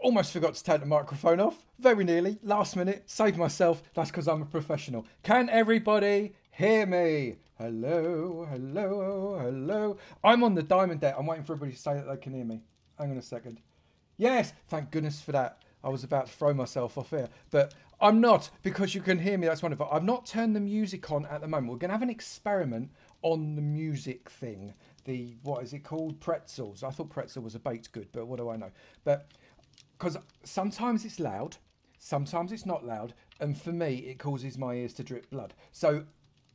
Almost forgot to take the microphone off. Very nearly. Last minute. Saved myself. That's because I'm a professional. Can everybody hear me? Hello, hello, hello. I'm on the diamond deck. I'm waiting for everybody to say that they can hear me. Hang on a second. Yes, thank goodness for that. I was about to throw myself off here, but I'm not, because you can hear me. That's wonderful. I've not turned the music on at the moment. We're going to have an experiment on the music thing. The, what is it called? Pretzels. I thought pretzel was a baked good, but what do I know? But because sometimes it's loud, sometimes it's not loud, and for me, it causes my ears to drip blood. So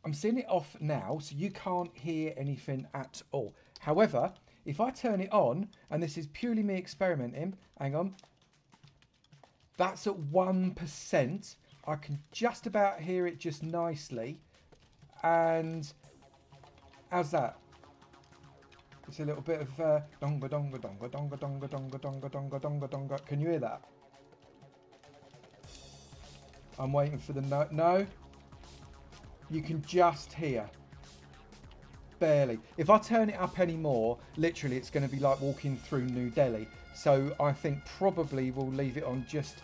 I'm seeing it off now, so you can't hear anything at all. However, if I turn it on, and this is purely me experimenting, hang on, that's at 1%. I can just about hear it just nicely. And how's that? It's a little bit of donga donga donga donga donga donga donga donga donga donga. Can you hear that? I'm waiting for the no. No. You can just hear. Barely. If I turn it up any more, literally it's going to be like walking through New Delhi. So I think probably we'll leave it on just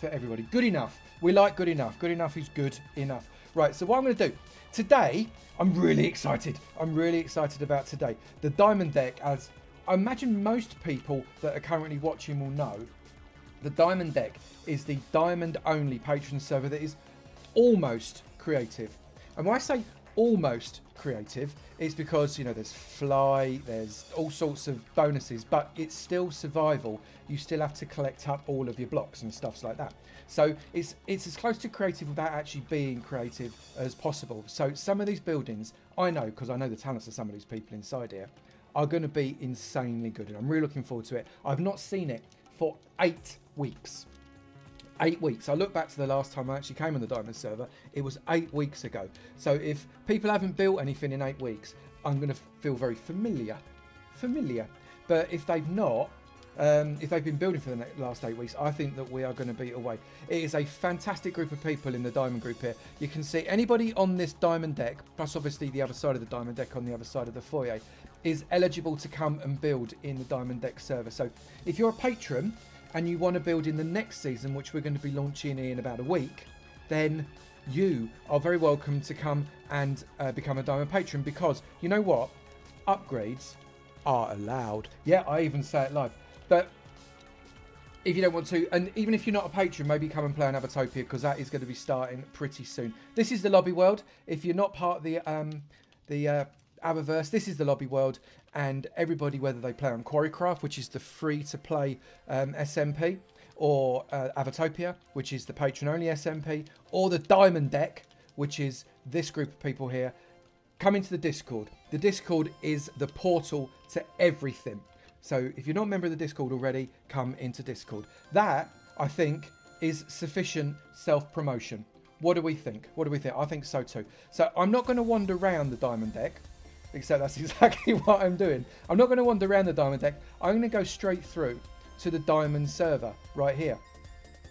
for everybody. Good enough. We like good enough. Good enough is good enough. Right, so what I'm going to do today, I'm really excited. I'm really excited about today. The Diamond Deck, as I imagine most people that are currently watching will know, the Diamond Deck is the diamond only patron server that is almost creative. And when I say almost creative, it's because, you know, there's fly, there's all sorts of bonuses, but it's still survival. You still have to collect up all of your blocks and stuff like that. So it's as close to creative without actually being creative as possible. So some of these buildings, I know, because I know the talents of some of these people inside here, are going to be insanely good, and I'm really looking forward to it. I've not seen it for 8 weeks. 8 weeks. I look back to the last time I actually came on the Diamond server. It was 8 weeks ago. So if people haven't built anything in 8 weeks, I'm going to feel very familiar. But if they've not, if they've been building for the last 8 weeks, I think that we are going to beat away. It is a fantastic group of people in the Diamond group here. You can see anybody on this Diamond deck, plus obviously the other side of the Diamond deck on the other side of the foyer, is eligible to come and build in the Diamond deck server. So if you're a patron and you want to build in the next season, which we're going to be launching in about a week, then you are very welcome to come and become a Diamond patron, because you know what? Upgrades are allowed. Yeah, I even say it live. But if you don't want to, and even if you're not a patron, maybe come and play on Avotopia, because that is going to be starting pretty soon. This is the lobby world. If you're not part of the Avaverse, this is the lobby world, and everybody, whether they play on Quarrycraft, which is the free-to-play SMP, or Avotopia, which is the patron-only SMP, or the Diamond Deck, which is this group of people here, come into the Discord. The Discord is the portal to everything. So if you're not a member of the Discord already, come into Discord. That, I think, is sufficient self-promotion. What do we think? What do we think? I think so too. So I'm not going to wander around the Diamond Deck, except that's exactly what I'm doing. I'm not going to wander around the Diamond Deck. I'm going to go straight through to the Diamond server right here.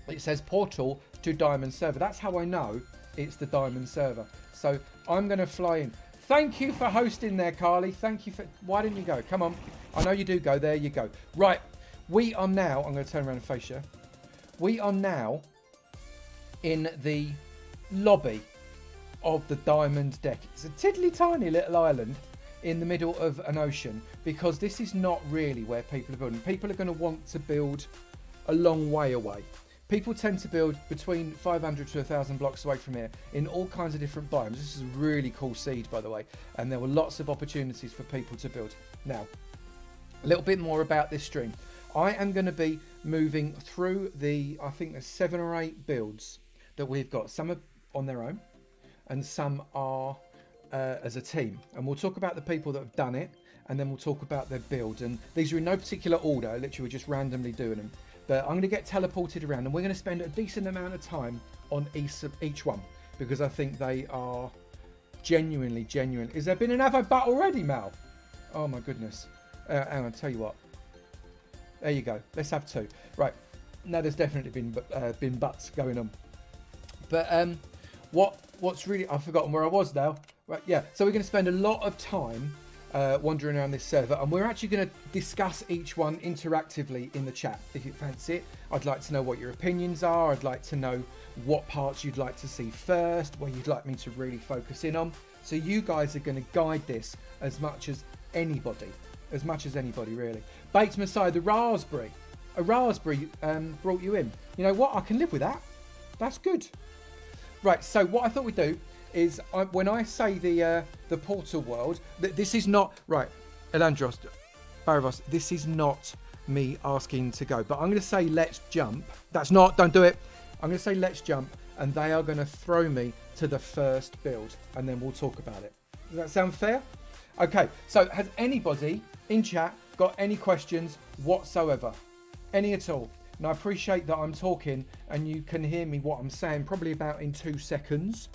It says portal to Diamond server. That's how I know it's the Diamond server. So I'm going to fly in. Thank you for hosting there, Carly. Thank you for... Why didn't you go? Come on. I know you do go. There you go. Right. We are now... I'm going to turn around and face you. We are now in the lobby of the Diamond Deck. It's a tiddly tiny little island in the middle of an ocean, because this is not really where people are building. People are going to want to build a long way away. People tend to build between 500 to 1,000 blocks away from here in all kinds of different biomes. This is a really cool seed, by the way, and there were lots of opportunities for people to build. Now, a little bit more about this stream. I am going to be moving through the, I think there's 7 or 8 builds that we've got. Some are on their own, and some are as a team. And we'll talk about the people that have done it, and then we'll talk about their builds. And these are in no particular order. Literally, we're just randomly doing them. But I'm going to get teleported around, and we're going to spend a decent amount of time on each one, because I think they are genuinely genuine. Has there been an Avo butt already, Mal? Oh my goodness. Hang on, tell you what. There you go. Let's have 2. Right. No, there's definitely been butts going on. But what's really... I've forgotten where I was now. Right, yeah. So we're going to spend a lot of time wandering around this server, and we're actually going to discuss each one interactively in the chat if you fancy it. I'd like to know what your opinions are. I'd like to know what parts you'd like to see first, where you'd like me to really focus in on. So you guys are going to guide this as much as anybody really. Bates Messiah, the raspberry. A raspberry brought you in. You know what? I can live with that. That's good. Right, so what I thought we'd do is when I say the portal world, this is not... Right, Elandros, Baravos, this is not me asking to go. But I'm going to say let's jump. That's not... Don't do it. I'm going to say let's jump, and they are going to throw me to the first build, and then we'll talk about it. Does that sound fair? Okay, so has anybody in chat got any questions whatsoever? Any at all? And I appreciate that I'm talking and you can hear me what I'm saying probably about in 2 seconds.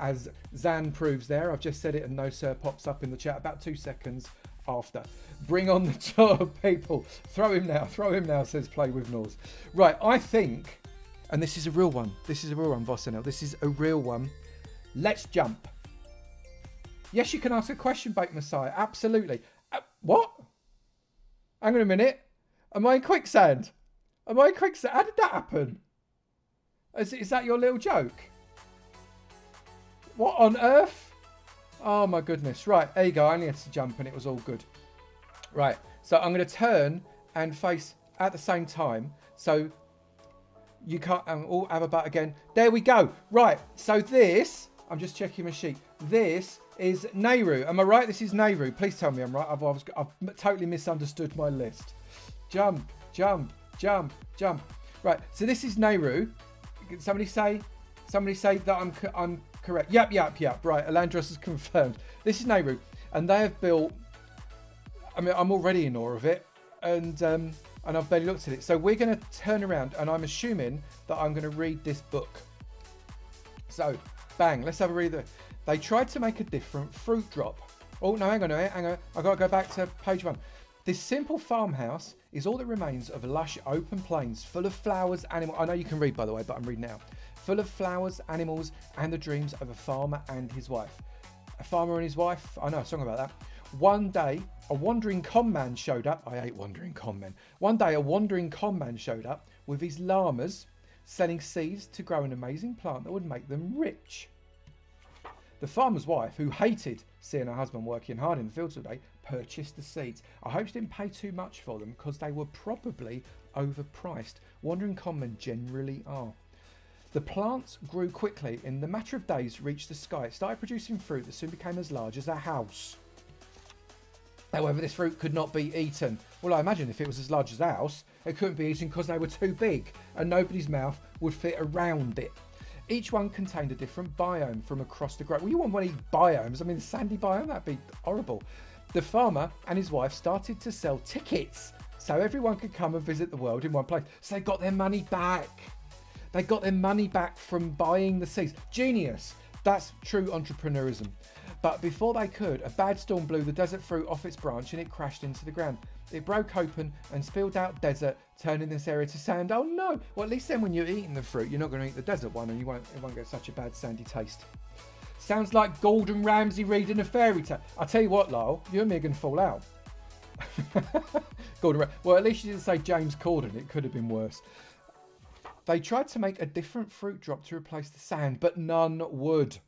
As Zan proves there, I've just said it and no sir pops up in the chat about 2 seconds after. Bring on the tour, people. Throw him now, says Play With Nors. Right, I think, and this is a real one. This is a real one, Vossenel. This is a real one. Let's jump. Yes, you can ask a question, Bait Messiah. Absolutely. What? Hang on a minute. Am I in quicksand? Am I in quicksand? How did that happen? Is that your little joke? What on earth? Oh my goodness. Right, there you go. I only had to jump and it was all good. Right, so I'm going to turn and face at the same time. So you can't all have a butt again. There we go. Right, so this, I'm just checking my sheet. This is Nehru. Am I right? This is Nehru. Please tell me I'm right. I've totally misunderstood my list. Jump, jump, jump, jump. Right, so this is Nehru. Somebody say that I'm correct. Yep. Right, Elandros has confirmed. This is Nehru, and they have built. I mean, I'm already in awe of it, and I've barely looked at it. So we're going to turn around, and I'm assuming that I'm going to read this book. So, bang, let's have a read. They tried to make a different fruit drop. Oh no, hang on. I've got to go back to page 1. This simple farmhouse is all that remains of lush open plains full of flowers, animals. I know you can read, by the way, but I'm reading now. Full of flowers, animals, and the dreams of a farmer and his wife. A farmer and his wife? I know a song about that. One day, a wandering con man showed up. I hate wandering con men. One day, a wandering con man showed up with his llamas, selling seeds to grow an amazing plant that would make them rich. The farmer's wife, who hated seeing her husband working hard in the fields all day, purchased the seeds. I hope she didn't pay too much for them because they were probably overpriced. Wandering con men generally are. The plants grew quickly. In the matter of days, reached the sky. It started producing fruit that soon became as large as a house. However, this fruit could not be eaten. Well, I imagine if it was as large as a house, it couldn't be eaten because they were too big and nobody's mouth would fit around it. Each one contained a different biome from across the great... Well, you want one of these biomes? I mean, the sandy biome? That'd be horrible. The farmer and his wife started to sell tickets so everyone could come and visit the world in one place. So they got their money back. They got their money back from buying the seeds. Genius. That's true entrepreneurism. But before they could, a bad storm blew the desert fruit off its branch and it crashed into the ground. It broke open and spilled out desert, turning this area to sand. Oh no! Well, at least then when you're eating the fruit, you're not going to eat the desert one and it won't get such a bad sandy taste. Sounds like Gordon Ramsay reading a fairy tale. I'll tell you what, Lyle, you and me are going to fall out. Well, at least you didn't say James Corden. It could have been worse. They tried to make a different fruit drop to replace the sand, but none would.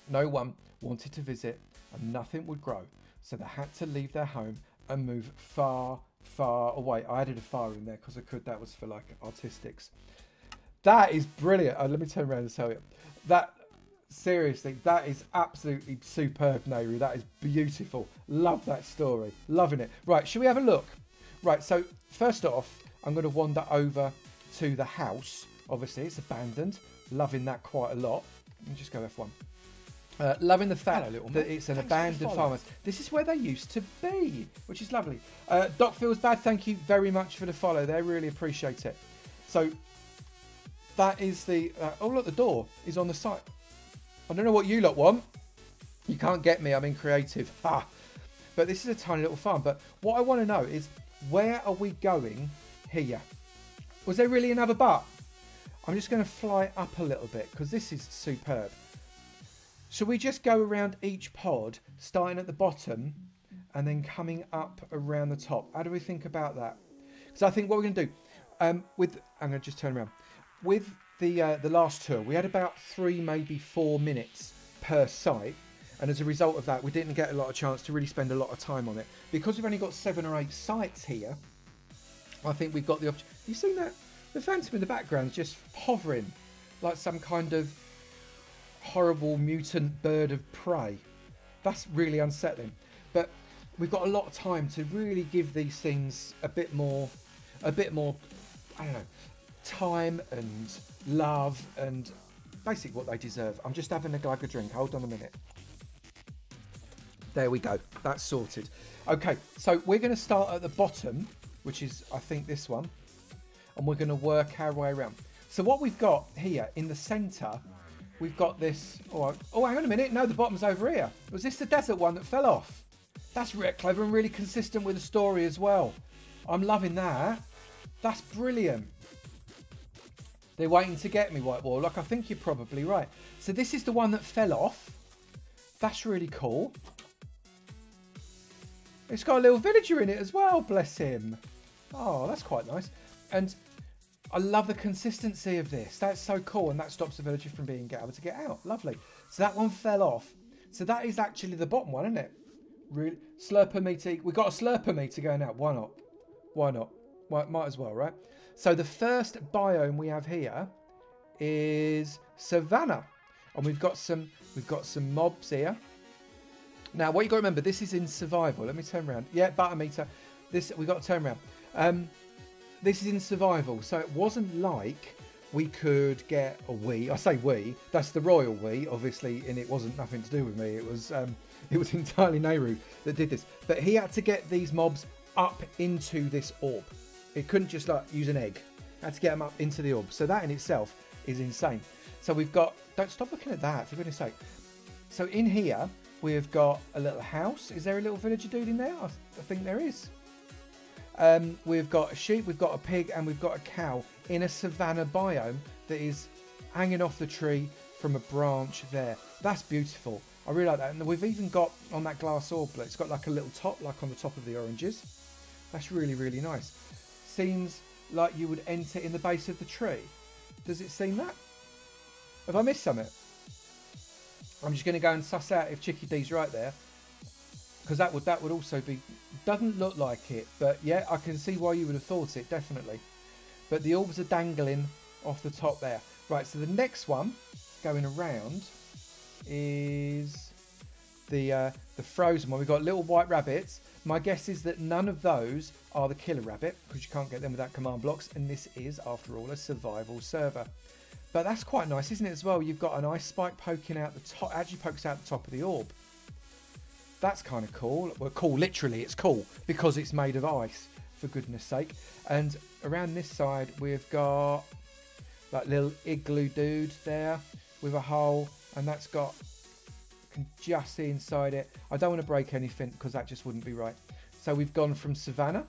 No one wanted to visit and nothing would grow. So they had to leave their home and move far, far away. I added a far in there because I could. That was for like artistics. That is brilliant. Let me turn around and tell you. That, seriously, that is absolutely superb, Nehru. That is beautiful. Love that story. Loving it. Right, should we have a look? Right, so first off, I'm going to wander over to the house. Obviously, it's abandoned. Loving that quite a lot. Let me just go F1. Loving the fact that it's an abandoned farmhouse. This is where they used to be, which is lovely. Doc Feels Bad, thank you very much for the follow there. Really appreciate it. So that is the... oh, look, the door is on the side. I don't know what you lot want. You can't get me. I'm in creative. Ah. But this is a tiny little farm. But what I want to know is, where are we going here? Was there really another butt? I'm just going to fly up a little bit because this is superb. Shall we just go around each pod, starting at the bottom and then coming up around the top. How do we think about that? So I think what we're going to do, I'm going to just turn around. With the last tour, we had about 3, maybe 4 minutes per site. And as a result of that, we didn't get a lot of chance to really spend a lot of time on it. Because we've only got 7 or 8 sites here, I think we've got the option. You seen that? The phantom in the background is just hovering like some kind of horrible mutant bird of prey. That's really unsettling. But we've got a lot of time to really give these things a bit more, I don't know, time and love and basically what they deserve. I'm just having a glug of drink. Hold on a minute. There we go. That's sorted. Okay, so we're going to start at the bottom, which is, I think, this one. And we're going to work our way around. So what we've got here in the centre, we've got this... Oh, hang on a minute. No, the bottom's over here. Was this the desert one that fell off? That's really clever and really consistent with the story as well. I'm loving that. That's brilliant. They're waiting to get me, White Warlock. I think you're probably right. So this is the one that fell off. That's really cool. It's got a little villager in it as well, bless him. Oh, that's quite nice. And I love the consistency of this. That's so cool. And that stops the villager from being able to get out. Lovely. So that one fell off. So that is actually the bottom one, isn't it? Really? Slurper meter. We've got a slurper meter going out. Why not? Why not? Might as well, right? So the first biome we have here is Savannah. And we've got some mobs here. Now, what you got to remember, this is in survival. Let me turn around. Yeah, butter meter. This we got to turn around. This is in survival, so it wasn't like we could get a we. I say we. That's the royal we, obviously, and it wasn't nothing to do with me. It was entirely Nehru that did this. But he had to get these mobs up into this orb. It couldn't just like use an egg. Had to get them up into the orb. So that in itself is insane. So we've got. Don't stop looking at that, for goodness sake. So in here. We've got a little house. Is there a little villager dude in there? I think there is. We've got a sheep, we've got a pig, and we've got a cow in a savanna biome that is hanging off the tree from a branch there. That's beautiful. I really like that. And we've even got on that glass orb, it's got like a little top, like on the top of the oranges. That's really, really nice. Seems like you would enter in the base of the tree. Does it seem that? Have I missed something? I'm just going to go and suss out if Chicky D's right there, because that would also be, doesn't look like it, but yeah, I can see why you would have thought it, definitely. But the orbs are dangling off the top there. Right, so the next one going around is the frozen one. We've got little white rabbits. My guess is that none of those are the killer rabbit, because you can't get them without command blocks, and this is, after all, a survival server. But that's quite nice, isn't it, as well? You've got an ice spike poking out the top, actually pokes out the top of the orb. That's kind of cool. Well, cool, literally, it's cool, because it's made of ice, for goodness sake. And around this side, we've got that little igloo dude there with a hole, and that's got, can just see inside it. I don't want to break anything, because that just wouldn't be right. So we've gone from Savannah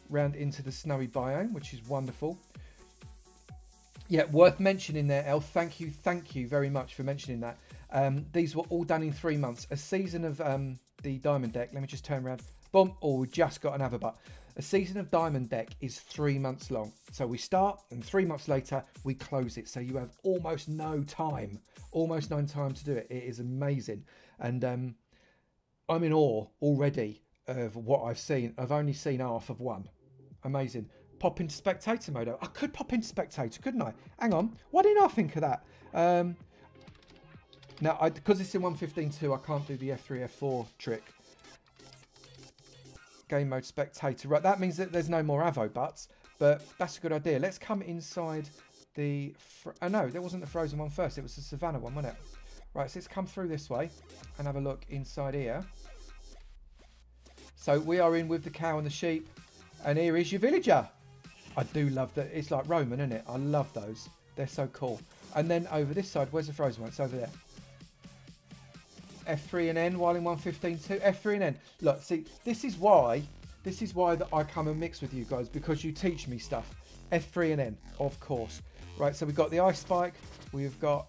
round into the snowy biome, which is wonderful. Yeah, worth mentioning there, El. Thank you very much for mentioning that. These were all done in 3 months. A season of the Diamond Deck, let me just turn around. Boom, oh, we just got another butt. A season of Diamond Deck is 3 months long. So we start, and 3 months later, we close it. So you have almost no time to do it. It is amazing. And I'm in awe already of what I've seen. I've only seen half of one. Amazing. Pop into spectator mode. I could pop into spectator, couldn't I? Hang on. Why didn't I think of that? Now, because it's in 1.15.2, I can't do the F3, F4 trick. Game mode spectator. Right, that means that there's no more Avo butts, but that's a good idea. Let's come inside the... Oh, no, that wasn't the frozen one first. It was the Savannah one, wasn't it? Right, so let's come through this way and have a look inside here. So we are in with the cow and the sheep, and here is your villager. I do love that. It's like Roman, isn't it? I love those. They're so cool. And then over this side, where's the frozen one? It's over there. F3 and N while in 1.15.2. F3 and N. Look, see, this is why that I come and mix with you guys, because you teach me stuff. F3 and N, of course. Right, so we've got the ice spike. We've got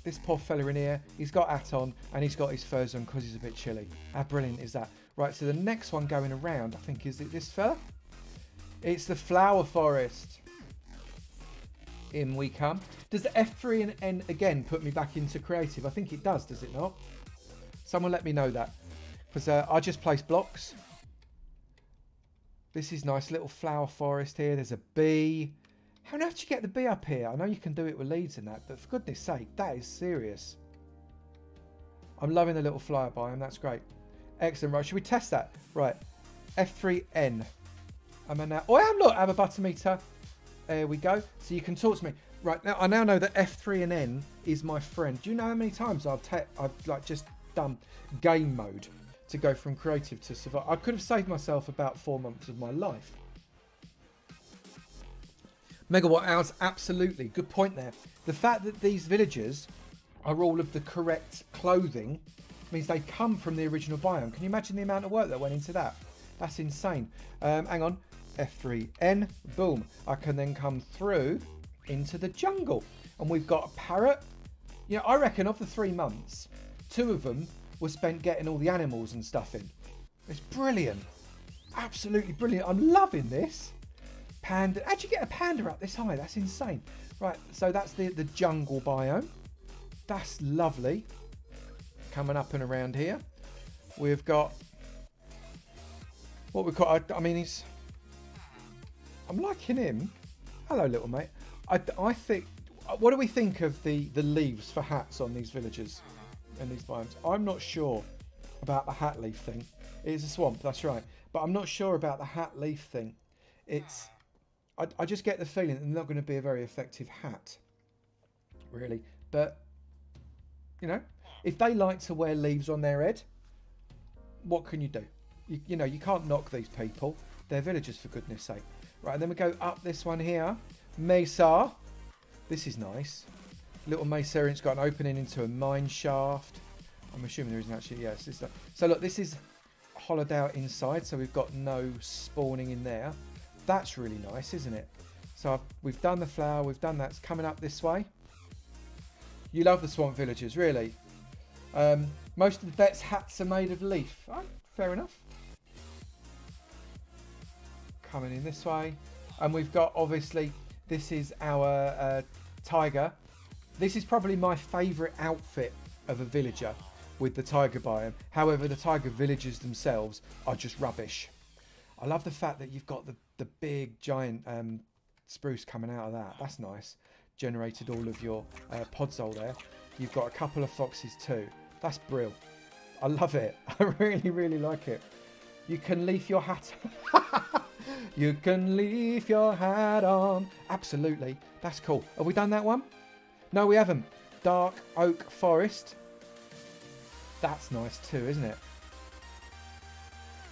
this poor fella in here. He's got hat on and he's got his furs on because he's a bit chilly. How brilliant is that? Right, so the next one going around, I think, is it this fella? It's the flower forest. In we come. Does the F3 and N again put me back into creative? I think it does it not? Someone let me know that. Because I just placed blocks. This is nice little flower forest here. There's a bee. How on earth do you get the bee up here? I know you can do it with leads and that, but for goodness sake, that is serious. I'm loving the little flower biome. That's great. Excellent. Right, should we test that? Right. F3N. Am I now? Oh, I am. Look, I have a butter meter. There we go. So you can talk to me. Right, now I now know that F3 and N is my friend. Do you know how many times I've like just done game mode to go from creative to survive? I could have saved myself about 4 months of my life. Megawatt hours, absolutely. Good point there. The fact that these villagers are all of the correct clothing means they come from the original biome. Can you imagine the amount of work that went into that? That's insane. Hang on. F3N. Boom. I can then come through into the jungle. And we've got a parrot. You know, I reckon of the 3 months, 2 of them were spent getting all the animals and stuff in. It's brilliant. Absolutely brilliant. I'm loving this. Panda. How'd you get a panda up this high? That's insane. Right, so that's the jungle biome. That's lovely. Coming up and around here. We've got... what we've got... I mean, I'm liking him. Hello, little mate. I think... what do we think of the leaves for hats on these villagers and these biomes? I'm not sure about the hat leaf thing. It is a swamp, that's right. But I'm not sure about the hat leaf thing. It's... I just get the feeling that they're not going to be a very effective hat. Really. But, you know, if they like to wear leaves on their head, what can you do? You know, you can't knock these people. They're villagers, for goodness sake. Right, and then we go up this one here. Mesa. This is nice. Little Mesa, it's got an opening into a mine shaft. I'm assuming there isn't actually, yes. So look, this is hollowed out inside, so we've got no spawning in there. That's really nice, isn't it? So we've done the flower, we've done that. It's coming up this way. You love the swamp villagers, really. Most of the vets' hats are made of leaf. Oh, fair enough. Coming in this way. And we've got, obviously, this is our tiger. This is probably my favourite outfit of a villager with the tiger biome. However, the tiger villagers themselves are just rubbish. I love the fact that you've got the big, giant spruce coming out of that. That's nice. Generated all of your podzol there. You've got a couple of foxes too. That's brilliant. I love it. I really, really like it. You can leave your hat. You can leave your hat on. Absolutely. That's cool. Have we done that one? No, we haven't. Dark oak forest. That's nice too, isn't it?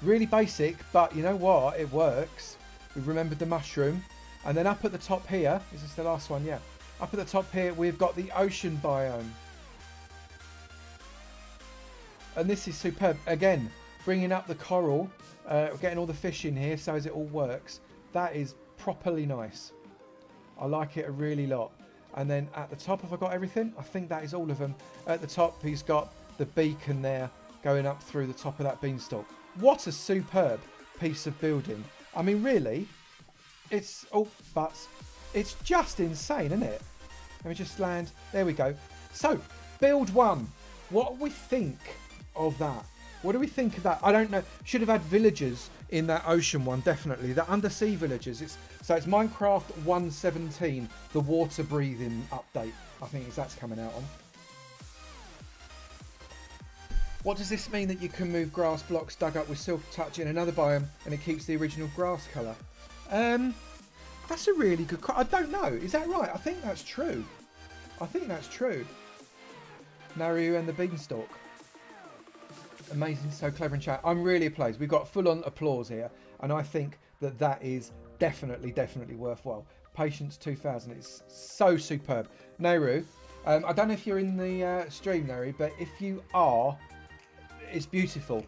Really basic, but you know what? It works. We've remembered the mushroom. And then up at the top here, is this the last one? Yeah. Up at the top here, we've got the ocean biome. And this is superb. Again, bringing up the coral, getting all the fish in here so as it all works. That is properly nice. I like it a really lot. And then at the top, have I got everything? I think that is all of them. At the top, he's got the beacon there going up through the top of that beanstalk. What a superb piece of building. I mean, really, it's... oh, but it's just insane, isn't it? Let me just land. There we go. So, build 1. What do we think of that? What do we think of that? I don't know. Should have had villagers in that ocean one, definitely. The undersea villagers. So it's Minecraft 1.17, the water breathing update. I think that's coming out on. What does this mean that you can move grass blocks dug up with Silk Touch in another biome and it keeps the original grass colour? That's a really good question. I don't know. Is that right? I think that's true. I think that's true. Naru and the Beanstalk. Amazing, so clever in chat. I'm really pleased. We've got full-on applause here, and I think that that is definitely, definitely worthwhile. Patience 2000, it's so superb. Naru, I don't know if you're in the stream, Naru, but if you are, it's beautiful.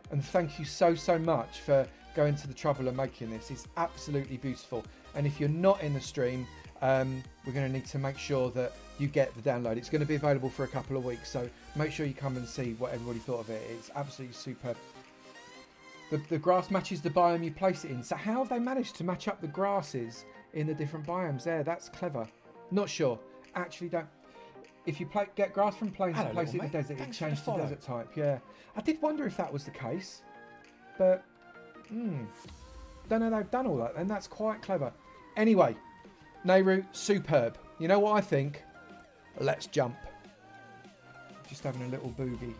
And thank you so, so much for going to the trouble of making this. It's absolutely beautiful. And if you're not in the stream, we're going to need to make sure that you get the download. It's going to be available for a couple of weeks, so make sure you come and see what everybody thought of it. It's absolutely superb. The grass matches the biome you place it in. So how have they managed to match up the grasses in the different biomes there? That's clever. Not sure. Actually, don't. If you get grass from plains and place it in the desert, it changes to desert type. Yeah. I did wonder if that was the case. But, don't know they've done all that. And that's quite clever. Anyway, Nehru, superb. You know what I think? Let's jump. Just having a little boogie.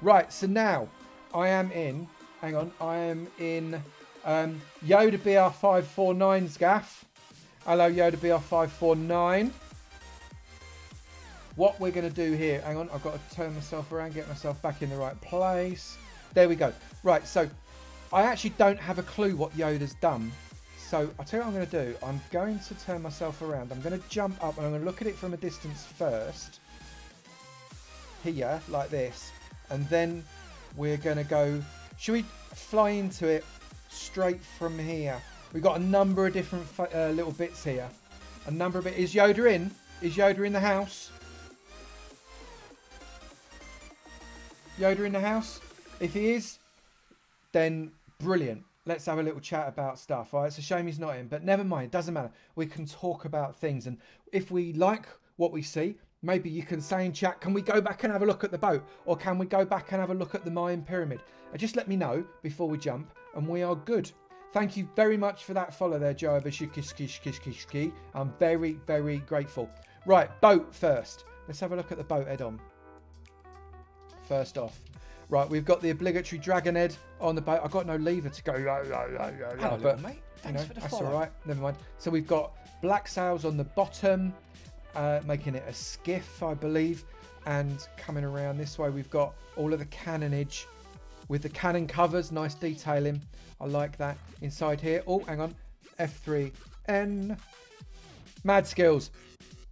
Right, so now I am in... Hang on, I am in Yoda BR549's gaff. Hello, Yoda BR549. What we're going to do here... Hang on, I've got to turn myself around, get myself back in the right place. There we go. Right, so I actually don't have a clue what Yoda's done. So I'll tell you what I'm going to do. I'm going to turn myself around. I'm going to jump up and I'm going to look at it from a distance first. Here, like this. And then we're going to go... Should we fly into it straight from here? We've got a number of different little bits here. A number of it. Is Yoda in? Is Yoda in the house? Yoda in the house? If he is, then brilliant. Let's have a little chat about stuff. All right, it's a shame he's not in, but never mind. It doesn't matter. We can talk about things. And if we like what we see, maybe you can say in chat, can we go back and have a look at the boat? Or can we go back and have a look at the Mayan pyramid? Just let me know before we jump, and we are good. Thank you very much for that follow there, Joe. I'm very, very grateful. Right, boat first. Let's have a look at the boat head on. First off. Right, we've got the obligatory dragon head on the boat. I've got no lever to go. Hello, but, mate. Thanks for the that's follow. all right. Never mind. So we've got black sails on the bottom, making it a skiff, I believe. And coming around this way, we've got all of the cannonage with the cannon covers. Nice detailing. I like that. Inside here. Oh, hang on. F3N. Mad skills.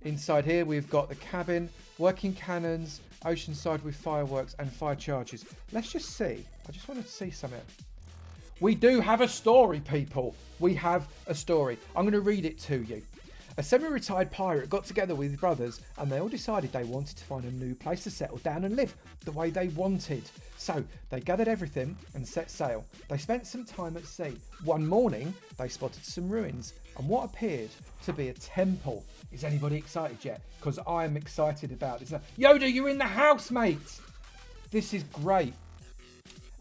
Inside here, we've got the cabin, working cannons, oceanside with fireworks and fire charges. Let's just see. I just wanted to see something. We do have a story, people. We have a story. I'm going to read it to you. A semi-retired pirate got together with his brothers and they all decided they wanted to find a new place to settle down and live the way they wanted. So they gathered everything and set sail. They spent some time at sea. One morning, they spotted some ruins and what appeared to be a temple. Is anybody excited yet? Because I am excited about this. Yoda, you're in the house, mate! This is great.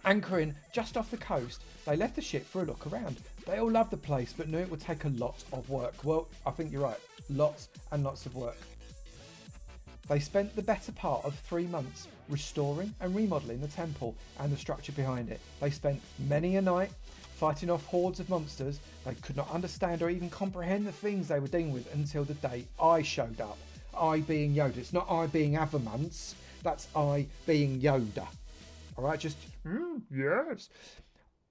Anchoring just off the coast, they left the ship for a look around. They all loved the place, but knew it would take a lot of work. Well, I think you're right. Lots and lots of work. They spent the better part of 3 months restoring and remodelling the temple and the structure behind it. They spent many a night fighting off hordes of monsters. They could not understand or even comprehend the things they were dealing with until the day I showed up. I being Yoda. It's not I being Avomance. That's I being Yoda. All right, just, yes.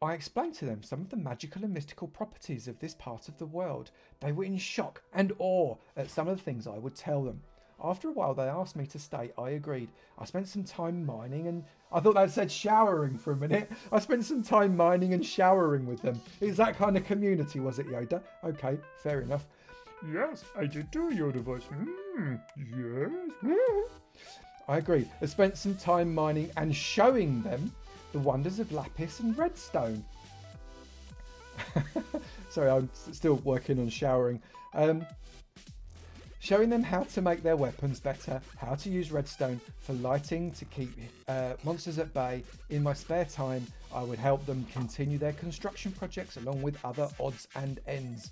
I explained to them some of the magical and mystical properties of this part of the world. They were in shock and awe at some of the things I would tell them. After a while, they asked me to stay. I agreed. I spent some time mining and... I thought that said showering for a minute. I spent some time mining and showering with them. Is that kind of community, was it, Yoda? Okay, fair enough. Yes, I did do Yoda voice. Yes. I agreed. I spent some time mining and showing them the wonders of lapis and redstone. Sorry, I'm still working on showering. Showing them how to make their weapons better, how to use redstone for lighting to keep monsters at bay. In my spare time, I would help them continue their construction projects along with other odds and ends.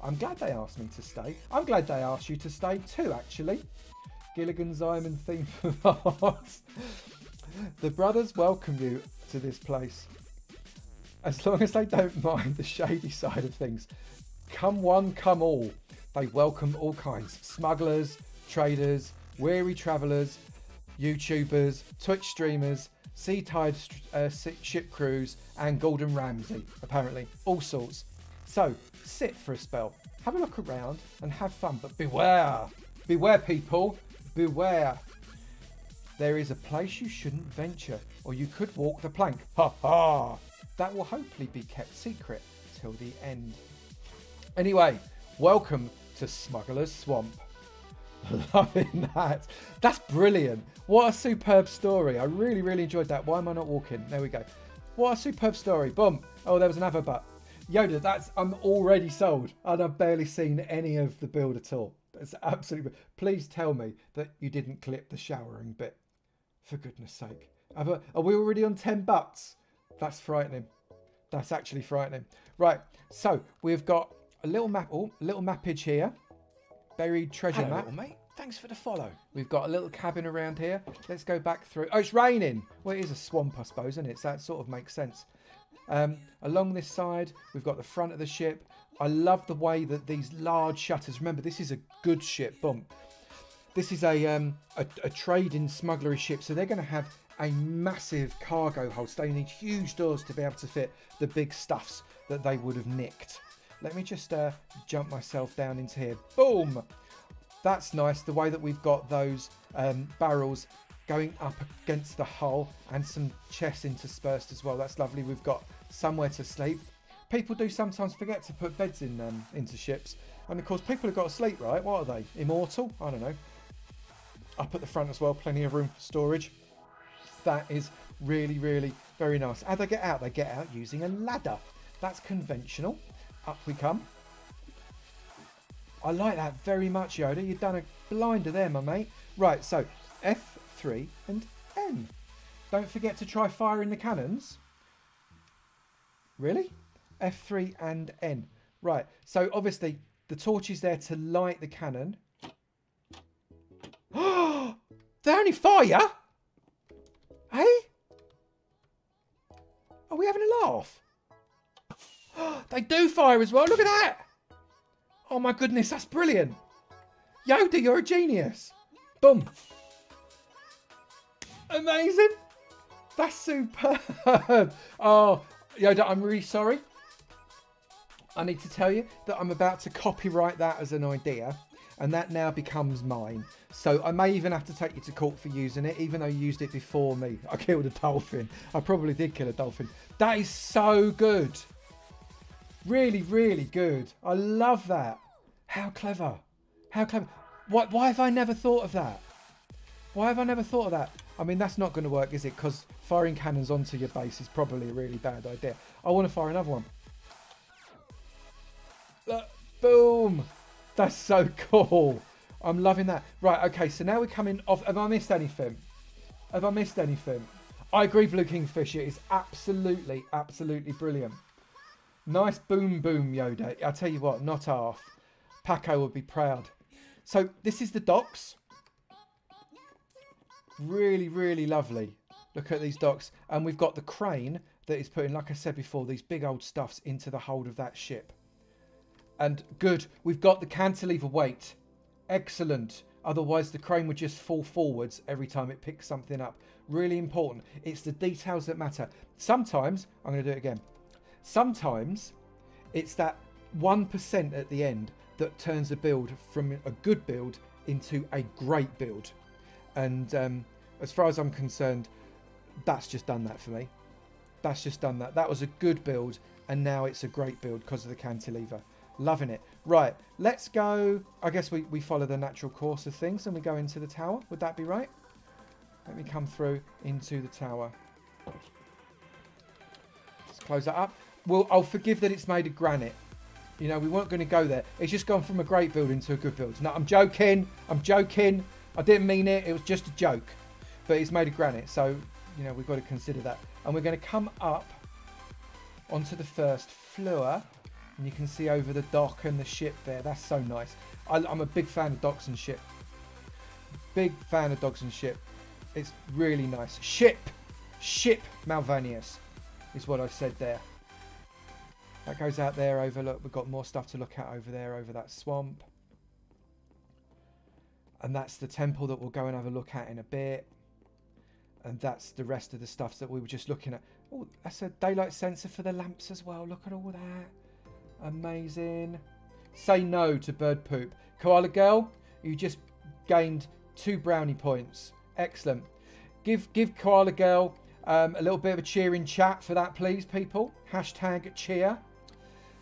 I'm glad they asked me to stay. I'm glad they asked you to stay too, actually. Gilligan's Island theme for Mars. The brothers welcome you to this place, as long as they don't mind the shady side of things. Come one, come all. They welcome all kinds. Smugglers, traders, weary travellers, YouTubers, Twitch streamers, sea-tide ship crews, and Gordon Ramsay, apparently. All sorts. So, sit for a spell, have a look around, and have fun. But beware! Beware, people! Beware! There is a place you shouldn't venture, or you could walk the plank. Ha ha! That will hopefully be kept secret till the end. Anyway, welcome to Smugglers Swamp. Loving that. That's brilliant. What a superb story. I really, really enjoyed that. Why am I not walking? There we go. What a superb story. Boom. Oh, there was another but. Yoda, I'm already sold. And I've barely seen any of the build at all. That's absolutely... Please tell me that you didn't clip the showering bit. For goodness sake. Are we already on 10 bucks? That's frightening. That's actually frightening. Right. So, we've got a little map. Oh, little mappage here. Buried treasure Hello, map. little mate. Thanks for the follow. We've got a little cabin around here. Let's go back through. Oh, it's raining. Well, it is a swamp, I suppose, isn't it? So that sort of makes sense. Along this side, we've got the front of the ship. I love the way that these large shutters. Remember, this is a good ship. Boom. This is a trading smugglery ship, so they're going to have a massive cargo hold. So they need huge doors to be able to fit the big stuffs that they would have nicked. Let me just jump myself down into here. Boom. That's nice, the way that we've got those barrels going up against the hull and some chests interspersed as well. That's lovely. We've got somewhere to sleep. People do sometimes forget to put beds in into ships. And of course, people have got to sleep, right? What are they? Immortal? I don't know. Up at the front as well, plenty of room for storage. That is really, really very nice. How do they get out? They get out using a ladder. That's conventional. Up we come. I like that very much, Yoda. You've done a blinder there, my mate. Right, so F3 and N. Don't forget to try firing the cannons. Really? F3 and N. Right, so obviously the torch is there to light the cannon. Oh, they only fire? Hey? Are we having a laugh? They do fire as well. Look at that. Oh my goodness, that's brilliant. Yoda, you're a genius. Boom. Amazing. That's superb. Oh, Yoda, I'm really sorry. I need to tell you that I'm about to copyright that as an idea, and that now becomes mine. So I may even have to take you to court for using it, even though you used it before me. I killed a dolphin. I probably did kill a dolphin. That is so good. Really, really good. I love that. How clever. How clever. Why have I never thought of that? Why have I never thought of that? I mean, that's not going to work, is it? Because firing cannons onto your base is probably a really bad idea. I want to fire another one. Boom. That's so cool. I'm loving that. Right, okay, so now we're coming off. Have I missed anything? Have I missed anything? I agree, Blue Kingfisher is absolutely, absolutely brilliant. Nice boom, boom, Yoda. I'll tell you what, not half. Paco would be proud. So this is the docks. Really, really lovely. Look at these docks. And we've got the crane that is putting, like I said before, these big old stuffs into the hold of that ship. And good. We've got the cantilever weight. Excellent. Otherwise, the crane would just fall forwards every time it picks something up. Really important. It's the details that matter. Sometimes, I'm going to do it again. Sometimes it's that 1% at the end that turns a build from a good build into a great build. And as far as I'm concerned, that's just done that for me. That's just done that. That was a good build, and now it's a great build because of the cantilever. Loving it. Right, let's go. I guess we follow the natural course of things and we go into the tower. Would that be right? Let me come through into the tower. Let's close that up. Well, I'll forgive that it's made of granite. You know, we weren't going to go there. It's just gone from a great build into a good build. No, I'm joking. I'm joking. I didn't mean it. It was just a joke. But it's made of granite. So, you know, we've got to consider that. And we're going to come up onto the first floor. And you can see over the dock and the ship there. That's so nice. I'm a big fan of docks and ship. Big fan of docks and ship. It's really nice. Ship Malvanius is what I said there. That goes out there over, look, we've got more stuff to look at over there, over that swamp. And that's the temple that we'll go and have a look at in a bit. And that's the rest of the stuff that we were just looking at. Oh, that's a daylight sensor for the lamps as well. Look at all that. Amazing. Say no to bird poop. Koala girl, you just gained 2 brownie points. Excellent. Give Koala girl a little bit of a cheer in chat for that, please, people. Hashtag cheer.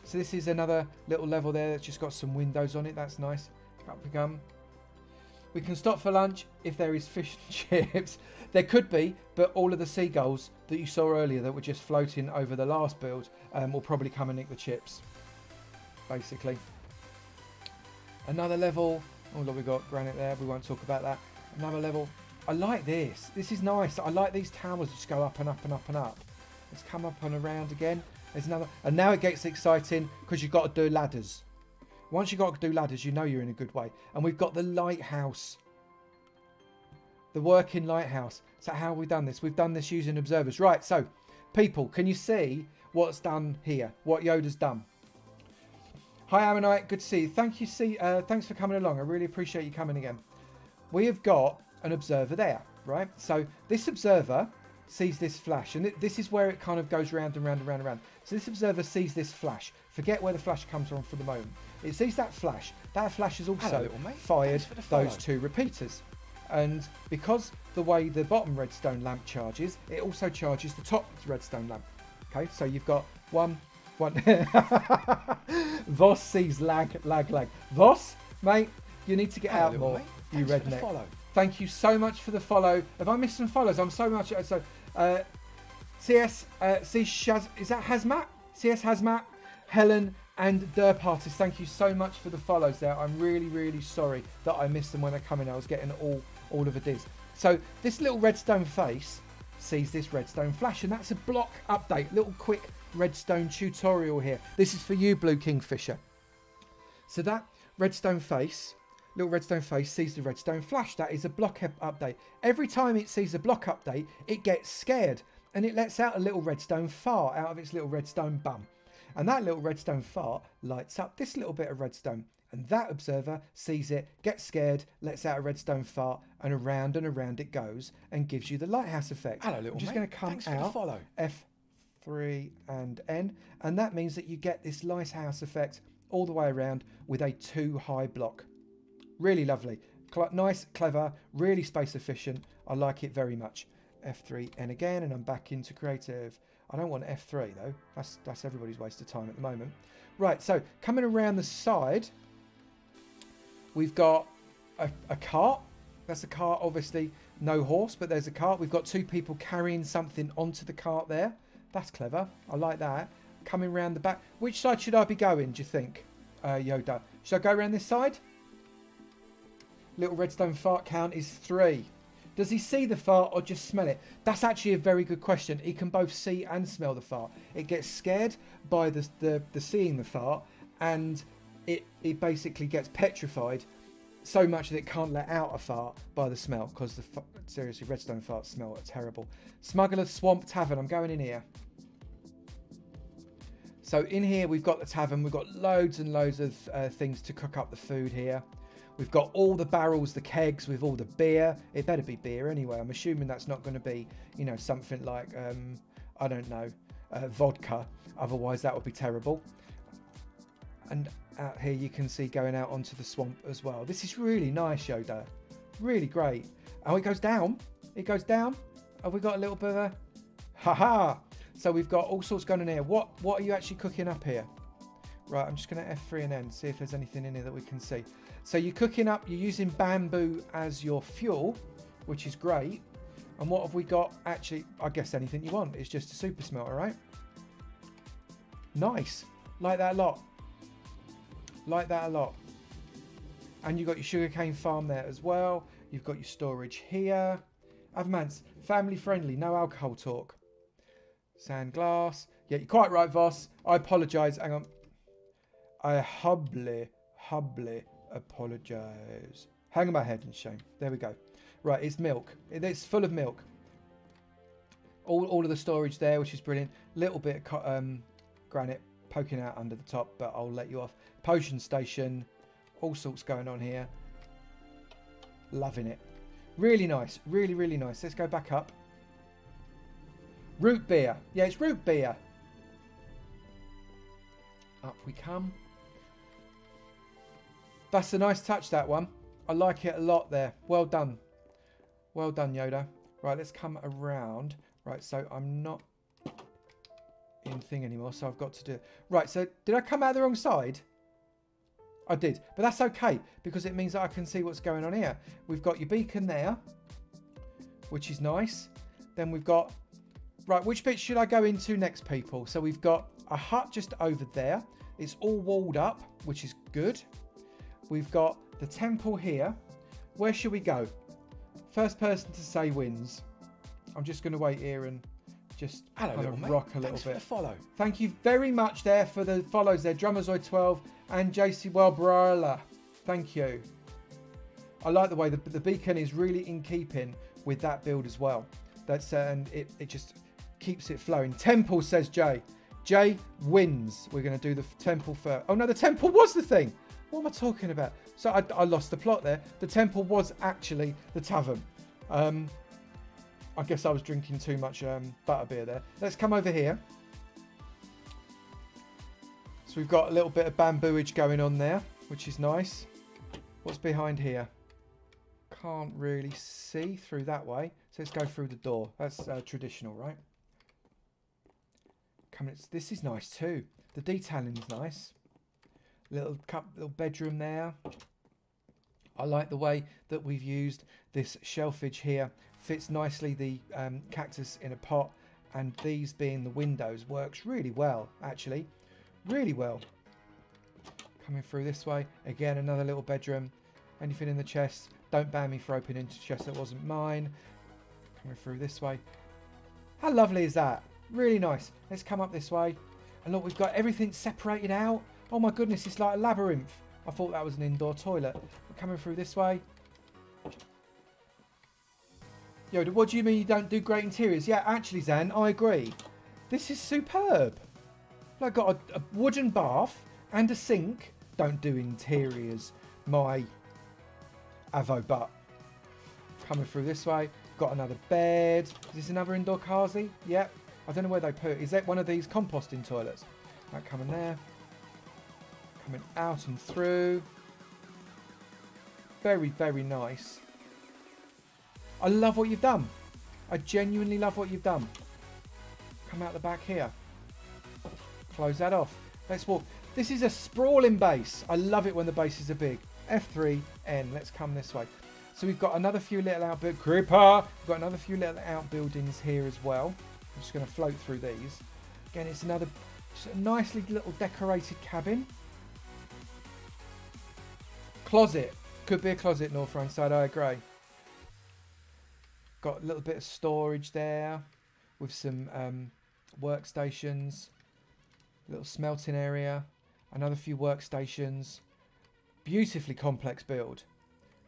So this is another little level there that's just got some windows on it. That's nice. Up we come. We can stop for lunch if there is fish and chips. There could be, but all of the seagulls that you saw earlier that were just floating over the last build will probably come and nick the chips, basically. Another level. Oh, look, we've got granite there. We won't talk about that. Another level. I like this. This is nice. I like these towers that just go up and up and up and up. Let's come up and around again. There's another. And now it gets exciting because you've got to do ladders. Once you've got to do ladders, you know you're in a good way. And we've got the lighthouse. The working lighthouse. So how have we done this? We've done this using observers. Right, so people, can you see what's done here? What Yoda's done? Hi, Ammonite. Good to see you. Thank you. Thanks for coming along. I really appreciate you coming again. We have got an observer there, right? So this observer sees this flash, and this is where it kind of goes round and round and round and round. So this observer sees this flash. Forget where the flash comes from for the moment. It sees that flash. That flash has also fired those 2 repeaters. And because the way the bottom redstone lamp charges, it also charges the top redstone lamp. Okay, so you've got one. Voss sees lag. Voss, mate, you need to get out more. You redneck. Thank you so much for the follow. Have I missed some follows? I'm so much. So, CS, is that Hazmat? CS Hazmat, Helen, and Derp Artist. Thank you so much for the follows there. I'm really, really sorry that I missed them when they come in. I was getting all of a diz. So this little redstone face sees this redstone flash, and that's a block update. Little quick redstone tutorial here. This is for you, Blue Kingfisher. So that redstone face. Little redstone face sees the redstone flash. That is a block update. Every time it sees a block update, it gets scared and it lets out a little redstone fart out of its little redstone bum. And that little redstone fart lights up this little bit of redstone. And that observer sees it, gets scared, lets out a redstone fart, and around it goes and gives you the lighthouse effect. Hello, little I'm just mate. going to come Thanks out. For the follow. F3 and N. And that means that you get this lighthouse effect all the way around with a 2-high block. Really lovely. Nice, clever, really space efficient. I like it very much. F3N again, and I'm back into creative. I don't want F3 though. That's everybody's waste of time at the moment. Right, so coming around the side, we've got a cart. That's a cart, obviously no horse, but there's a cart. We've got 2 people carrying something onto the cart there. That's clever. I like that. Coming around the back. Which side should I be going, do you think, Yoda? Should I go around this side? Little redstone fart count is 3. Does he see the fart or just smell it? That's actually a very good question. He can both see and smell the fart. It gets scared by the seeing the fart, and it basically gets petrified so much that it can't let out a fart by the smell, because seriously, redstone farts smell terrible. Smugglers Swamp Tavern. I'm going in here. So in here we've got the tavern. We've got loads and loads of things to cook up the food here. We've got all the barrels, the kegs with all the beer. It better be beer anyway. I'm assuming that's not going to be, you know, something like, I don't know, vodka. Otherwise, that would be terrible. And out here you can see going out onto the swamp as well. This is really nice, Yoda. Really great. Oh, it goes down. It goes down. Have we got a little bit of a... Ha-ha! So we've got all sorts going on here. What are you actually cooking up here? Right, I'm just going to F3 and N, see if there's anything in here that we can see. So you're cooking up, you're using bamboo as your fuel, which is great. And what have we got? Actually, I guess anything you want. It's just a super smelter, right? Nice. Like that a lot. Like that a lot. And you've got your sugarcane farm there as well. You've got your storage here. Avomance, family friendly, no alcohol talk. Sand glass. Yeah, you're quite right, Voss. I apologise. Hang on. I humbly apologise. Hang on my head in shame. There we go. Right, it's milk. It's full of milk. All of the storage there, which is brilliant. Little bit of granite poking out under the top, but I'll let you off. Potion station. All sorts going on here. Loving it. Really nice. Really, really nice. Let's go back up. Root beer. Yeah, it's root beer. Up we come. That's a nice touch, that one. I like it a lot there. Well done. Well done, Yoda. Right, let's come around. Right, so I'm not in thing anymore, so I've got to do... Right, so did I come out the wrong side? I did. But that's okay, because it means that I can see what's going on here. We've got your beacon there, which is nice. Then we've got... Right, which bit should I go into next, people? So we've got a hut just over there. It's all walled up, which is good. We've got the temple here. Where should we go? First person to say wins. I'm just going to wait here and just kind of rock a little bit. For the follow. Thank you very much there for the follows there. Drummerzoid12 and JC Wellbrala. Thank you. I like the way the beacon is really in keeping with that build as well. That's and it just keeps it flowing. Temple, says Jay. Jay wins. We're going to do the temple first. Oh no, the temple was the thing. What am I talking about? So I lost the plot there. The temple was actually the tavern. I guess I was drinking too much butterbeer there. Let's come over here. So we've got a little bit of bambooage going on there, which is nice. What's behind here? Can't really see through that way. So let's go through the door. That's traditional, right? This is nice too. The detailing is nice. Little bedroom there. I like the way that we've used this shelfage here. Fits nicely the cactus in a pot, and these being the windows works really well, actually. Really well. Coming through this way. Again, another little bedroom. Anything in the chest? Don't ban me for opening a chest that wasn't mine. Coming through this way. How lovely is that? Really nice. Let's come up this way. And look, we've got everything separated out. Oh my goodness, it's like a labyrinth. I thought that was an indoor toilet. We're coming through this way. Yo, what do you mean you don't do great interiors? Yeah, actually, Zan, I agree. This is superb. I've got a wooden bath and a sink. Don't do interiors, my Avo butt. Coming through this way. Got another bed. Is this another indoor Kazi? Yep. I don't know where they put it. Is that one of these composting toilets? Right, coming there. Coming out and through. Very, very nice. I love what you've done. I genuinely love what you've done. Come out the back here. Close that off. Let's walk. This is a sprawling base. I love it when the bases are big. F3N. Let's come this way. So we've got another few little outbuildings. Creeper! We've got another few little outbuildings here as well. I'm just going to float through these. Again, it's another just a nicely little decorated cabin. Closet. Could be a closet, North Rhineside, I agree. Got a little bit of storage there with some workstations. Little smelting area. Another few workstations. Beautifully complex build.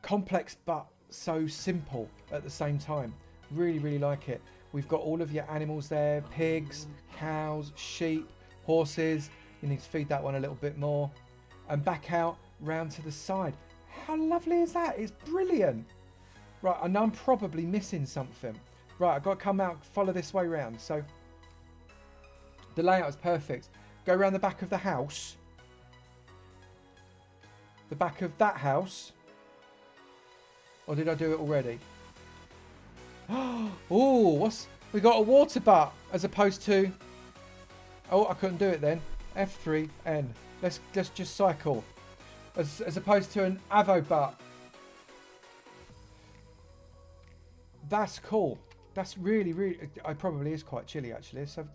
Complex but so simple at the same time. Really, really like it. We've got all of your animals there. Pigs, cows, sheep, horses. You need to feed that one a little bit more. And back out round to the side. How lovely is that? It's brilliant. Right, I know I'm probably missing something. Right, I've got to come out, follow this way round. So the layout is perfect. Go around the back of the house. The back of that house. Or did I do it already? Oh, we got a water butt as opposed to... Oh, I couldn't do it then. F3N. Let's just cycle. As opposed to an Avo butt. That's cool. That's really, really... It probably is quite chilly, actually. So,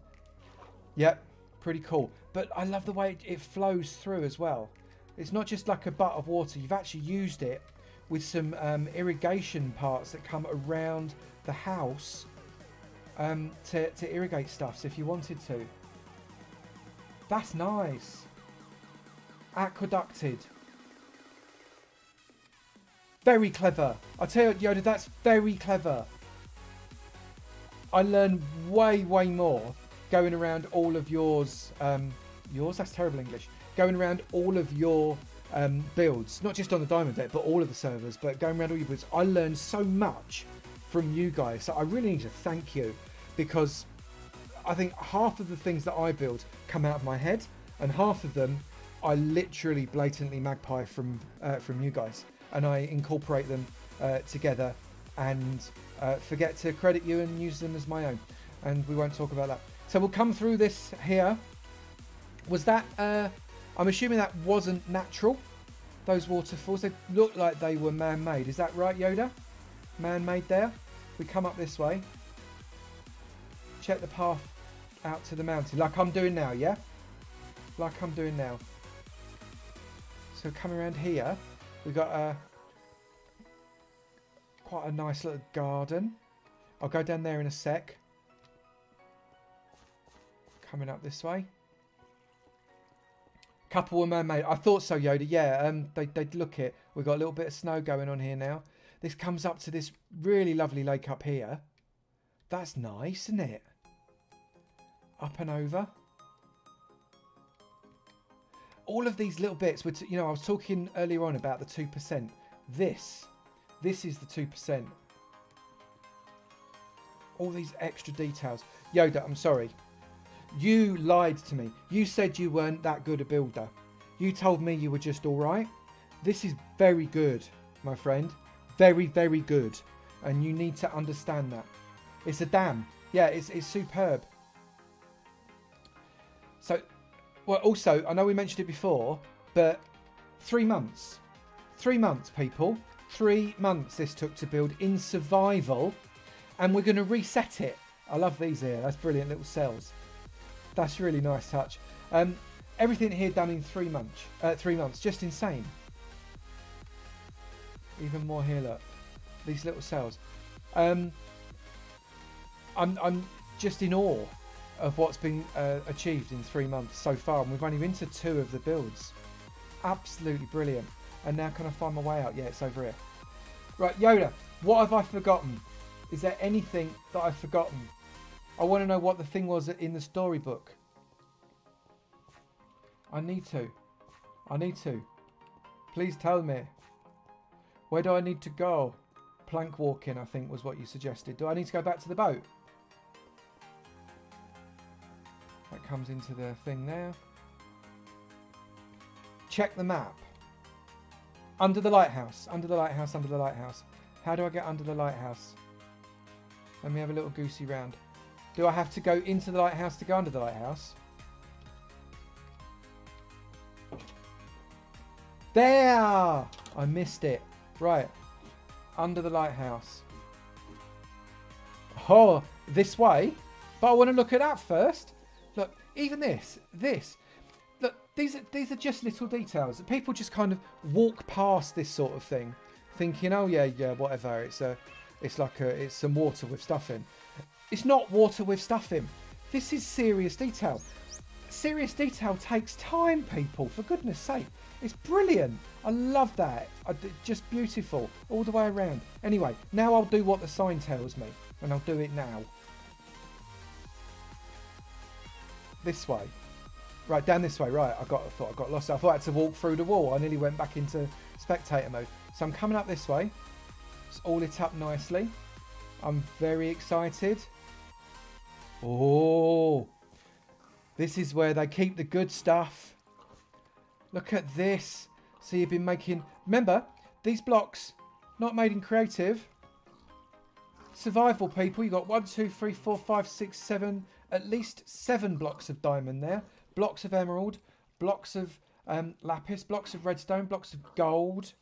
yep, pretty cool. But I love the way it flows through as well. It's not just like a butt of water. You've actually used it with some irrigation parts that come around the house to irrigate stuff. So if you wanted to. That's nice. Aqueducted. Very clever. I tell you, Yoda, that's very clever. I learn way, way more going around all of yours. Yours? That's terrible English. Going around all of your builds. Not just on the Diamond deck, but all of the servers. But going around all your builds. I learned so much from you guys. So I really need to thank you. Because I think half of the things that I build come out of my head. And half of them I literally blatantly magpie from you guys. And I incorporate them together and forget to credit you and use them as my own. And we won't talk about that. So we'll come through this here. Was that... I'm assuming that wasn't natural. those waterfalls. They look like they were man-made. Is that right, Yoda? Man-made there. We come up this way. Check the path out to the mountain. Like I'm doing now, yeah? Like I'm doing now. So coming around here, we've got quite a nice little garden. I'll go down there in a sec. Coming up this way. Couple were man-made. I thought so, Yoda. Yeah, they'd look it. We've got a little bit of snow going on here now. This comes up to this really lovely lake up here. That's nice, isn't it? Up and over. All of these little bits, which, you know, I was talking earlier on about the 2%. This is the 2%. All these extra details. Yoda, I'm sorry. You lied to me. You said you weren't that good a builder. You told me you were just alright. This is very good, my friend. Very, very good. And you need to understand that. It's a dam. Yeah, it's superb. So, well, also, I know we mentioned it before, but 3 months. 3 months, people. 3 months this took to build in survival. And we're going to reset it. I love these here. That's brilliant little cells. That's a really nice touch. Everything here done in 3 months. 3 months. Just insane. Even more here, look. These little cells. I'm just in awe of what's been achieved in 3 months so far. And we've only been to 2 of the builds. Absolutely brilliant. And now can I find my way out? Yeah, it's over here. Right, Yoda, what have I forgotten? Is there anything that I've forgotten? I want to know what the thing was in the storybook. I need to. I need to. Please tell me. Where do I need to go? Plank walking, I think, was what you suggested. Do I need to go back to the boat? That comes into the thing there. Check the map. Under the lighthouse. Under the lighthouse. Under the lighthouse. How do I get under the lighthouse? Let me have a little goosey round. Do I have to go into the lighthouse to go under the lighthouse? There! I missed it. Right. Under the lighthouse. Oh, this way. But I want to look at that first. Look, even this. Look, these are just little details. People just kind of walk past this sort of thing, thinking, oh yeah, whatever. It's some water with stuff in. It's not water with stuff in. This is serious detail. Serious detail takes time, people, for goodness sake. It's brilliant. I love that. Just beautiful all the way around. Anyway, now I'll do what the sign tells me, and I'll do it now. This way. Right, down this way. Right, I thought I got lost. I thought I had to walk through the wall. I nearly went back into spectator mode. So I'm coming up this way. It's all lit up nicely. I'm very excited. Oh, this is where they keep the good stuff. Look at this. So you've been making... Remember, these blocks, not made in creative. Survival, people. You got 1, 2, 3, 4, 5, 6, 7... At least 7 blocks of diamond there. Blocks of emerald. Blocks of lapis. Blocks of redstone. Blocks of gold.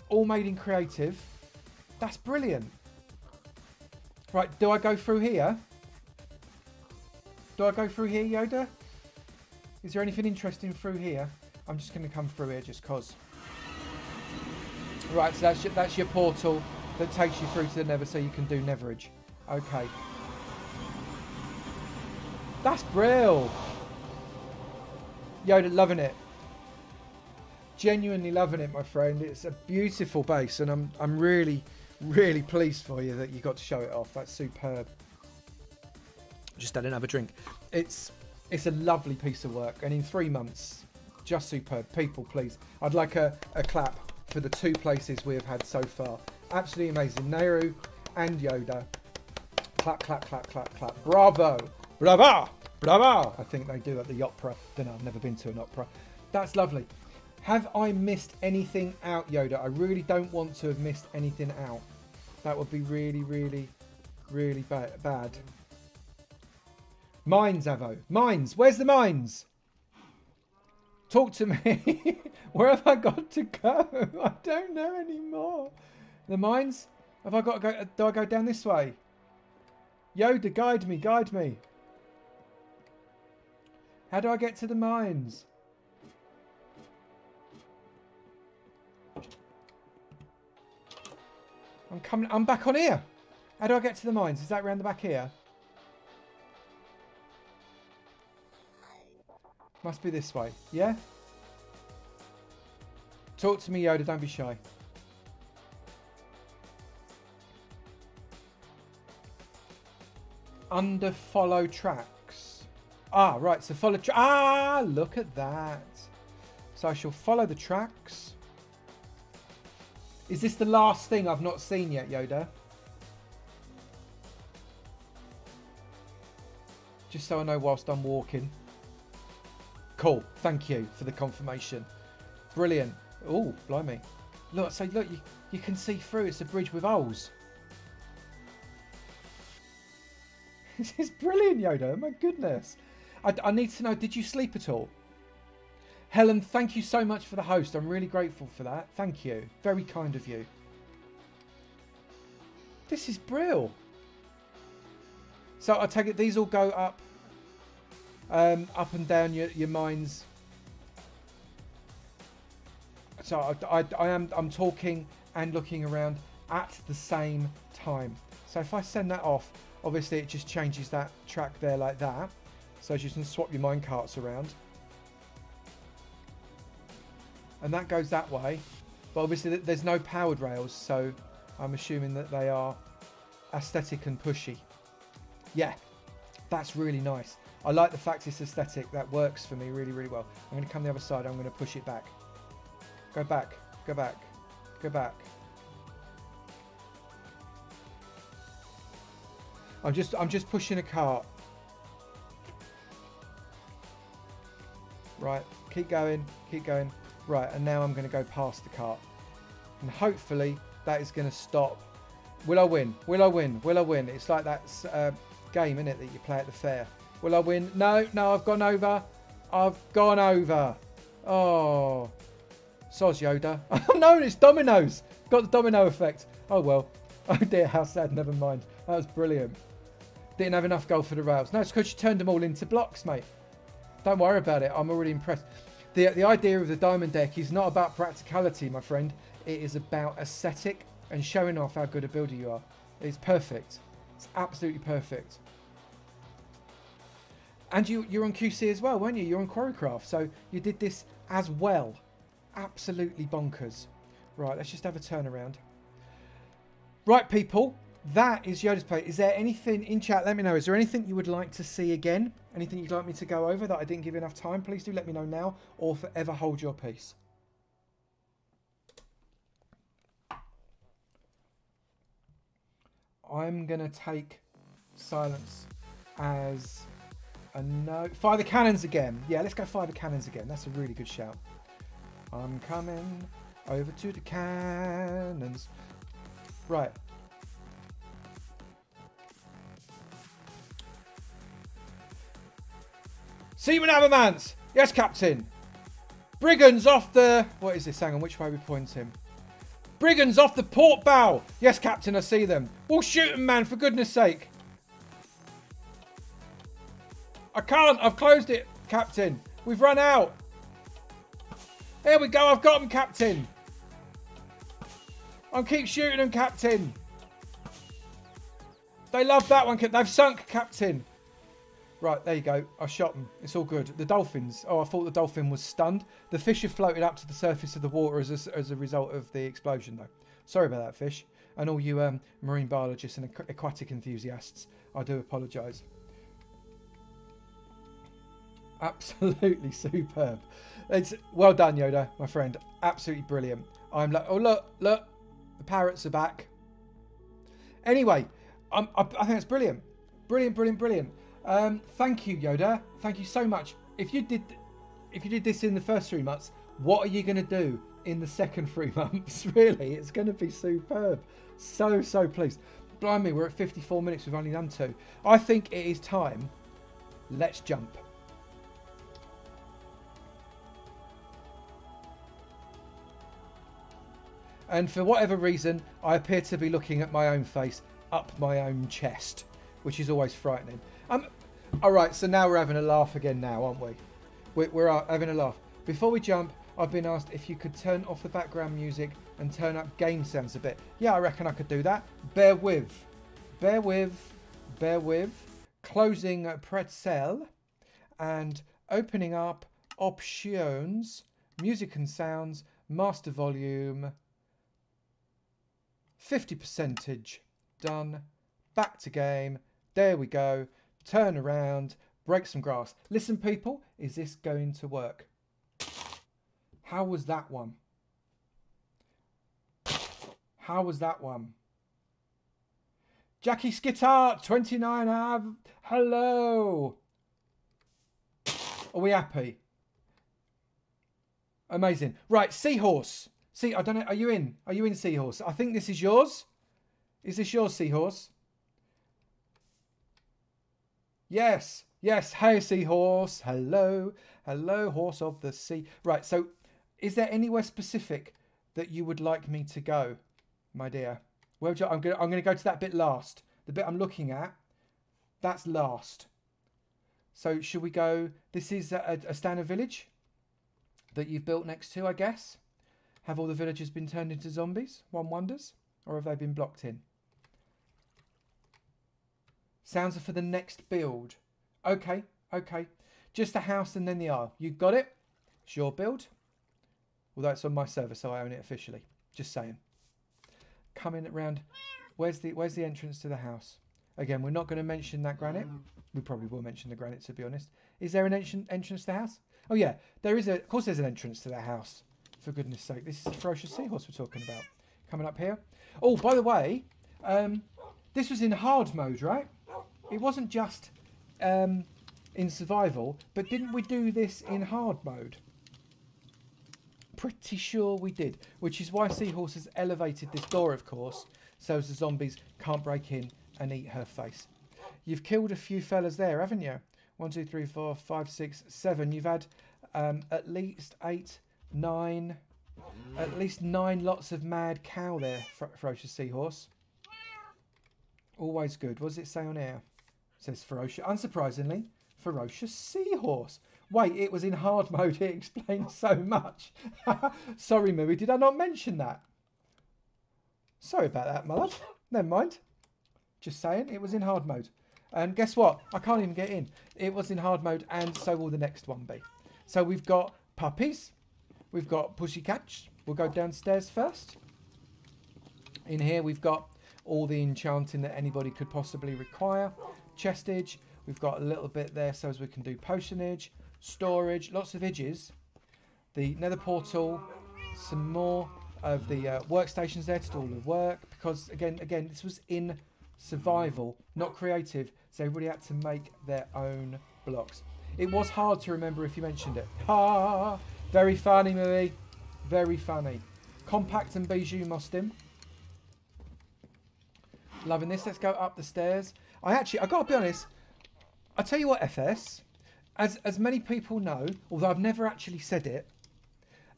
All made in creative. That's brilliant. Right, do I go through here? Do I go through here, Yoda? Is there anything interesting through here? I'm just going to come through here just cause. Right, so that's your portal that takes you through to the nether so you can do netherage. Okay. That's brilliant. Yoda, loving it. Genuinely loving it, my friend. It's a beautiful base, and I'm really, really pleased for you that you got to show it off. That's superb. Just had another drink. It's a lovely piece of work, and in 3 months, just superb. People, please. I'd like a clap for the 2 places we have had so far. Absolutely amazing. Nehru and Yoda. Clap, clap, clap, clap, clap. Bravo. Bravo! Bravo! I think they do at the opera. Don't know, I've never been to an opera. That's lovely. Have I missed anything out, Yoda? I really don't want to have missed anything out. That would be really, really, really bad. Mines, Avo. Mines! Where's the mines? Talk to me. Where have I got to go? I don't know anymore. The mines? Have I got to go? Do I go down this way? Yoda, guide me, guide me. How do I get to the mines? I'm coming. I'm back on here. How do I get to the mines? Is that around the back here? Must be this way. Yeah? Talk to me, Yoda. Don't be shy. Under follow tracks. Ah, right. So follow. Look at that. So I shall follow the tracks. Is this the last thing I've not seen yet, Yoda? Just so I know whilst I'm walking. Cool. Thank you for the confirmation. Brilliant. Oh, blimey. Look, so look, you can see through. It's a bridge with holes. This is brilliant, Yoda. My goodness. I need to know, did you sleep at all? Helen, thank you so much for the host. I'm really grateful for that. Thank you. Very kind of you. This is brilliant. So I take it these all go up and down your mines. So I'm talking and looking around at the same time. So if I send that off, obviously it just changes that track there like that. So you can swap your mine carts around. And that goes that way. But obviously there's no powered rails, so I'm assuming that they are aesthetic and pushy. Yeah, that's really nice. I like the fact it's aesthetic. That works for me really, really well. I'm going to come the other side. I'm going to push it back. Go back. Go back. Go back. I'm just pushing a cart. Right. Keep going. Keep going. Right. And now I'm going to go past the cart. And hopefully that is going to stop. Will I win? Will I win? Will I win? It's like that game, isn't it, that you play at the fair. Will I win? No, no, I've gone over. I've gone over. Oh. Soz Yoda. Oh no, it's dominoes. Got the domino effect. Oh well. Oh dear, how sad. Never mind. That was brilliant. Didn't have enough gold for the rails. No, it's because you turned them all into blocks, mate. Don't worry about it. I'm already impressed. The idea of the diamond deck is not about practicality, my friend. It is about aesthetic and showing off how good a builder you are. It's perfect. It's absolutely perfect. And you're on QC as well, weren't you? You're on Quarrycraft. So you did this as well. Absolutely bonkers. Right, let's just have a turn around. Right, people. That is Yoda's play. Is there anything in chat? Let me know. Is there anything you would like to see again? Anything you'd like me to go over that I didn't give enough time? Please do let me know now or forever hold your peace. I'm going to take silence as a no. Fire the cannons again. Yeah, let's go fire the cannons again. That's a really good shout. I'm coming over to the cannons. Right. Seaman Avomance! Yes, Captain! Brigands off the... What is this? Hang on, which way we point him? Brigands off the port bow! Yes, Captain, I see them. We'll shoot them, man, for goodness sake. I can't. I've closed it, Captain. We've run out. There we go. I've got them, Captain. I'll keep shooting them, Captain. They love that one. They've sunk, Captain. Right, there you go. I shot them. It's all good. The dolphins. Oh, I thought the dolphin was stunned. The fish have floated up to the surface of the water as a result of the explosion, though. Sorry about that, fish. And all you marine biologists and aquatic enthusiasts, I do apologise. Absolutely superb. It's well done, Yoda, my friend. Absolutely brilliant. I'm like, oh look, look, the parrots are back. Anyway, I think it's brilliant, brilliant, brilliant, brilliant. Thank you, Yoda. Thank you so much. If you did this in the first 3 months, what are you going to do in the second 3 months? Really, it's going to be superb. So pleased. Blimey, we're at 54 minutes. We've only done 2. I think it is time. Let's jump. And for whatever reason, I appear to be looking at my own face up my own chest, which is always frightening. All right, so now we're having a laugh again now, aren't we? We're having a laugh. Before we jump, I've been asked if you could turn off the background music and turn up game sounds a bit. Yeah, I reckon I could do that. Bear with. Bear with. Bear with. Closing pretzel and opening up options, music and sounds, master volume, 50%. Done. Back to game. There we go. Turn around. Break some grass. Listen, people, is this going to work? How was that one? How was that one? Jackie Skittart, 29 Ave. Hello. Are we happy? Amazing. Right, Seahorse. See, I don't know. Are you in? Are you in, Seahorse? I think this is yours. Is this yours, Seahorse? Yes. Yes. Hey, Seahorse. Hello. Hello, horse of the sea. Right, so is there anywhere specific that you would like me to go, my dear? Where would you, I'm going to go to that bit last. The bit I'm looking at, that's last. So should we go? This is a standard village that you've built next to, I guess. Have all the villagers been turned into zombies? One wonders. Or have they been blocked in? Sounds are for the next build. Okay, okay. Just the house and then the isle. You got it? It's your build. Although it's on my server, so I own it officially. Just saying. Coming around. Where's the entrance to the house? Again, we're not going to mention that granite. We probably will mention the granite, to be honest. Is there an entrance to the house? Oh yeah, there is of course there's an entrance to that house. For goodness sake, this is the ferocious seahorse we're talking about. Coming up here. Oh, by the way, this was in hard mode, right? It wasn't just in survival, but didn't we do this in hard mode? Pretty sure we did, which is why Seahorse has elevated this door, of course, so the zombies can't break in and eat her face. You've killed a few fellas there, haven't you? 1, 2, 3, 4, 5, 6, 7. You've had at least 8, 9, at least 9 lots of mad cow there, Ferocious Seahorse. Always good. What does it say on here? It says ferocious. Unsurprisingly, Ferocious Seahorse. Wait, it was in hard mode. It explains so much. Sorry, Mooey. Did I not mention that? Sorry about that, my love. Never mind. Just saying, it was in hard mode. And guess what? I can't even get in. It was in hard mode, and so will the next one be. So we've got puppies. We've got pussycats. We'll go downstairs first. In here, we've got all the enchanting that anybody could possibly require. Chestage. We've got a little bit there so as we can do potionage, storage, lots of edges. The nether portal, some more of the workstations there to do all the work. Because, again, this was in survival, not creative, so everybody had to make their own blocks. It was hard to remember if you mentioned it. Ha! Very funny, Marie. Very funny. Compact and bijou Mostim. Loving this. Let's go up the stairs. I got to be honest, I tell you what, FS, as many people know, although I've never actually said it,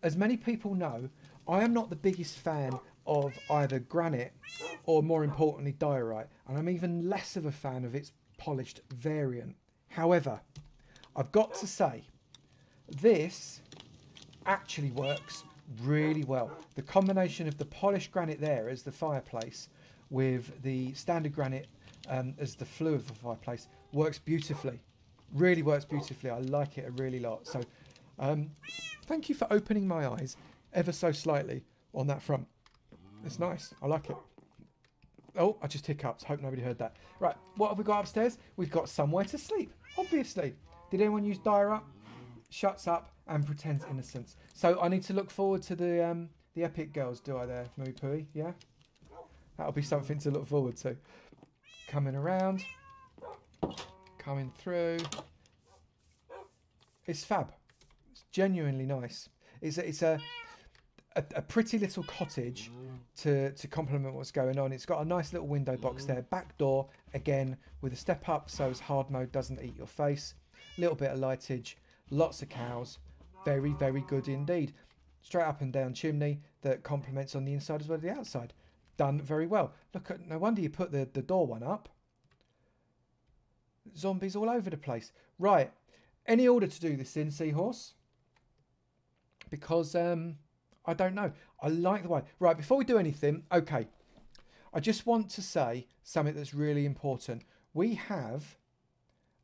as many people know, I am not the biggest fan of either granite or, more importantly, diorite, and I'm even less of a fan of its polished variant. However, I've got to say, this actually works really well. The combination of the polished granite there as the fireplace with the standard granite as the flue of the fireplace works beautifully. Really works beautifully. I like it a really lot. So thank you for opening my eyes ever so slightly on that front. It's nice. I like it. Oh, I just hiccuped. Hope nobody heard that. Right, what have we got upstairs? We've got somewhere to sleep, obviously. Did anyone use Dire Up? Shuts up and pretends innocence. So I need to look forward to the epic girls, do I there, Mooey Pooey? Yeah? That'll be something to look forward to. Coming around. Coming through. It's fab. It's genuinely nice. It's a pretty little cottage to complement what's going on. It's got a nice little window box there. Back door, again, with a step up so as hard mode doesn't eat your face. Little bit of lightage. Lots of cows. Very, very good indeed. straight up and down chimney that complements on the inside as well as the outside. Done very well. Look at, no wonder you put the door one up. Zombies all over the place. Right. Any order to do this in, Seahorse? Because I don't know. I like the way. Right, before we do anything, okay. I just want to say something that's really important. We have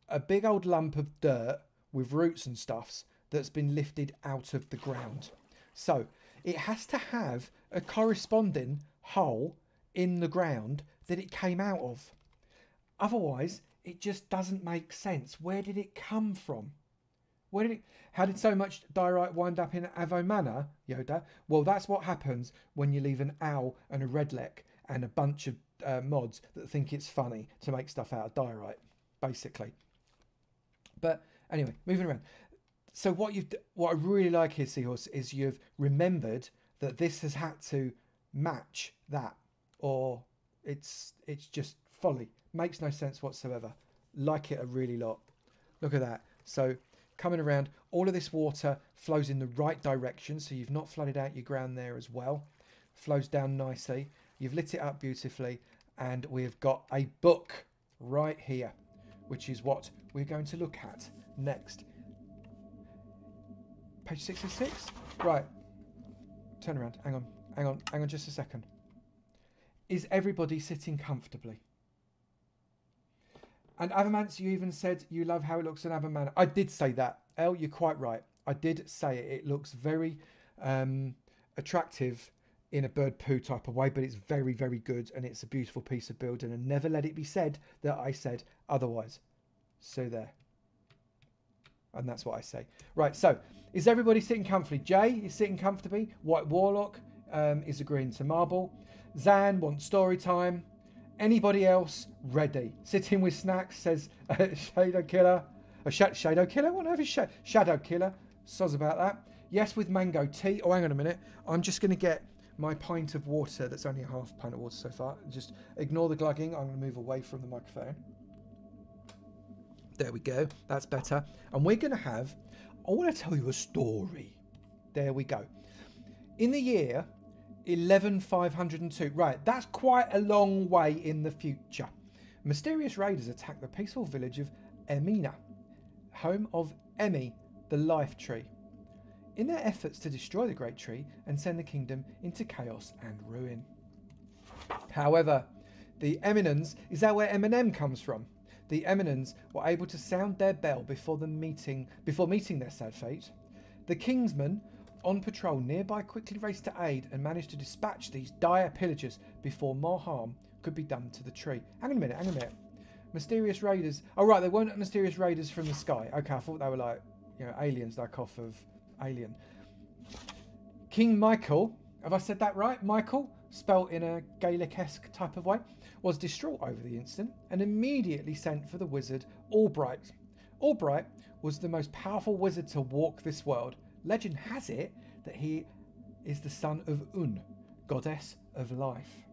a big old lump of dirt with roots and stuffs that's been lifted out of the ground. So it has to have a corresponding hole in the ground that it came out of. Otherwise, it just doesn't make sense. Where did it come from? How did so much diorite wind up in Avomance, Yoda? Well, that's what happens when you leave an owl and a redneck and a bunch of mods that think it's funny to make stuff out of diorite, basically. But anyway, moving around. So what I really like here, Seahorse, is you've remembered that this has had to match that, or it's just folly. Makes no sense whatsoever. Like it a really lot. Look at that. So coming around, all of this water flows in the right direction, so you've not flooded out your ground there as well. Flows down nicely. You've lit it up beautifully, and we've got a book right here, which is what we're going to look at next. Page 66. Right. Turn around. Hang on just a second. Is everybody sitting comfortably? And Avomance, you even said you love how it looks in Avomance. I did say that. Elle, you're quite right. I did say it. It looks very attractive in a bird poo type of way, but it's very, very good, and it's a beautiful piece of building, and never let it be said that I said otherwise. So there. And that's what I say. Right, so is everybody sitting comfortably? Jay is sitting comfortably. White Warlock is agreeing to marble. Zan wants story time. Anybody else ready? Sitting with snacks, says Shadow Killer. Shadow Killer? What on earth is Shadow Killer? Soz about that. Yes, with mango tea. Oh, hang on a minute. I'm just going to get my pint of water. That's only a half pint of water so far. Just ignore the glugging. I'm going to move away from the microphone. There we go. That's better. And we're going to have... I want to tell you a story. There we go. In the year 11502. Right, that's quite a long way in the future. Mysterious raiders attack the peaceful village of Emina, home of Emmy, the life tree, in their efforts to destroy the great tree and send the kingdom into chaos and ruin. However, the Eminens, is that where Eminem comes from? The Eminens were able to sound their bell before meeting their sad fate. The Kingsmen on patrol nearby quickly raced to aid and managed to dispatch these dire pillagers before more harm could be done to the tree. Hang on a minute. Mysterious raiders. Oh, right, they weren't mysterious raiders from the sky. Okay, I thought they were like, aliens, like off of Alien. King Michael, have I said that right? Michael, spelt in a Gaelic-esque type of way, was distraught over the incident and immediately sent for the wizard Albright. Albright was the most powerful wizard to walk this world. Legend has it that he is the son of Un, goddess of life.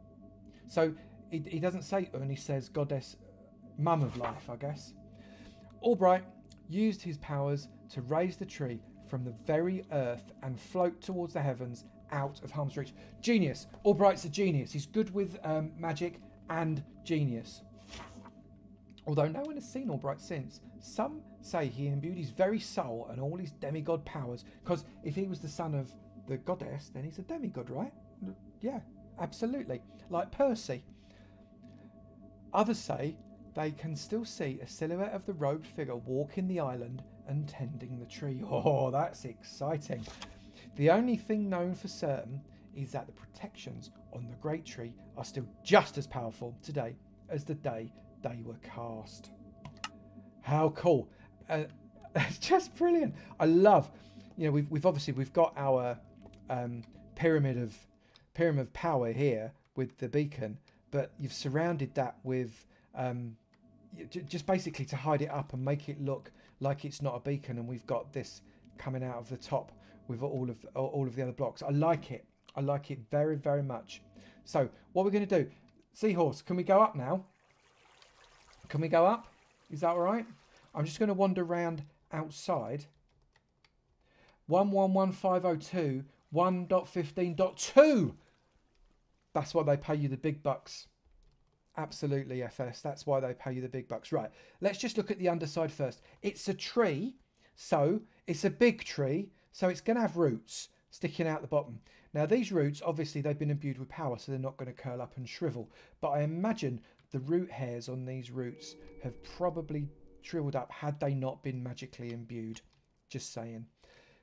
So he doesn't say Un, he says goddess, mum of life, I guess. Albright used his powers to raise the tree from the very earth and float towards the heavens out of harm's reach. Genius. Albright's a genius. He's good with magic and genius. Although no one has seen Albright since, some say he imbued his very soul and all his demigod powers, because if he was the son of the goddess, then he's a demigod, right? Yeah, absolutely. Like Percy. Others say they can still see a silhouette of the robed figure walking the island and tending the tree. Oh, that's exciting. The only thing known for certain is that the protections on the great tree are still just as powerful today as the day they were cast. How cool. It's just brilliant. I love, we've got our pyramid of power here with the beacon, but you've surrounded that with just basically to hide it up and make it look like it's not a beacon, and we've got this coming out of the top with all of the other blocks. I like it. I like it very, very much. So what we're going to do, Seahorse, can we go up now? Can we go up? Is that all right? I'm just going to wander around outside. 111502 1.15.2. That's why they pay you the big bucks. Absolutely, FS. That's why they pay you the big bucks. Right, let's just look at the underside first. It's a tree, so it's a big tree, so it's going to have roots sticking out the bottom. Now, these roots, obviously, they've been imbued with power, so they're not going to curl up and shrivel. But I imagine the root hairs on these roots have probably shriveled up had they not been magically imbued. Just saying.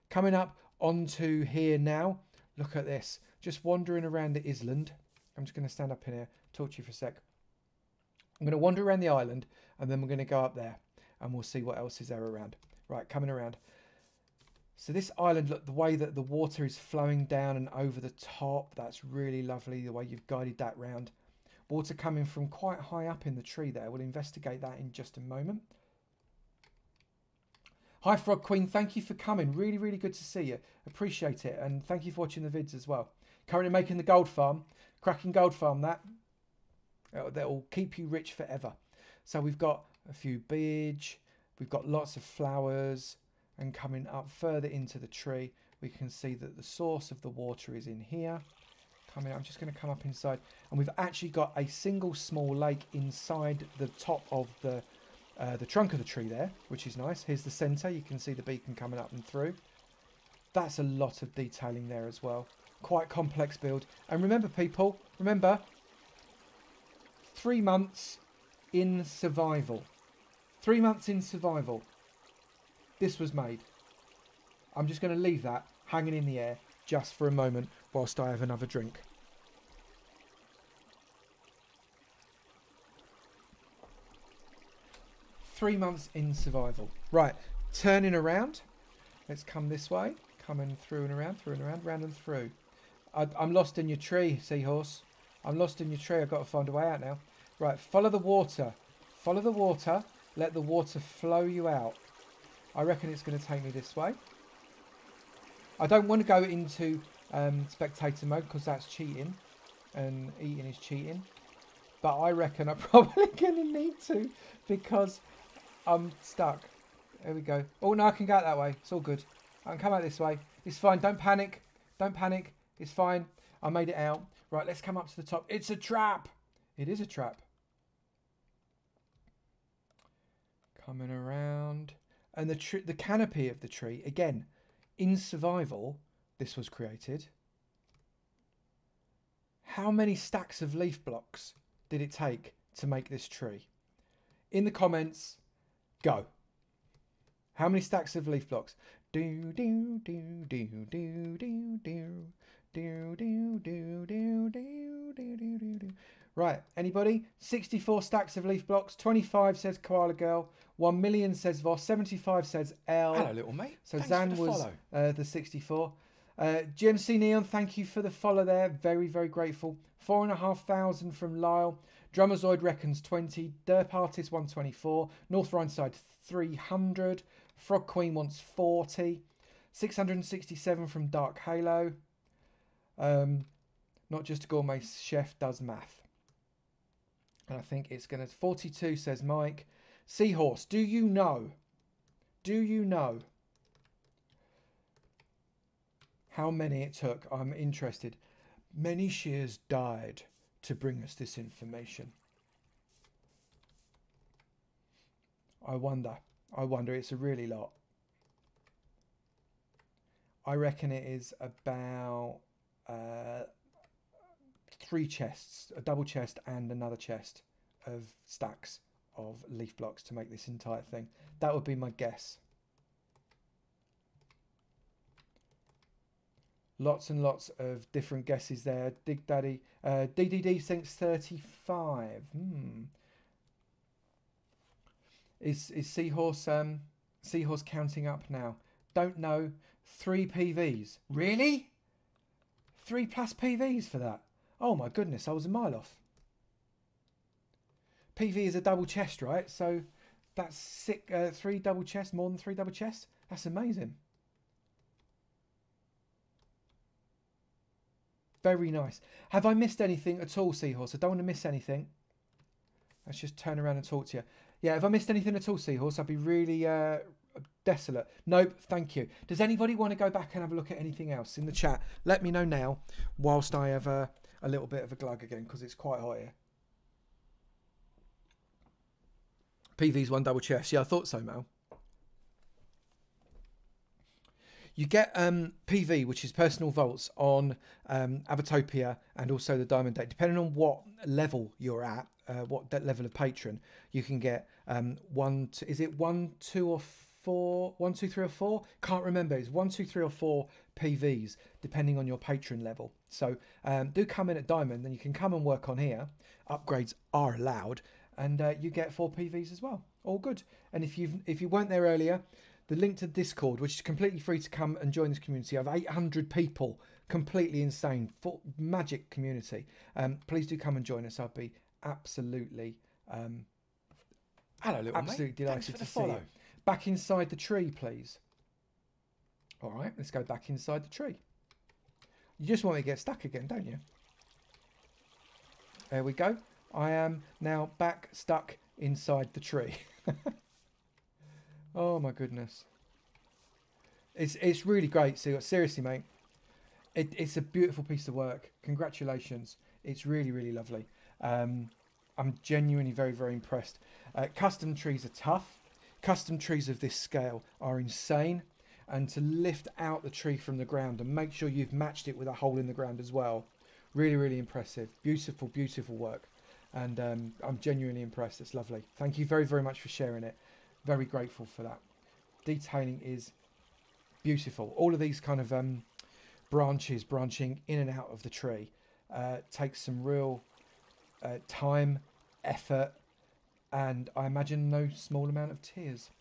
Coming up onto here now. Look at this. Just wandering around the island. I'm just going to stand up in here, talk to you for a sec. I'm going to wander around the island, and then we're going to go up there, and we'll see what else is there around. Right, coming around. So this island, look, the way that the water is flowing down and over the top, that's really lovely, the way you've guided that round. Water coming from quite high up in the tree there. We'll investigate that in just a moment. Hi, Frog Queen. Thank you for coming. Really, really good to see you. Appreciate it. And thank you for watching the vids as well. Currently making the gold farm. Cracking gold farm, that. That will keep you rich forever. So we've got a few beach. We've got lots of flowers. And coming up further into the tree, we can see that the source of the water is in here. I'm just going to come up inside. And we've actually got a single small lake inside the top of the trunk of the tree there, which is nice. Here's the centre. You can see the beacon coming up and through. That's a lot of detailing there as well. Quite complex build. And remember, people, remember, 3 months in survival. 3 months in survival. This was made. I'm just going to leave that hanging in the air just for a moment whilst I have another drink. Three months in survival. Right, turning around. Let's come this way. Coming through and around, round and through. I'm lost in your tree, seahorse. I'm lost in your tree. I've got to find a way out now. Right, follow the water. Follow the water. Let the water flow you out. I reckon it's going to take me this way. I don't want to go into spectator mode because that's cheating. And eating is cheating. But I reckon I'm probably going to need to because I'm stuck. There we go. Oh, no, I can go out that way. It's all good. I can come out this way. It's fine. Don't panic. Don't panic. It's fine. I made it out. Right, let's come up to the top. It's a trap. It is a trap. Coming around. And the canopy of the tree, again, in survival, this was created. How many stacks of leaf blocks did it take to make this tree? In the comments, go. How many stacks of leaf blocks? Do do do do do do do do do do do do do do do. Right, anybody? 64 stacks of leaf blocks. 25 says Koala Girl. 1 million says Voss. 75 says L. Hello, little mate. So Thanks Zan for the was follow. the 64. GMC Neon, thank you for the follow there. Very, very grateful. 4,500 from Lyle. Drummerzoid reckons 20. Derp Artist 124. North Rhineside 300. Frog Queen wants 40. 667 from Dark Halo. Not just a gourmet chef, does math. And I think it's going to... 42 says Mike. Seahorse, do you know? Do you know how many it took? I'm interested. Many shears died to bring us this information. I wonder. It's a really lot. I reckon it is about 3 chests, a double chest and another chest of stacks of leaf blocks to make this entire thing. That would be my guess. Lots and lots of different guesses there. Dig Daddy. DDD thinks 35. Is Seahorse Seahorse counting up now? Don't know. 3 PVs. Really? 3+ PVs for that? Oh my goodness, I was a mile off. PV is a double chest, right? So that's 3 double chests, more than 3 double chests. That's amazing. Very nice. Have I missed anything at all, Seahorse? I don't want to miss anything. Let's just turn around and talk to you. Yeah, have I missed anything at all, Seahorse? I'd be really desolate. Nope, thank you. Does anybody want to go back and have a look at anything else in the chat? Let me know now, whilst I have a little bit of a glug again, because it's quite hot here. PV's one double chest. Yeah, I thought so, Mel. You get PV, which is personal vaults, on Avotopia and also the Diamond Deck. Depending on what level you're at, what level of patron, you can get is it 1, 2 or 4? 1, 2, 3 or 4? Can't remember. It's 1, 2, 3 or 4 PVs, depending on your patron level. So do come in at Diamond, then you can come and work on here. Upgrades are allowed, and you get 4 PVs as well. All good. And if you weren't there earlier, the link to Discord, which is completely free to come and join this community. I have 800 people, completely insane, magic community. Please do come and join us. I'd be absolutely, hello, little absolutely mate. delighted to see you. Back inside the tree, please. All right, let's go back inside the tree. You just want me to get stuck again, don't you? There we go. I am now back stuck inside the tree. Oh my goodness. It's really great. So seriously, mate, it's a beautiful piece of work. Congratulations. It's really, really lovely. I'm genuinely very, very impressed. Custom trees are tough. Custom trees of this scale are insane. And to lift out the tree from the ground and make sure you've matched it with a hole in the ground as well. Really, really impressive. Beautiful, beautiful work. And I'm genuinely impressed. It's lovely. Thank you very, very much for sharing it. Very grateful for that. Detailing is beautiful. All of these kind of branches branching in and out of the tree takes some real time, effort, and I imagine no small amount of tears.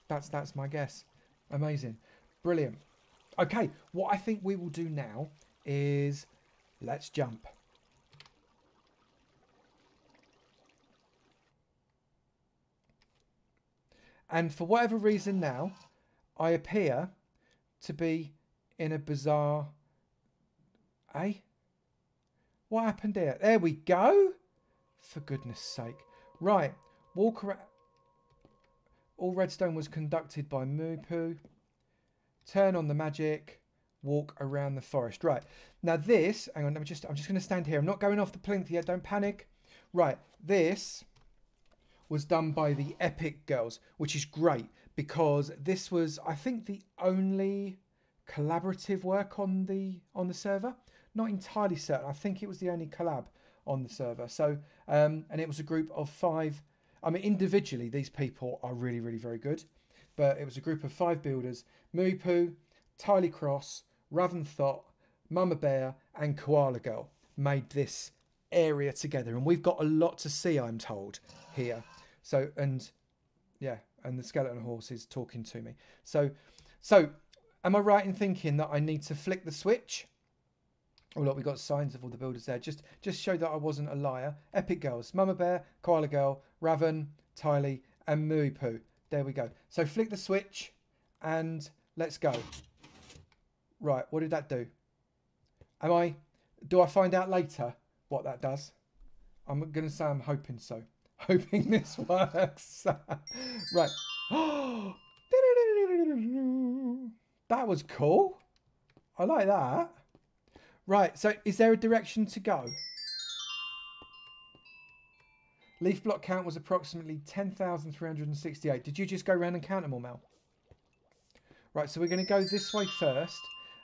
That's my guess. Amazing. Brilliant. Okay, what I think we will do now is let's jump. And for whatever reason now, I appear to be in a bizarre... Eh? What happened here? There we go. For goodness sake. Right. Walk around... All redstone was conducted by Moopu. Turn on the magic. Walk around the forest. Right. Now this... Hang on. I'm just going to stand here. I'm not going off the plinth yet. Don't panic. Right. This... was done by the Epic Girls, which is great because this was, I think, the only collaborative work on the server. Not entirely certain. I think it was the only collab on the server. So, and it was a group of 5. I mean, individually, these people are really, really very good. But it was a group of 5 builders: Moopu, Tylee Cross, Raven Thot, Mama Bear, and Koala Girl made this area together. And we've got a lot to see, I'm told, here. So, and yeah, and the skeleton horse is talking to me. So am I right in thinking that I need to flick the switch? Oh look, we got signs of all the builders there. Just show that I wasn't a liar. Epic Girls: Mama Bear, Koala Girl, Raven, Tylee, and Moopu. There we go. So flick the switch and let's go. Right, what did that do? Do I find out later what that does? I'm going to say I'm hoping so. Hoping this works. Right. That was cool. I like that. Right, so is there a direction to go? Leaf block count was approximately 10,368. Did you just go around and count them all, Mel? Right, so we're going to go this way first.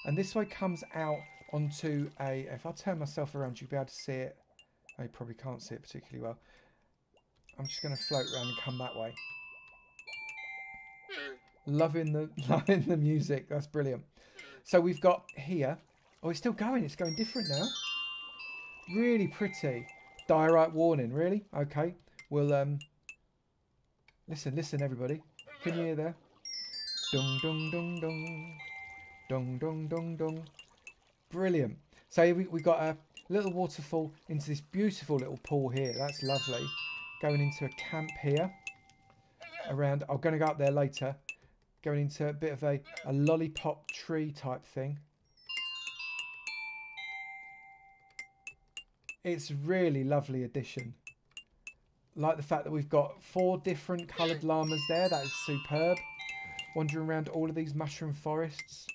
And this way comes out onto a... If I turn myself around, you'll be able to see it. Oh, you probably can't see it particularly well. I'm just going to float around and come that way. Loving the music. That's brilliant. So we've got here... Oh, it's still going. It's going different now. Really pretty. Diorite warning. Really? Okay. We'll... Listen, everybody. Can you hear there? Dong, dong, dong, dong. Dong, dong, dong, dong. Brilliant. So we got a little waterfall into this beautiful little pool here. That's lovely. Going into a camp here. Around... I'm going to go up there later. Going into a bit of a lollipop tree type thing. It's really lovely addition. Like the fact that we've got 4 different coloured llamas there. That is superb. Wandering around all of these mushroom forests.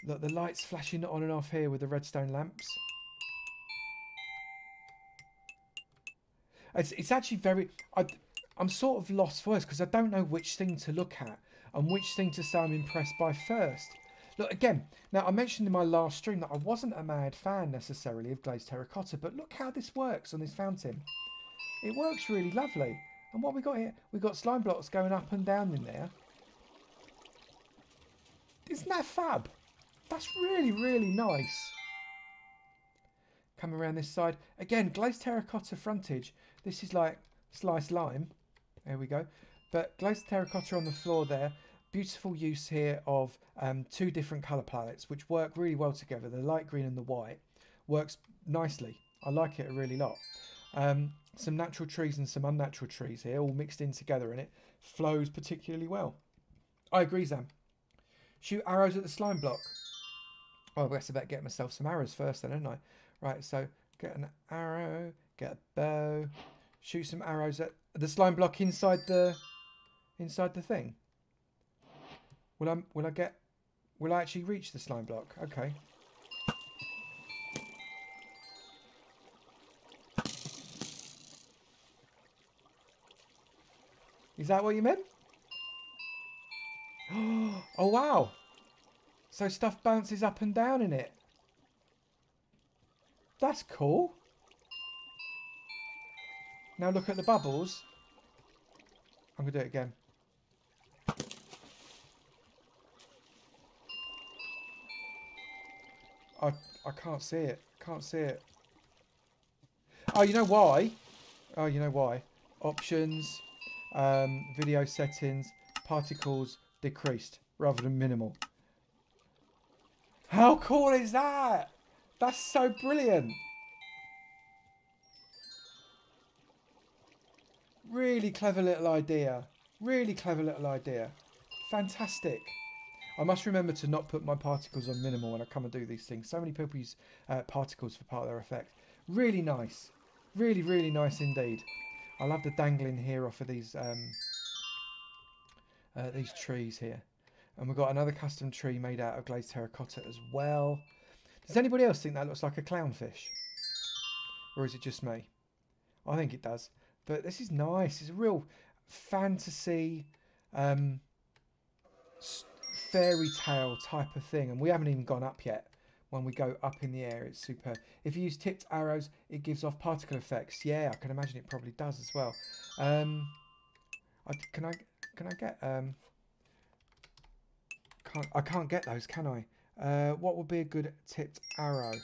Look, the lights flashing on and off here with the redstone lamps. It's actually very... I'm sort of lost for words because I don't know which thing to look at and which thing to say I'm impressed by first. Look, again, now I mentioned in my last stream that I wasn't a mad fan necessarily of glazed terracotta, but look how this works on this fountain. It works really lovely. And what we got here? We've got slime blocks going up and down in there. Isn't that fab? That's really, really nice. Come around this side. Again, glazed terracotta frontage. This is like sliced lime. There we go. But glazed terracotta on the floor there. Beautiful use here of 2 different colour palettes, which work really well together. The light green and the white works nicely. I like it a really lot. Some natural trees and some unnatural trees here, all mixed in together, and it flows particularly well. I agree, Zam. Shoot arrows at the slime block. Oh, I guess I better get myself some arrows first then, don't I? Right, so get an arrow, get a bow, shoot some arrows at the slime block inside the thing. Will I actually reach the slime block? Okay. Is that what you meant? Oh wow. So stuff bounces up and down in it. That's cool. Now look at the bubbles. I'm going to do it again. I can't see it. Can't see it. Oh, you know why? Oh, you know why? Options, video settings, particles decreased rather than minimal. How cool is that? That's so brilliant. Really clever little idea. Really clever little idea. Fantastic. I must remember to not put my particles on minimal when I come and do these things. So many people use particles for part of their effect. Really nice. Really, really nice indeed. I love the dangling here off of these trees here. And we've got another custom tree made out of glazed terracotta as well. Does anybody else think that looks like a clownfish? Or is it just me? I think it does. But this is nice. It's a real fantasy, fairy tale type of thing. And we haven't even gone up yet. When we go up in the air, it's superb. If you use tipped arrows, it gives off particle effects. Yeah, I can imagine it probably does as well. Can I get... I can't get those, can I? What would be a good tipped arrow?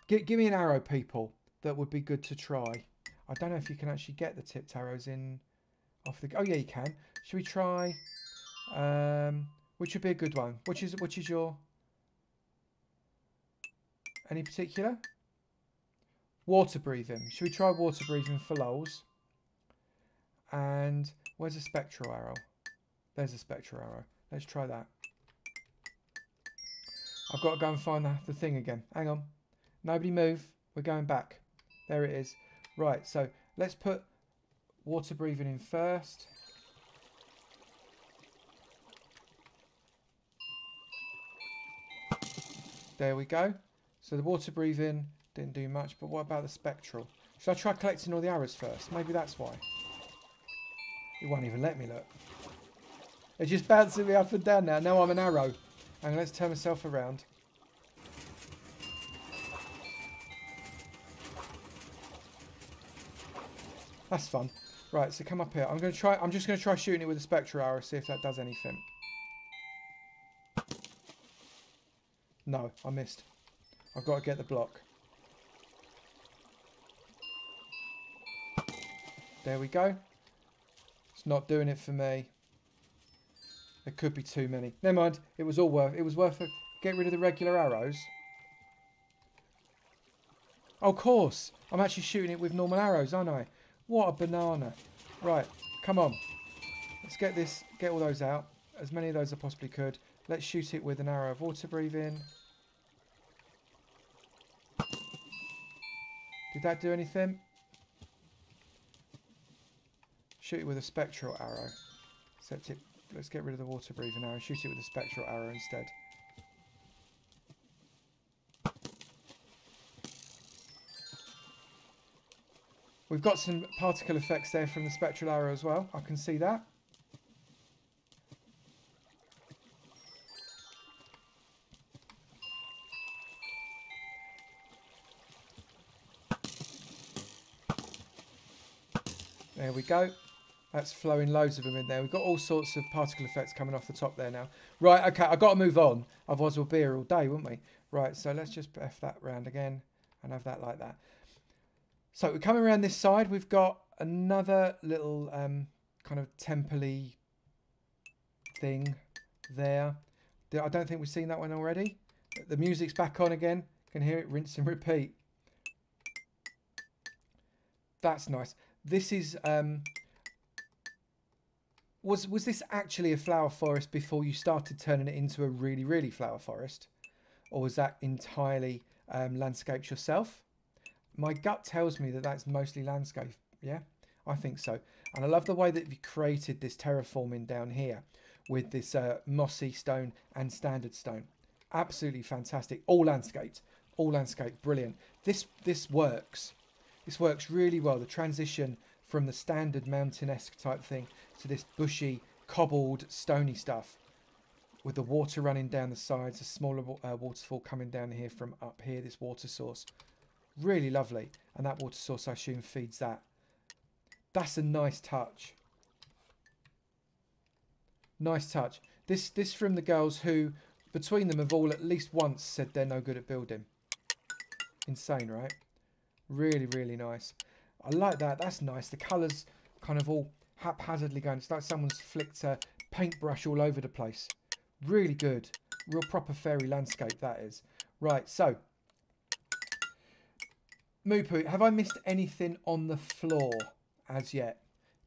Give me an arrow, people. That would be good to try. I don't know if you can actually get the tipped arrows in off the... Oh yeah, you can. Should we try? Which would be a good one? Which is your... Any particular? Water breathing. Should we try water breathing for lols? And where's a spectral arrow? There's a spectral arrow. Let's try that. I've got to go and find the thing again. Hang on. Nobody move. We're going back. There it is. Right, so let's put water breathing in first. There we go. So the water breathing didn't do much, but what about the spectral? Should I try collecting all the arrows first? Maybe that's why. It won't even let me look. It's just bouncing me up and down now. Now I'm an arrow. And let's turn myself around. That's fun. Right, so come up here. I'm just going to try shooting it with a Spectra Arrow, see if that does anything. No, I missed. I've got to get the block. There we go. It's not doing it for me. There could be too many. Never mind. It was all worth. It was worth it. Get rid of the regular arrows. Oh, of course. I'm actually shooting it with normal arrows, aren't I? What a banana. Right. Come on. Let's get this. Get all those out. As many of those as I possibly could. Let's shoot it with an arrow of water breathing. Did that do anything? Shoot it with a spectral arrow. Except it, let's get rid of the water breathing arrow. Shoot it with a spectral arrow instead. We've got some particle effects there from the spectral arrow as well. I can see that. There we go. That's flowing loads of them in there. We've got all sorts of particle effects coming off the top there now. Right, okay, I've got to move on. Otherwise we'll be here all day, wouldn't we? Right, so let's just F that round again and have that like that. So we're coming around this side. We've got another little kind of temple-y thing there. I don't think we've seen that one already. The music's back on again. You can hear it, rinse and repeat. That's nice. This is... Was this actually a flower forest before you started turning it into a really, really flower forest? Or was that entirely landscaped yourself? My gut tells me that that's mostly landscape. Yeah, I think so. And I love the way that you created this terraforming down here with this mossy stone and standard stone. Absolutely fantastic. All landscaped. All landscaped. Brilliant. This works. This works really well. The transition from the standard mountain-esque type thing to this bushy, cobbled, stony stuff with the water running down the sides, a smaller waterfall coming down here from up here, this water source. Really lovely. And that water source, I assume, feeds that. That's a nice touch. Nice touch. This from the girls who, between them, have all at least once said they're no good at building. Insane, right? Really, really nice. I like that. That's nice. The colours kind of all haphazardly going. It's like someone's flicked a paintbrush all over the place. Really good. Real proper fairy landscape, that is. Right, so... Moopoo, have I missed anything on the floor as yet?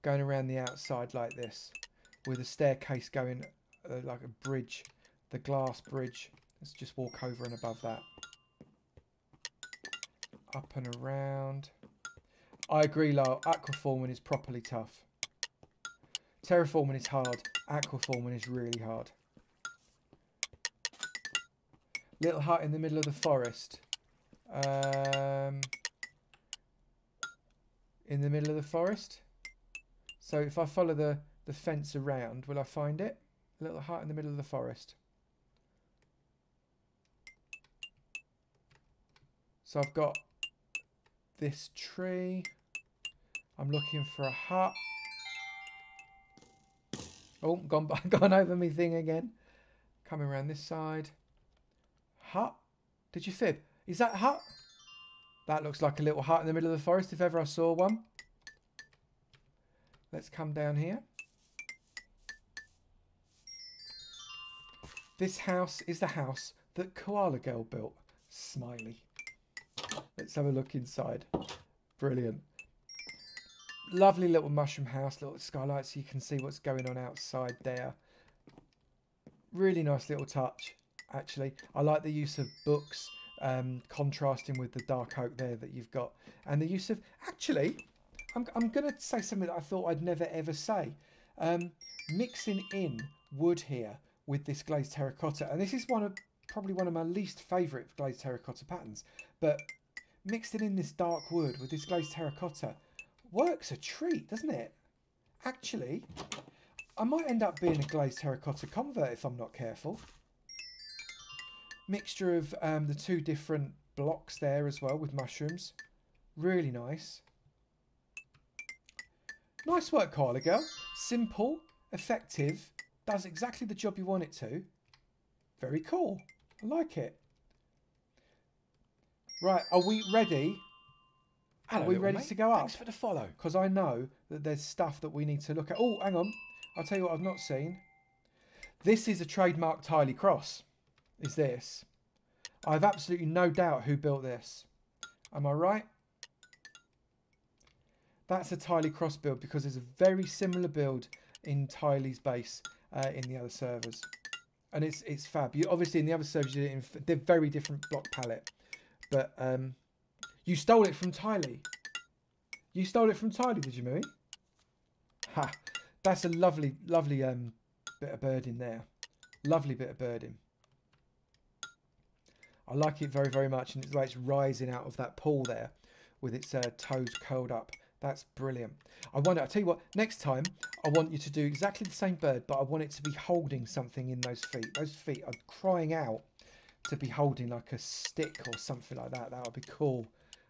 Going around the outside like this. With a staircase going like a bridge. The glass bridge. Let's just walk over and above that. Up and around. I agree, Lyle. Aquaforming is properly tough. Terraforming is hard. Aquaforming is really hard. Little hut in the middle of the forest. In the middle of the forest. So if I follow the fence around, will I find it? A little hut in the middle of the forest. So I've got this tree. I'm looking for a hut. Oh, gone over me thing again. Coming around this side. Hut? Did you fib? Is that a hut? That looks like a little hut in the middle of the forest if ever I saw one. Let's come down here. This house is the house that Koala Girl built. Smiley. Let's have a look inside. Brilliant. Lovely little mushroom house, little skylight so you can see what's going on outside there. Really nice little touch, actually. I like the use of books, contrasting with the dark oak there that you've got. And the use of... Actually, I'm going to say something that I thought I'd never ever say. Mixing in wood here with this glazed terracotta. And this is probably one of my least favourite glazed terracotta patterns. But mixing in this dark wood with this glazed terracotta works a treat, doesn't it? Actually, I might end up being a glazed terracotta convert if I'm not careful. Mixture of the two different blocks there as well with mushrooms. Really nice. Nice work, Koala Girl. Simple, effective, does exactly the job you want it to. Very cool. I like it. Right, are we ready? Hello, are we ready to go up? Thanks for the follow. Because I know that there's stuff that we need to look at. Oh, hang on. I'll tell you what I've not seen. This is a trademark Tiley Cross. Is this? I have absolutely no doubt who built this. Am I right? That's a Tiley Cross build because there's a very similar build in Tiley's base in the other servers. And it's fab. Obviously in the other servers they're very different block palette. But you stole it from Tiley. You stole it from Tiley, did you, Mooey? Ha! That's a lovely, lovely bit of birding there. Lovely bit of birding. I like it very, very much. And it's like it's rising out of that pool there with its toes curled up. That's brilliant. I'll tell you what, next time I want you to do exactly the same bird, but I want it to be holding something in those feet. Those feet are crying out to be holding like a stick or something like that. That would be cool.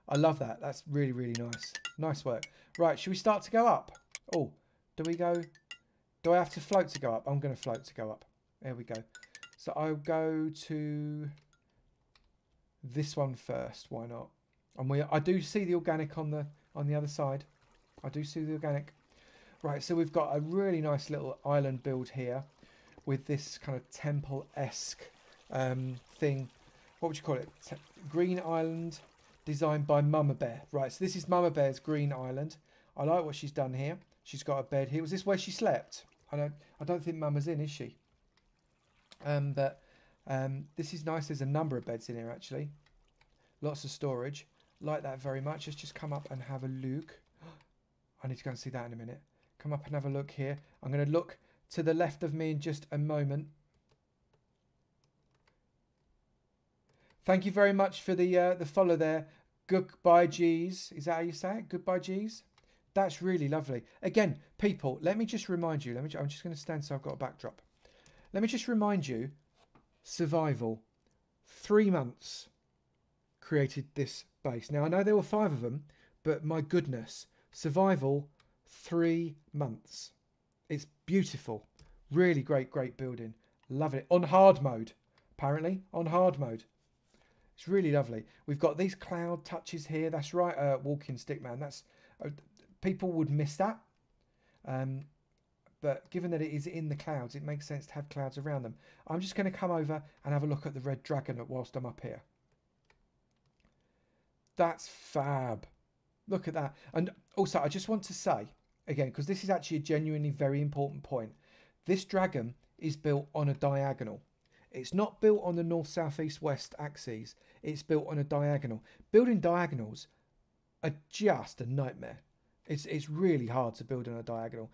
I love that. That's really, really nice. Nice work. Right, should we start to go up? Oh, do we go? Do I have to float to go up? I'm going to float to go up. There we go. So I'll go to this one first. Why not? And I do see the organic on the other side. I do see the organic. Right, so we've got a really nice little island build here with this kind of temple-esque thing. What would you call it? Green island designed by Mama Bear. Right, so this is Mama Bear's green island. I like what she's done here. She's got a bed here. Was this where she slept? I don't think Mama's in, is she? But this is nice. There's a number of beds in here, actually. Lots of storage. Like that very much. Let's just come up and have a look. I need to go and see that in a minute. Come up and have a look here. I'm going to look to the left of me in just a moment. Thank you very much for the follow there. Goodbye, G's. Is that how you say it? Goodbye, G's. That's really lovely. Again, people, let me just remind you. I'm just going to stand so I've got a backdrop. Let me just remind you. Survival. 3 months created this base. Now, I know there were 5 of them, but my goodness. Survival, 3 months. It's beautiful. Really great building. Love it. On hard mode, apparently. On hard mode. It's really lovely. We've got these cloud touches here. That's right, walking stick man. That's people would miss that. But given that it is in the clouds, it makes sense to have clouds around them. I'm just going to come over and have a look at the red dragon whilst I'm up here. That's fab. Look at that. And also, I just want to say, again, because this is actually a genuinely very important point. This dragon is built on a diagonal. It's not built on the north, south, east, west axes. It's built on a diagonal. Building diagonals are just a nightmare. It's really hard to build on a diagonal.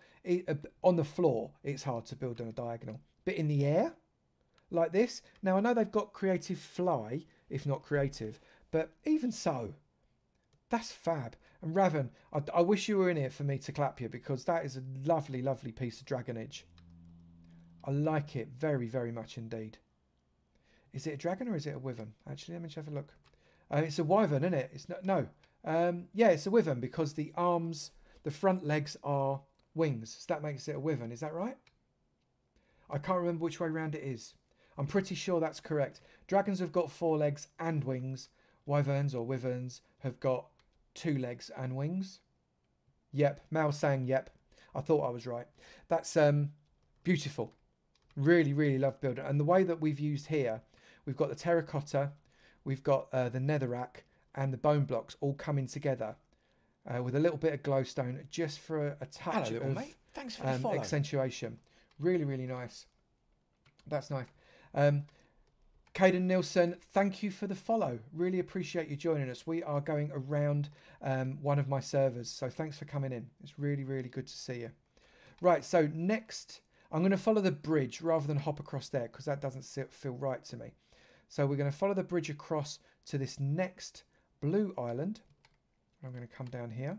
On the floor, it's hard to build on a diagonal. But in the air, like this. Now, I know they've got creative fly, if not creative. But even so, that's fab. And Raven, I wish you were in here for me to clap you, because that is a lovely, lovely piece of dragonage. I like it very, very much indeed. Is it a dragon or is it a wyvern? Actually, let me just have a look. It's a wyvern, isn't it? It's no. Yeah, it's a wyvern because the arms, the front legs are wings. So that makes it a wyvern. Is that right? I can't remember which way round it is. I'm pretty sure that's correct. Dragons have got 4 legs and wings. Wyverns or wyverns have got 2 legs and wings. Yep, Mal's saying yep. I thought I was right. That's beautiful. Really, really love building. And the way that we've used here, we've got the terracotta, we've got the netherrack and the bone blocks all coming together with a little bit of glowstone just for a touch Hello, of mate. Thanks for the follow. accentuation. Really, really nice. That's nice. Caden Nilsson, thank you for the follow. Really appreciate you joining us. We are going around one of my servers, so thanks for coming in. It's really, really good to see you. Right, so next, I'm going to follow the bridge rather than hop across there because that doesn't feel right to me. So we're going to follow the bridge across to this next blue island. I'm going to come down here.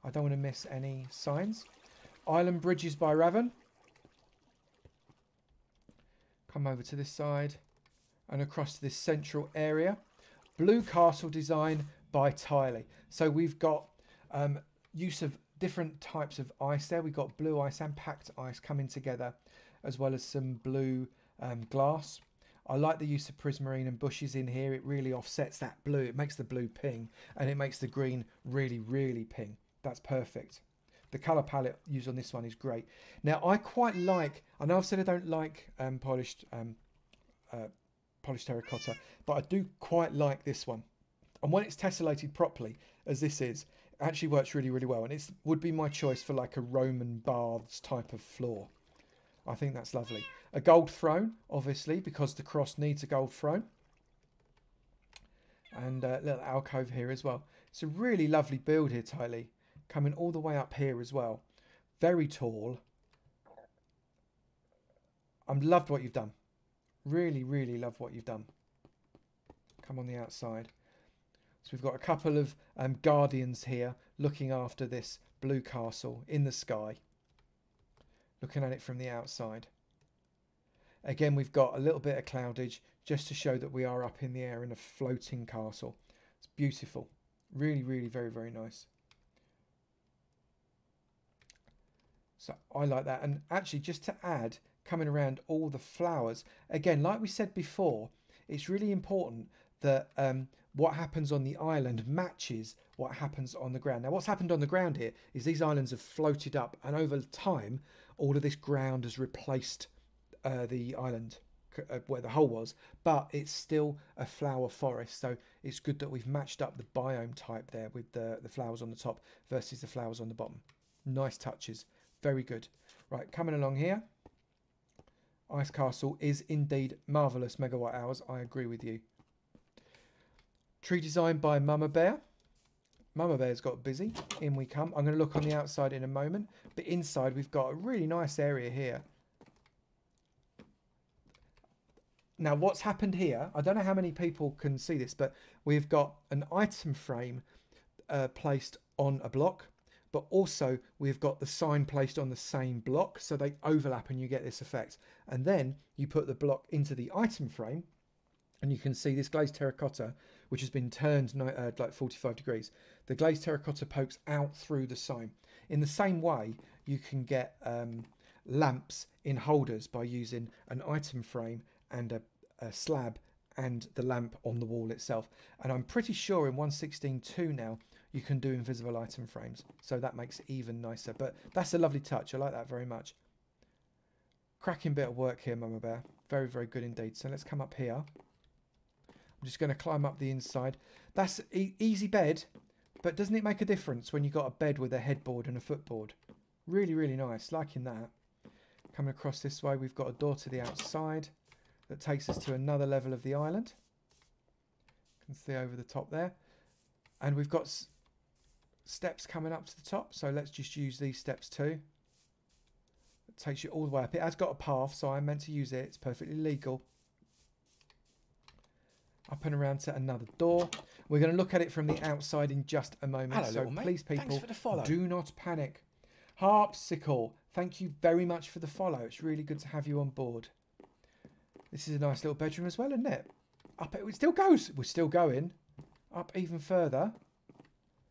I don't want to miss any signs. Island bridges by Raven. Come over to this side and across to this central area. Blue castle design by Tiley. So we've got use of different types of ice there. We've got blue ice and packed ice coming together, as well as some blue glass. I like the use of prismarine and bushes in here. It really offsets that blue. It makes the blue ping, and it makes the green really, really ping. That's perfect. The colour palette used on this one is great. Now, I quite like, I know I've said I don't like polished terracotta, but I do quite like this one. And when it's tessellated properly, as this is, it actually works really, really well. And it would be my choice for like a Roman baths type of floor. I think that's lovely. A gold throne, obviously, because the cross needs a gold throne. And a little alcove here as well. It's a really lovely build here, Tylee. Coming all the way up here as well. very tall. I loved what you've done. Really, really love what you've done. Come on the outside. So we've got a couple of guardians here looking after this blue castle in the sky. Looking at it from the outside. Again, we've got a little bit of cloudage just to show that we are up in the air in a floating castle. It's beautiful. Really, really, very, very nice. So I like that. And actually, just to add, coming around all the flowers, again, like we said before, it's really important that what happens on the island matches what happens on the ground. Now, what's happened on the ground here is these islands have floated up, and over time, all of this ground has replaced the island where the hole was, but it's still a flower forest, so it's good that we've matched up the biome type there with the flowers on the top versus the flowers on the bottom. Nice touches, very good. Right, coming along here, Ice Castle is indeed marvellous megawatt hours. I agree with you. Tree design by Mama Bear. Mama Bear's got busy. In we come. I'm going to look on the outside in a moment, but inside we've got a really nice area here. Now, what's happened here, I don't know how many people can see this, but we've got an item frame placed on a block, but also we've got the sign placed on the same block, so they overlap and you get this effect. And then you put the block into the item frame, and you can see this glazed terracotta, which has been turned like 45 degrees. The glazed terracotta pokes out through the sign. In the same way, you can get lamps in holders by using an item frame and a slab and the lamp on the wall itself. And I'm pretty sure in 1.16.2 now you can do invisible item frames, so that makes it even nicer. But that's a lovely touch. I like that very much. Cracking bit of work here, Mama Bear. Very, very good indeed. So let's come up here. I'm just going to climb up the inside. That's easy bed, but doesn't it make a difference when you've got a bed with a headboard and a footboard? Really, really nice. Liking that. Coming across this way, we've got a door to the outside that takes us to another level of the island. You can see over the top there. And we've got steps coming up to the top, so let's just use these steps too. It takes you all the way up. It has got a path, so I'm meant to use it. It's perfectly legal. Up and around to another door. We're going to look at it from the outside in just a moment. Hello, so please, people, for the follow. Do not panic. Harpsichord, thank you very much for the follow. It's really good to have you on board. This is a nice little bedroom as well, isn't it? Up it still goes. We're still going up even further.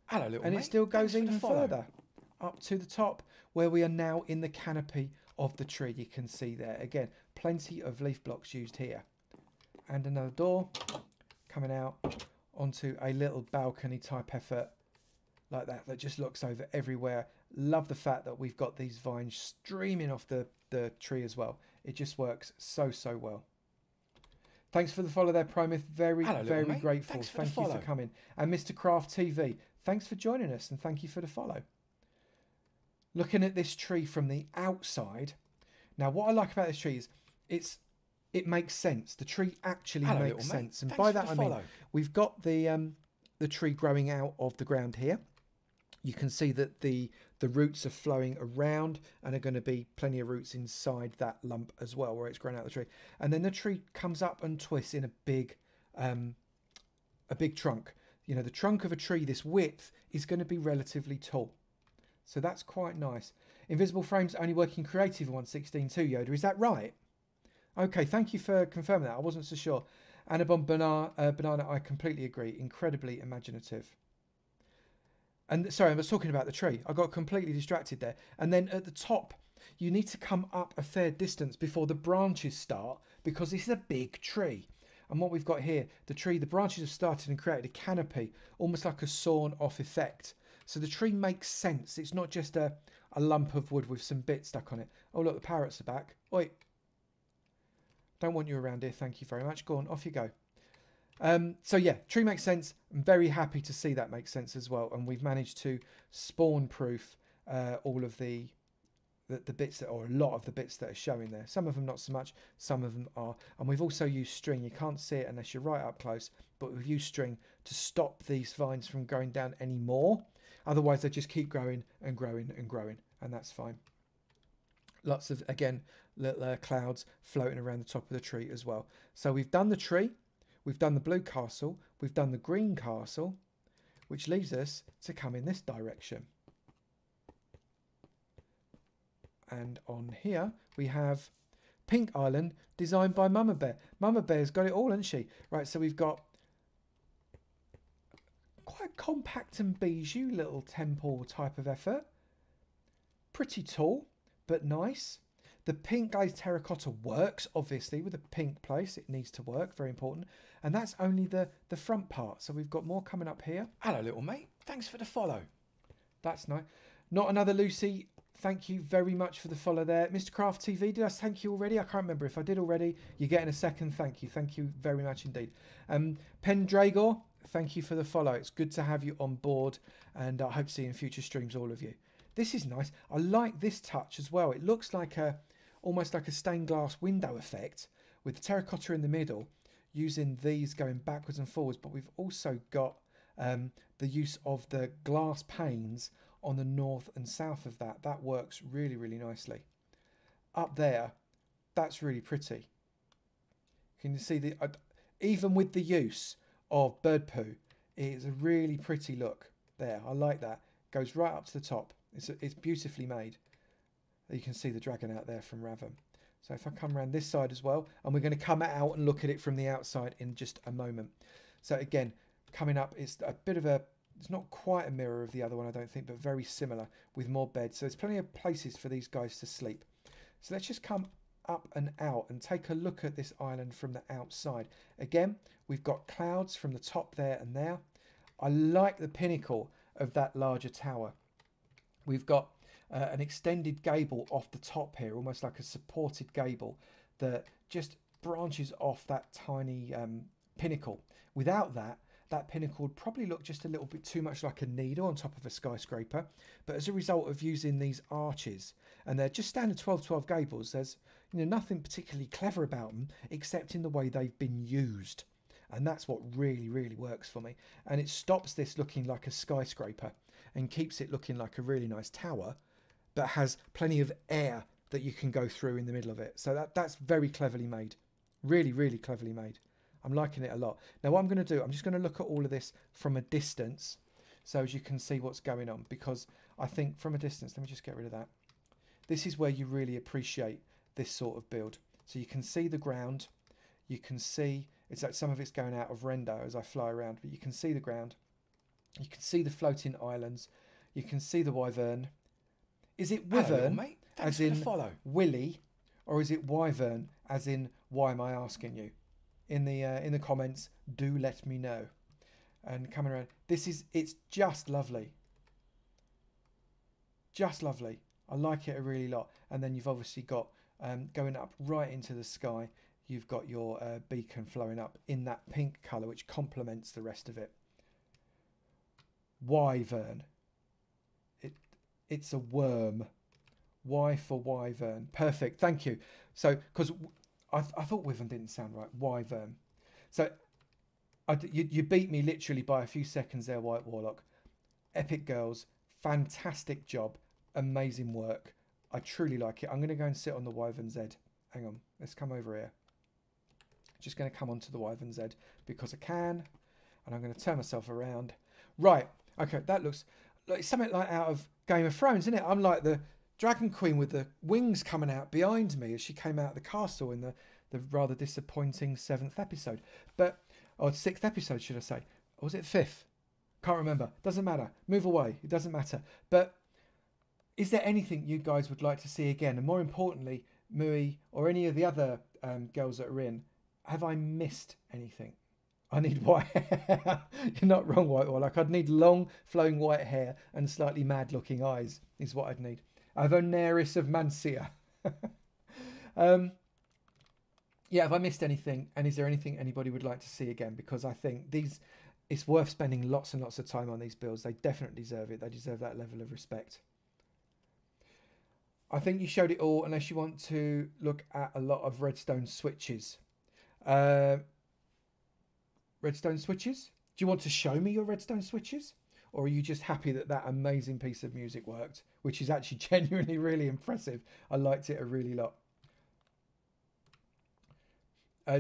Hello, little and mate. it still goes Thanks even further up to the top, where we are now in the canopy of the tree. You can see there again, plenty of leaf blocks used here, and another door coming out onto a little balcony type effort like that just looks over everywhere. Love the fact that we've got these vines streaming off the tree as well. It just works so well. Thanks for the follow there, Promith. Very grateful. Thank you for coming. And Mr. Craft TV, thanks for joining us, and thank you for the follow. Looking at this tree from the outside, now what I like about this tree is it makes sense. The tree actually makes sense, and by that I mean we've got the tree growing out of the ground here. You can see that the roots are flowing around, and are going to be plenty of roots inside that lump as well, where it's grown out of the tree. And then the tree comes up and twists in a big trunk. You know, the trunk of a tree this width is going to be relatively tall, so that's quite nice. Invisible frames only working creative 1.16.2 Yoda. Is that right? Okay, thank you for confirming that. I wasn't so sure. Annabon Banana, I completely agree. Incredibly imaginative. And sorry, I was talking about the tree. I got completely distracted there. And then at the top, you need to come up a fair distance before the branches start, because this is a big tree. And what we've got here, the branches have started and created a canopy, almost like a sawn off effect. So the tree makes sense. It's not just a lump of wood with some bits stuck on it. Oh, look, the parrots are back. Oi. Don't want you around here. Thank you very much. Go on, off you go. So yeah, tree makes sense. I'm very happy to see that makes sense as well. And we've managed to spawn proof all of the bits that, or a lot of the bits that are showing there. Some of them not so much, some of them are. And we've also used string. You can't see it unless you're right up close, but we've used string to stop these vines from going down any more. Otherwise they just keep growing and growing and growing. and that's fine. Lots of, again, little clouds floating around the top of the tree as well. So we've done the tree, we've done the blue castle, we've done the green castle, which leaves us to come in this direction. And on here we have Pink Island, designed by Mama Bear. Mama Bear's got it all, hasn't she? Right, so we've got quite compact and bijou little temple type of effort. Pretty tall, but nice. The pink glazed terracotta works, obviously, with the pink place. It needs to work, very important. And that's only the front part. So we've got more coming up here. Hello, little mate. Thanks for the follow. That's nice. Not Another Lucy. Thank you very much for the follow there. Mr. Craft TV, did I thank you already? I can't remember. If I did already, you're getting a second thank you. Thank you very much indeed. Pendragor, thank you for the follow. It's good to have you on board, and I hope to see you in future streams, all of you. This is nice. I like this touch as well. It looks like almost like a stained glass window effect with the terracotta in the middle, using these going backwards and forwards. But we've also got the use of the glass panes on the north and south of that. That works really, really nicely. Up there, that's really pretty. Can you see the even with the use of bird poo, it's a really pretty look there. I like that. Goes right up to the top. It's beautifully made. You can see the dragon out there from Raven. So if I come around this side as well, and we're going to come out and look at it from the outside in just a moment. So again, coming up, it's a bit of a, it's not quite a mirror of the other one, I don't think, but very similar with more beds. So there's plenty of places for these guys to sleep. So let's just come up and out and take a look at this island from the outside. Again, we've got clouds from the top there and there. I like the pinnacle of that larger tower. We've got an extended gable off the top here, almost like a supported gable that just branches off that tiny pinnacle. Without that, that pinnacle would probably look just a little bit too much like a needle on top of a skyscraper. But as a result of using these arches, and they're just standard 12-12 gables, there's nothing particularly clever about them except in the way they've been used. And that's what really, really works for me. And it stops this looking like a skyscraper and keeps it looking like a really nice tower, but has plenty of air that you can go through in the middle of it. So that's very cleverly made. Really, really cleverly made. I'm liking it a lot. Now what I'm going to do, I'm just going to look at all of this from a distance so as you can see what's going on, because I think from a distance, let me just get rid of that. This is where you really appreciate this sort of build. So you can see the ground. You can see, it's like some of it's going out of render as I fly around, but you can see the ground. You can see the floating islands. You can see the wyvern. Is it wyvern as in Willy, or is it wyvern as in why am I asking you? In the comments, do let me know. And coming around, it's just lovely. Just lovely. I like it a really lot. And then you've obviously got going up right into the sky. You've got your beacon flowing up in that pink colour, which complements the rest of it. Wyvern. It's a worm. Y for wyvern. Perfect. Thank you. So, because I thought wyvern didn't sound right. Wyvern. So, you beat me literally by a few seconds there, White Warlock. Epic girls. Fantastic job. Amazing work. I truly like it. I'm going to go and sit on the wyvern Z. Hang on. Let's come over here. Just going to come onto the wyvern Z because I can. And I'm going to turn myself around. Right. Okay. That looks like something like out of Game of Thrones, isn't it? I'm like the Dragon Queen with the wings coming out behind me as she came out of the castle in the rather disappointing 7th episode. Or 6th episode, should I say. Or was it 5th? Can't remember. Doesn't matter. Move away. It doesn't matter. But is there anything you guys would like to see again? And more importantly, Mui or any of the other girls that are in, have I missed anything? I need white hair. You're not wrong, White Warlock. I'd need long, flowing white hair and slightly mad-looking eyes is what I'd need. Avoneris of Mancia. Yeah, have I missed anything? And is there anything anybody would like to see again? Because I think it's worth spending lots and lots of time on these builds. They definitely deserve it. They deserve that level of respect. I think you showed it all, unless you want to look at a lot of redstone switches. Redstone switches? Do you want to show me your redstone switches? or are you just happy that that amazing piece of music worked, which is actually genuinely really impressive. I liked it a really lot.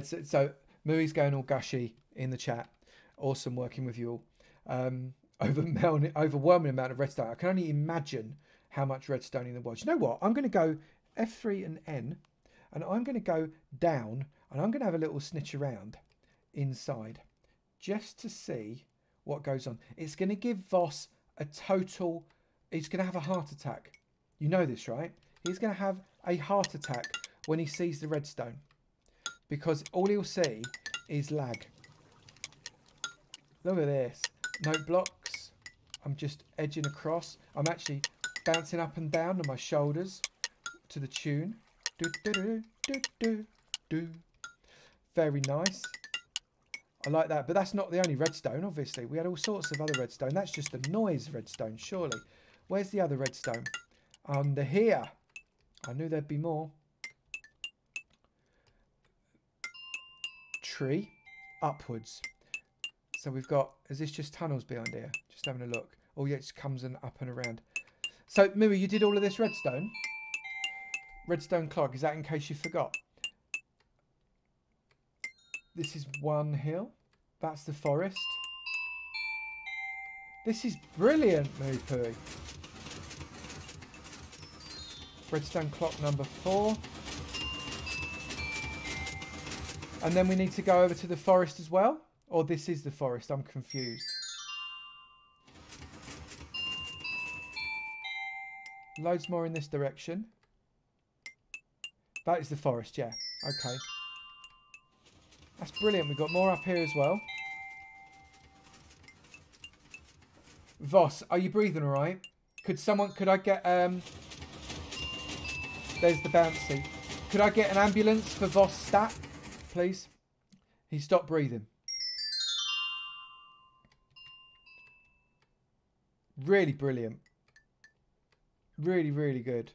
So Mui's going all gushy in the chat. Awesome working with you all. Overwhelming amount of redstone. I can only imagine how much redstone there was. You know what? I'm going to go F3 and N, and I'm going to go down, and I'm going to have a little snitch around inside just to see what goes on. It's going to give Voss a total... He's going to have a heart attack. You know this, right? He's going to have a heart attack when he sees the redstone, because all he'll see is lag. Look at this. No blocks. I'm just edging across. I'm actually bouncing up and down on my shoulders to the tune. Do, do, do, do, do, do. Very nice. I like that. But that's not the only redstone, obviously. We had all sorts of other redstone. That's just the noise redstone, surely. Where's the other redstone? Under here. I knew there'd be more. Tree. Upwards. So we've got... Is this just tunnels behind here? Just having a look. Oh, yeah, it just comes and up and around. So, Miri, you did all of this redstone? Redstone clock. Is that in case you forgot? This is one hill. That's the forest. This is brilliant, Miri Pooey. Redstone clock number 4. And then we need to go over to the forest as well? Or this is the forest? I'm confused. Loads more in this direction. That is the forest, yeah. Okay. That's brilliant. We've got more up here as well. Voss, are you breathing all right? Could I get... There's the bouncy. Could I get an ambulance for Voss stat, please? He stopped breathing. Really brilliant. Really, really good.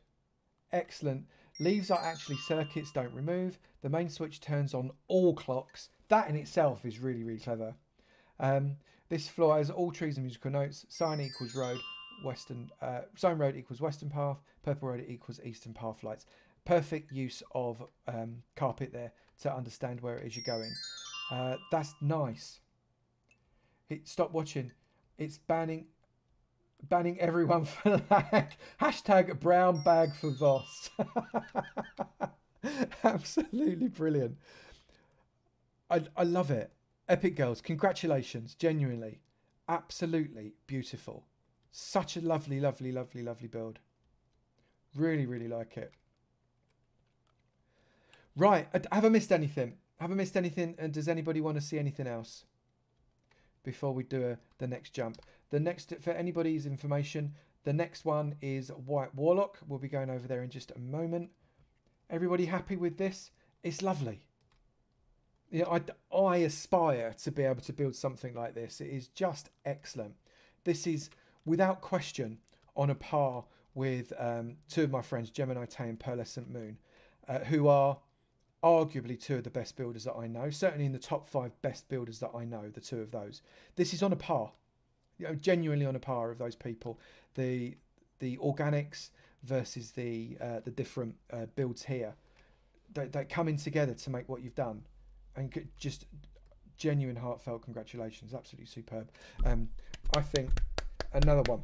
Excellent. Leaves are actually circuits, don't remove. The main switch turns on all clocks. That in itself is really, really clever. This floor has all trees and musical notes. Sign equals road. Sign road equals western path. Purple road equals eastern path lights. Perfect use of carpet there to understand where it is you're going. That's nice. Stop watching. It's banning everyone for lag. Hashtag brown bag for Voss. Absolutely brilliant. I love it. Epic girls, congratulations. Genuinely. Absolutely beautiful. Such a lovely, lovely, lovely, lovely build. Really, really like it. Right. Have I missed anything? Have I missed anything? And does anybody want to see anything else before we do the next jump? The next, for anybody's information, the next one is White Warlock. We'll be going over there in just a moment. Everybody happy with this? It's lovely. You know, I aspire to be able to build something like this. It is just excellent. This is, without question, on a par with two of my friends, Gemini Tay and Pearlescent Moon, who are arguably two of the best builders that I know. Certainly in the top 5 best builders that I know, the two of those. This is on a par. You know, genuinely on a par of those people. The organics versus the different builds here. They're coming together to make what you've done. And just genuine heartfelt congratulations. Absolutely superb. I think another one.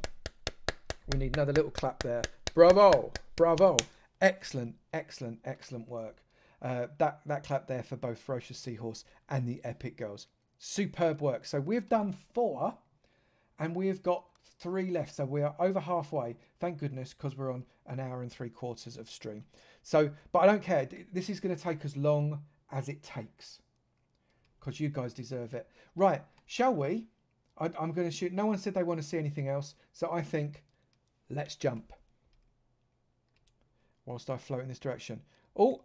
We need another little clap there. Bravo. Bravo. Excellent, excellent, excellent work. That clap there for both Ferocious Seahorse and the Epic Girls. Superb work. So we've done 4 and we've got 3 left. So we are over halfway. Thank goodness, because we're on an hour and 3/4 of stream. So, but I don't care. This is going to take as long as it takes, because you guys deserve it. Right, shall we? I'm going to shoot. No one said they want to see anything else, so I think let's jump whilst I float in this direction. Oh,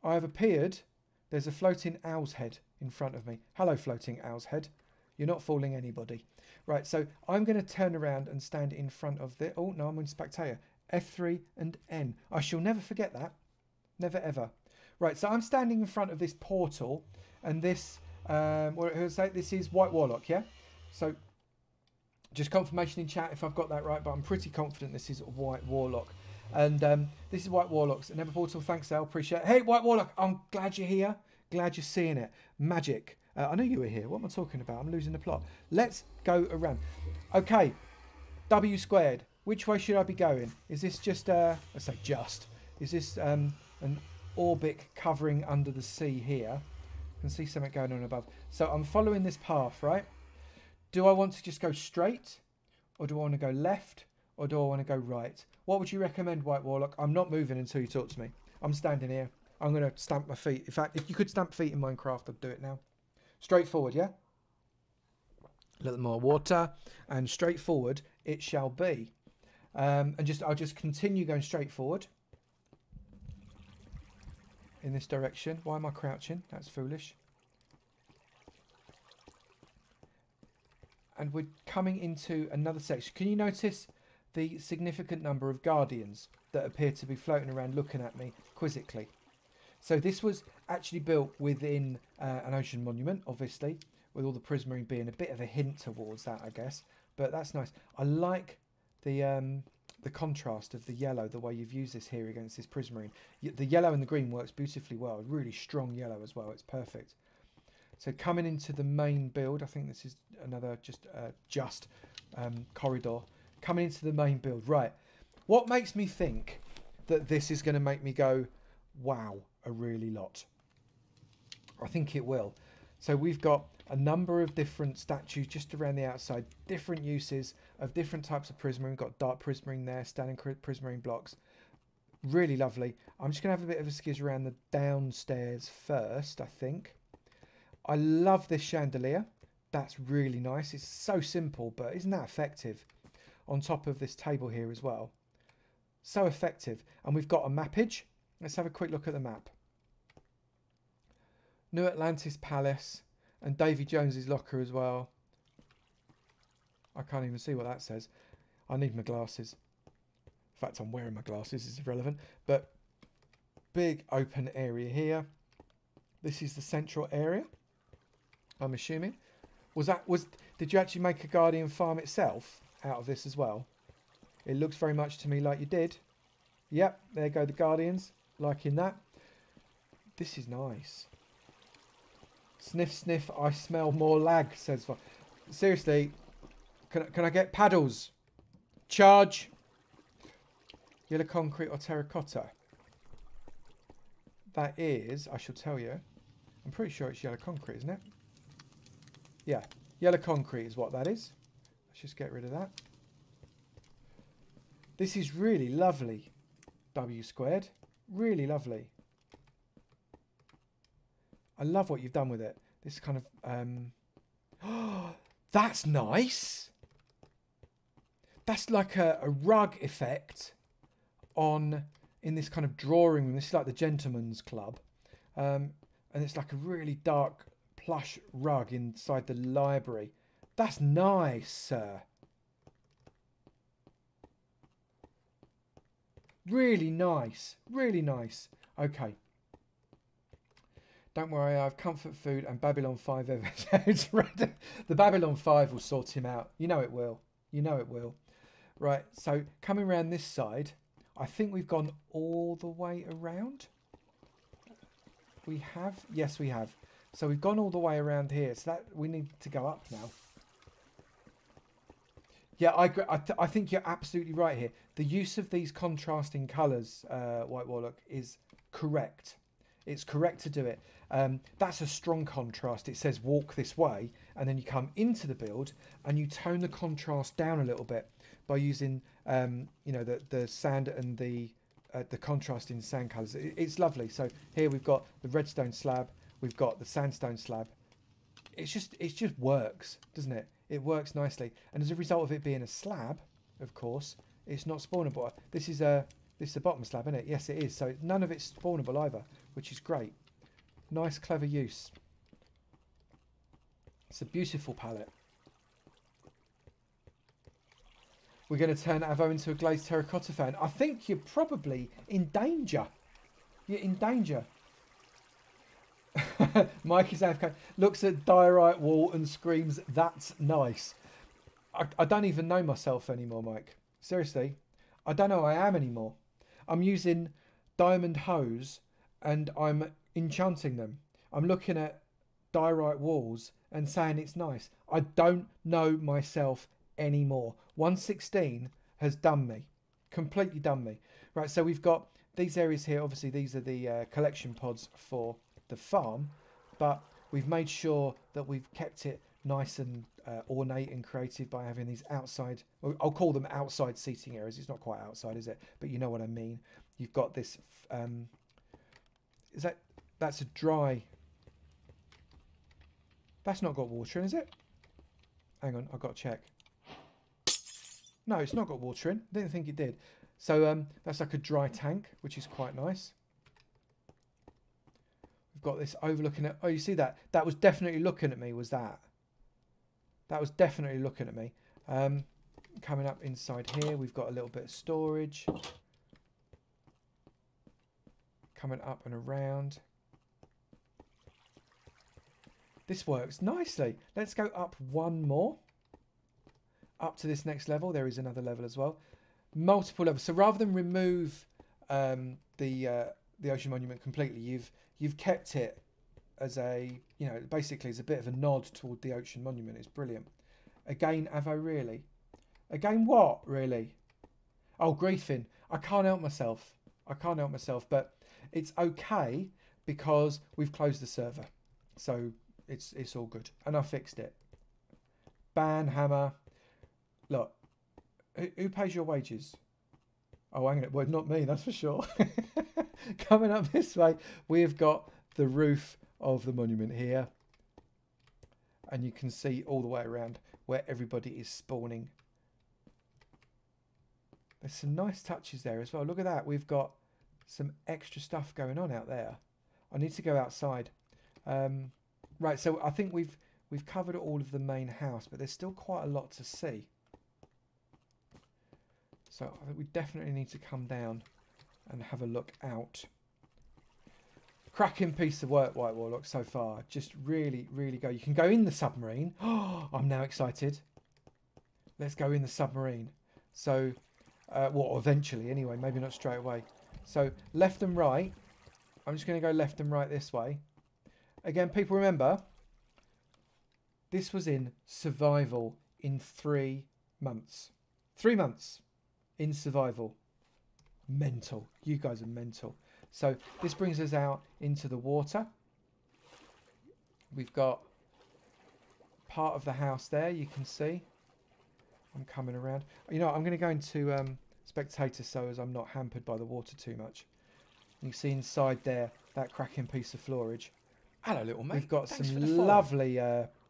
I have appeared. There's a floating owl's head in front of me. Hello, floating owl's head. You're not fooling anybody. Right, so I'm going to turn around and stand in front of the... Oh, no, I'm in spectator. F3 and N. I shall never forget that. Never, ever. Right, so I'm standing in front of this portal, and this, this is White Warlock, yeah? So Just confirmation in chat if I've got that right, but I'm pretty confident this is White Warlock. And this is White Warlocks. Never Portal, thanks Al, appreciate it. Hey White Warlock, I'm glad you're here. Glad you're seeing it. Magic. I knew you were here. What am I talking about? I'm losing the plot. Let's go around. Okay, W squared. Which way should I be going? Is this just, I say just, is this an orbit covering under the sea here? I can see something going on above. So I'm following this path, right? Do I want to just go straight? Or do I want to go left? Or do I want to go right? What would you recommend, White Warlock? I'm not moving until you talk to me. I'm standing here. I'm going to stamp my feet. In fact, if you could stamp feet in Minecraft, I'd do it now. Straightforward, yeah? A little more water. And straightforward it shall be. And I'll just continue going straight forward. In this direction. Why am I crouching? That's foolish. And we're coming into another section. Can you notice the significant number of guardians that appear to be floating around looking at me quizzically? So this was actually built within an ocean monument, obviously, with all the prismarine being a bit of a hint towards that, I guess. But that's nice. I like the contrast of the yellow, the way you've used this here against this prismarine. The yellow and the green works beautifully well. Really strong yellow as well. It's perfect. So coming into the main build, I think this is another just corridor. Coming into the main build, right. What makes me think that this is going to make me go, wow, a really lot? I think it will. So we've got a number of different statues just around the outside, different uses of different types of prismarine. Got dark prismarine there, standing prismarine blocks. Really lovely. I'm just going to have a bit of a skizz around the downstairs first, I think. I love this chandelier. That's really nice. It's so simple, but isn't that effective? On top of this table here as well. So effective. And we've got a mappage. Let's have a quick look at the map. New Atlantis Palace. And Davy Jones's locker as well. I can't even see what that says. I need my glasses. In fact, I'm wearing my glasses. It's irrelevant. But big open area here. This is the central area, I'm assuming. Did you actually make a Guardian farm itself out of this as well? It looks very much to me like you did. Yep, there go the Guardians. Liking that. This is nice. Sniff, sniff, I smell more lag, says... Seriously, can I get paddles? Charge. Yellow concrete or terracotta? That is, I shall tell you. I'm pretty sure it's yellow concrete, isn't it? Yeah, yellow concrete is what that is. Let's just get rid of that. This is really lovely. W squared. Really lovely. I love what you've done with it. This kind of... that's nice. That's like a rug effect in this kind of drawing room. This is like the gentleman's club. And it's like a really dark plush rug inside the library. That's nice, sir. Really nice. Really nice. Okay. Don't worry, I have comfort food and Babylon 5 episodes ready. The Babylon 5 will sort him out. You know it will. You know it will. Right, so coming around this side, I think we've gone all the way around. We have? Yes, we have. So we've gone all the way around here. So that we need to go up now. Yeah, I think you're absolutely right here. The use of these contrasting colours, White Warlock, is correct. It's correct to do it. That's a strong contrast. It says walk this way, and then you come into the build and you tone the contrast down a little bit by using you know, the sand and the contrasting sand colours. It's lovely. So here we've got the redstone slab, we've got the sandstone slab. It just works, doesn't it? It works nicely, and as a result of it being a slab, of course, it's not spawnable. This is the bottom slab, isn't it? Yes, it is. So none of it's spawnable either, which is great. Nice, clever use. It's a beautiful palette. We're going to turn Avo into a glazed terracotta fan. I think you're probably in danger. You're in danger. Mike is AFK. Looks at diorite wall and screams, "That's nice." I don't even know myself anymore, Mike. Seriously, I don't know who I am anymore. I'm using diamond hose and I'm enchanting them. I'm looking at diorite walls and saying it's nice. I don't know myself anymore. 116 has done me. Completely done me. Right, so we've got these areas here. Obviously, these are the collection pods for the farm. But we've made sure that we've kept it nice and ornate and creative by having these outside, well, I'll call them outside seating areas. It's not quite outside, is it? But you know what I mean. You've got this, that's a dry, that's not got water in, is it? Hang on, I've got to check. No, it's not got water in. I didn't think it did. So that's like a dry tank, which is quite nice. We've got this overlooking at, oh, you see that? That was definitely looking at me, was that? That was definitely looking at me. Coming up inside here, we've got a little bit of storage. Coming up and around. This works nicely. Let's go up one more. Up to this next level. There is another level as well. Multiple levels. So rather than remove the Ocean Monument completely, you've kept it as a, you know, basically as a bit of a nod toward the Ocean Monument. It's brilliant. Again, Avo, really? Again, what, really? Oh, griefing. I can't help myself. I can't help myself, but it's okay because we've closed the server. So it's all good. And I fixed it. Ban, hammer. Look, who pays your wages? Oh, hang on. Well, not me, that's for sure. Coming up this way, we've got the roof of the monument here. And you can see all the way around where everybody is spawning. There's some nice touches there as well. Look at that. We've got some extra stuff going on out there. I need to go outside. Right, so I think we've covered all of the main house, but there's still quite a lot to see. So I think we definitely need to come down and have a look out. Cracking piece of work, White Warlock, so far. Just really, really go. You can go in the submarine. Oh, I'm now excited. Let's go in the submarine. So, well, eventually anyway, maybe not straight away. So, left and right. I'm just going to go left and right this way. Again, people remember, this was in survival in 3 months. 3 months in survival. Mental. You guys are mental. So this brings us out into the water. We've got part of the house there, you can see. I'm coming around. You know, I'm going to go into spectator so as I'm not hampered by the water too much. You can see inside there, that cracking piece of floorage. Hello, little mate. We've got Thanks some lovely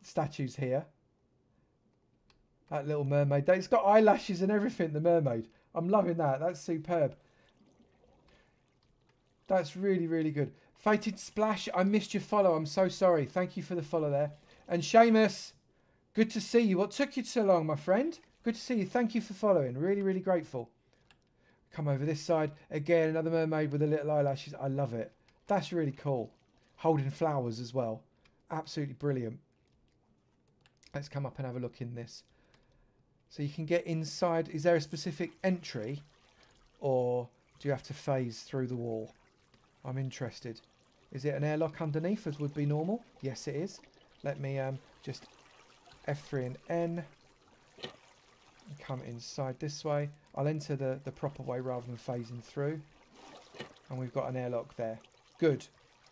statues here. That little mermaid. It's got eyelashes and everything, the mermaid. I'm loving that. That's superb. That's really, really good. Fated Splash, I missed your follow. I'm so sorry. Thank you for the follow there. And Seamus, good to see you. What took you so long, my friend? Good to see you. Thank you for following. Really, really grateful. Come over this side. Again, another mermaid with the little eyelashes. I love it. That's really cool. Holding flowers as well. Absolutely brilliant. Let's come up and have a look in this. So you can get inside. Is there a specific entry? Or do you have to phase through the wall? I'm interested. Is it an airlock underneath as would be normal? Yes, it is. Let me just F3 and N. And come inside this way. I'll enter the proper way rather than phasing through. And we've got an airlock there. Good.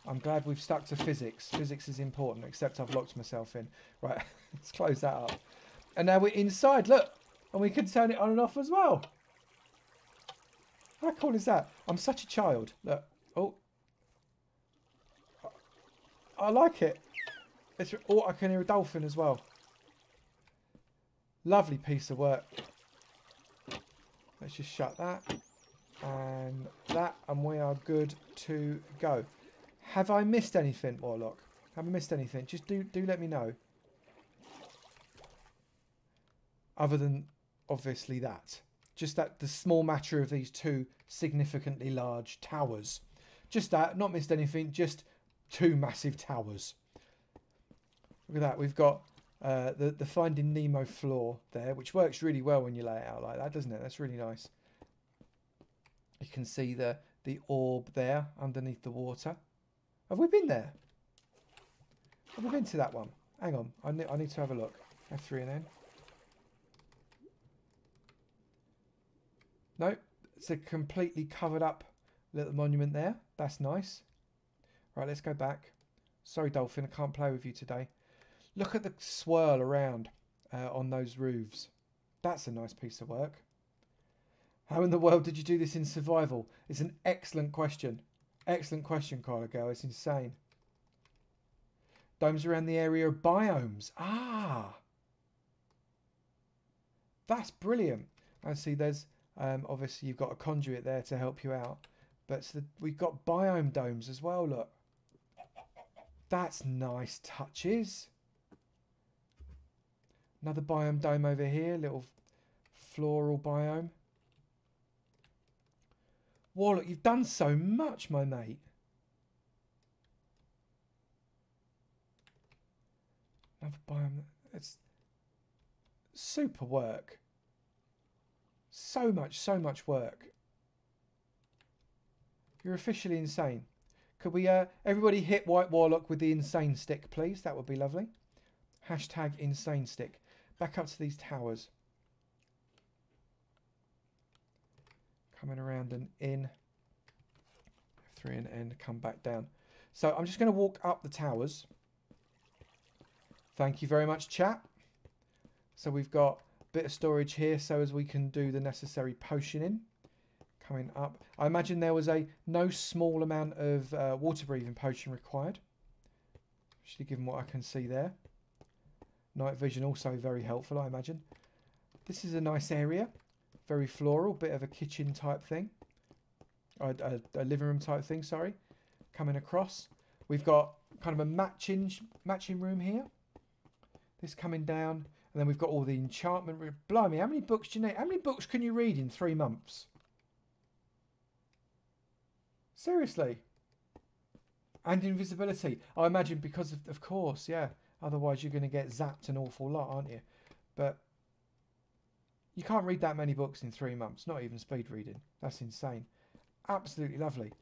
I'm glad we've stuck to physics. Physics is important, except I've locked myself in. Right, let's close that up. And now we're inside, look. And we can turn it on and off as well. How cool is that? I'm such a child. Look. Oh. I like it. Oh, I can hear a dolphin as well. Lovely piece of work. Let's just shut that. And that. And we are good to go. Have I missed anything, Warlock? Have I missed anything? Just do let me know. Other than, obviously, that. Just that the small matter of these two significantly large towers. Just that. Not missed anything. Just two massive towers. Look at that. We've got the Finding Nemo floor there, which works really well when you lay it out like that, doesn't it? That's really nice. You can see the orb there underneath the water. Have we been there? Have we been to that one? Hang on, I need to have a look. F3 and N. No, it's a completely covered up little monument there. That's nice. Right, let's go back. Sorry, Dolphin, I can't play with you today. Look at the swirl around on those roofs. That's a nice piece of work. How in the world did you do this in survival? It's an excellent question. Excellent question, Carla Girl. It's insane. Domes around the area of biomes. Ah! That's brilliant. I see there's... obviously, you've got a conduit there to help you out. But we've got biome domes as well, look. That's nice touches. Another biome dome over here. Little floral biome. Warlock, you've done so much, my mate. Another biome. It's super work. So much work. You're officially insane. Could we, everybody hit White Warlock with the insane stick, please? That would be lovely. Hashtag insane stick. Back up to these towers. Coming around and in. F3 and N, come back down. So I'm just going to walk up the towers. Thank you very much, chat. So we've got a bit of storage here so as we can do the necessary potioning. Coming up. I imagine there was a no small amount of water breathing potion required. Actually, given what I can see there. Night vision also very helpful, I imagine. This is a nice area. Very floral. Bit of a kitchen type thing. A living room type thing, sorry. Coming across. We've got kind of a matching room here. This coming down. And then we've got all the enchantment room. Blimey, how many books do you need? How many books can you read in 3 months? Seriously. And invisibility. I imagine because of course, yeah. Otherwise you're going to get zapped an awful lot, aren't you? But you can't read that many books in 3 months. Not even speed reading. That's insane. Absolutely lovely.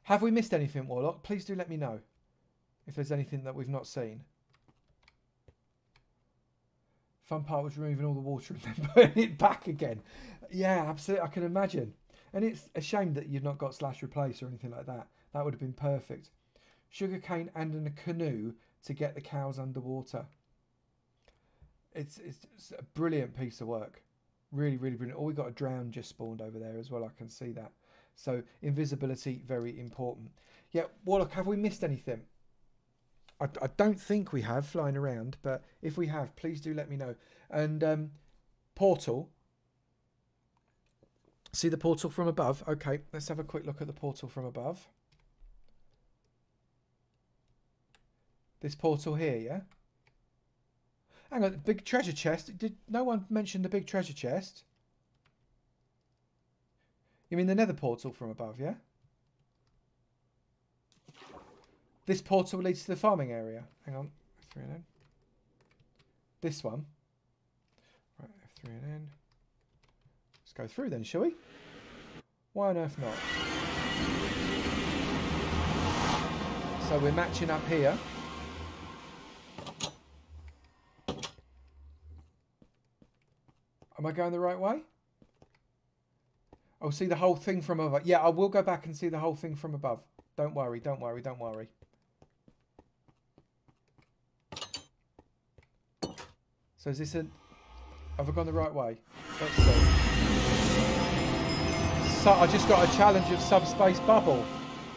Have we missed anything, Warlock? Please do let me know. If there's anything that we've not seen. Fun part was removing all the water and then putting it back again. Yeah, absolutely. I can imagine. And it's a shame that you've not got slash replace or anything like that. That would have been perfect. Sugarcane and a canoe to get the cows underwater. It's a brilliant piece of work. Really, really brilliant. Oh, we got a drown just spawned over there as well. I can see that. So invisibility, very important. Yeah, Warlock, have we missed anything? I don't think we have flying around, but if we have, please do let me know. And portal. See the portal from above? Okay, let's have a quick look at the portal from above. This portal here, yeah? Hang on, big treasure chest. Did no one mention the big treasure chest? You mean the nether portal from above, yeah? This portal leads to the farming area. Hang on. F3 and N. This one. Right, F3 and N. Let's go through then, shall we? Why on earth not? So we're matching up here. Am I going the right way? I'll see the whole thing from above. Yeah, I will go back and see the whole thing from above. Don't worry, don't worry, don't worry. So is this a... Have I gone the right way? Let's see. So I just got a challenge of subspace bubble.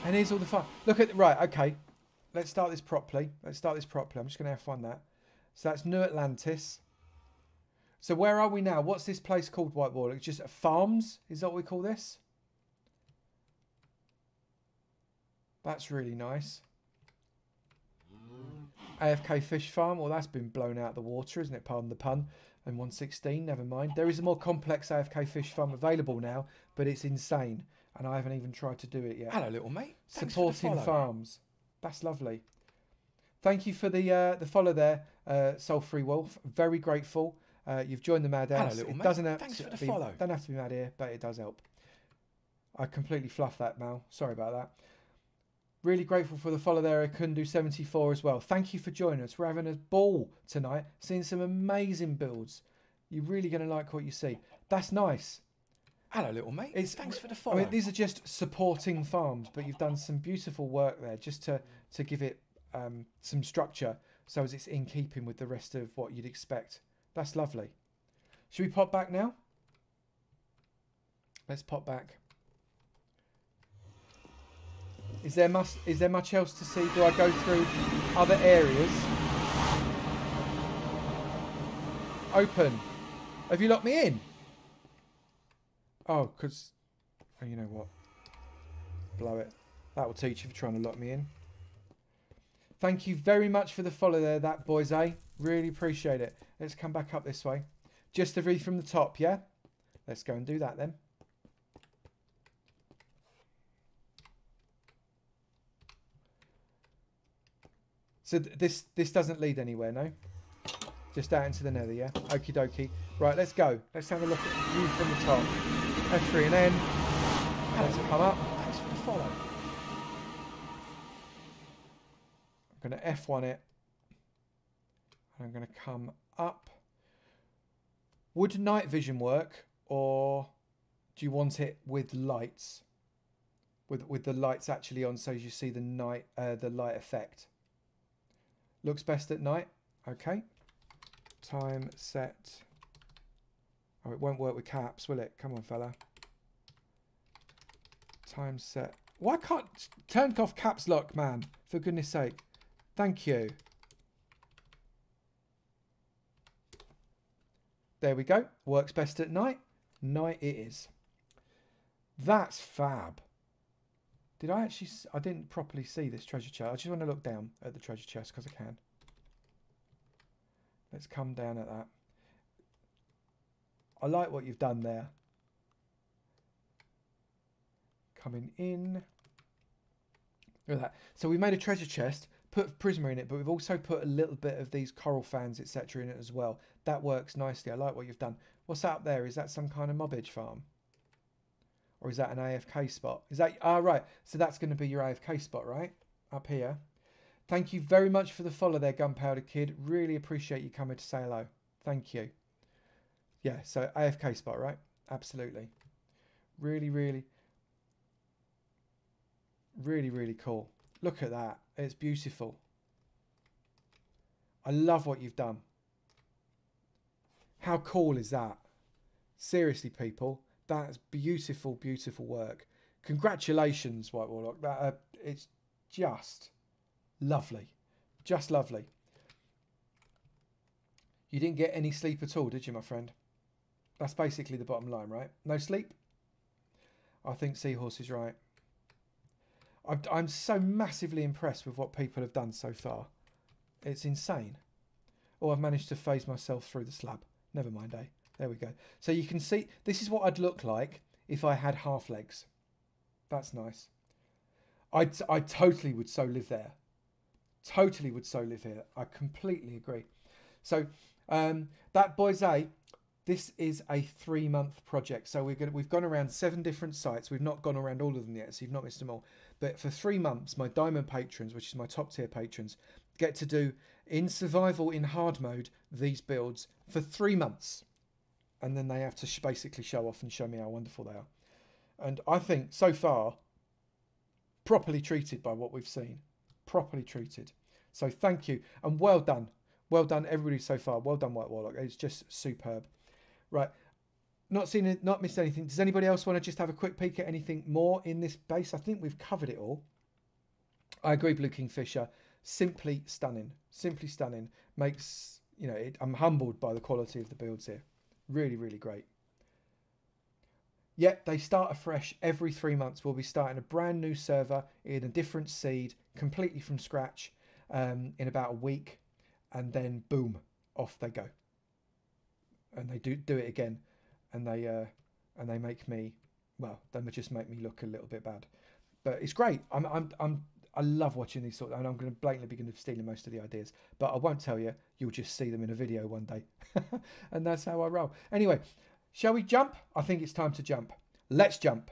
And here's all the fun. Look at... Right, okay. Let's start this properly. I'm just going to F1 that. So that's New Atlantis. So where are we now? What's this place called, White Warlock? It's just farms? Is that what we call this? That's really nice. Afk Fish Farm. Well, that's been blown out of the water, isn't it? Pardon the pun. And 116, never mind. There is a more complex Afk Fish Farm available now, but it's insane. And I haven't even tried to do it yet. Hello, little mate. Thanks Supporting for the follow. farms. That's lovely. Thank you for the follow there, Soul Free Wolf. Very grateful. You've joined the madhouse. Hello, little It mate. doesn't have Thanks to for the be, follow. Don't have to be mad here, but it does help. I completely fluffed that, Mal. Sorry about that. Really grateful for the follow there, Akundu74 as well. Thank you for joining us. We're having a ball tonight, seeing some amazing builds. You're really going to like what you see. That's nice. Hello, little mate. Thanks for the follow. I mean, these are just supporting farms, but you've done some beautiful work there just to give it some structure so as it's in keeping with the rest of what you'd expect. That's lovely. Should we pop back now? Let's pop back. Is there much else to see? Do I go through other areas? Open. Have you locked me in? Oh, because... Oh, you know what? Blow it. That will teach you for trying to lock me in. Thank you very much for the follow there, that boys, eh? Really appreciate it. Let's come back up this way. Just to read from the top, yeah? Let's go and do that then. So this doesn't lead anywhere, no? Just out into the nether, yeah? Okie dokie. Right, let's go. Let's have a look at the view from the top. F3 and N. Let's come up. Thanks for the follow. I'm going to F1 it. And I'm going to come up. Would night vision work, or do you want it with lights? With the lights actually on, so you see the light effect. Looks best at night. Okay. Time set. Oh, it won't work with caps, will it? Come on, fella. Time set. Why can't... Turn off caps lock, man. For goodness sake. Thank you. There we go. Works best at night. Night it is. That's fab. Did I actually... I didn't properly see this treasure chest. I just want to look down at the treasure chest because I can. Let's come down at that. I like what you've done there. Coming in. Look at that. So we made a treasure chest, put Prisma in it, but we've also put a little bit of these coral fans, etc. in it as well. That works nicely. I like what you've done. What's up there? Is that some kind of mobbage farm? Or is that an AFK spot? Is that... Ah, right. So that's going to be your AFK spot, right? Up here. Thank you very much for the follow there, Gunpowder Kid. Really appreciate you coming to say hello. Thank you. Yeah, so AFK spot, right? Absolutely. Really, really, really, really cool. Look at that. It's beautiful. I love what you've done. How cool is that? Seriously, people. That's beautiful, beautiful work. Congratulations, White Warlock. That it's just lovely. Just lovely. You didn't get any sleep at all, did you, my friend? That's basically the bottom line, right? No sleep? I think Seahorse is right. I'm so massively impressed with what people have done so far. It's insane. Oh, I've managed to phase myself through the slab. Never mind, eh? There we go. So you can see, this is what I'd look like if I had half legs. That's nice. I totally would so live there. Totally would so live here. I completely agree. So that boys, this is a 3-month project. So we've gone around 7 different sites. We've not gone around all of them yet, so you've not missed them all. But for 3 months, my diamond patrons, which is my top tier patrons, get to do in survival in hard mode these builds for 3 months. And then they have to basically show off and show me how wonderful they are. And I think so far, properly treated by what we've seen. Properly treated. So thank you. And well done. Well done, everybody so far. Well done, White Warlock. It's just superb. Right. Not seen it, not missed anything. Does anybody else want to just have a quick peek at anything more in this base? I think we've covered it all. I agree, Blue Kingfisher. Simply stunning. Simply stunning. Makes, you know, I'm humbled by the quality of the builds here. Really, really great. Yep, they start afresh every 3 months. We'll be starting a brand new server in a different seed, completely from scratch, in about a week. And then, boom, off they go. And they do it again. And they make me, well, they just make me look a little bit bad. But it's great. I love watching these sort of, and I'm going to blatantly be stealing most of the ideas, but I won't tell you. You'll just see them in a video one day. And that's how I roll. Anyway, shall we jump? I think it's time to jump. Let's jump.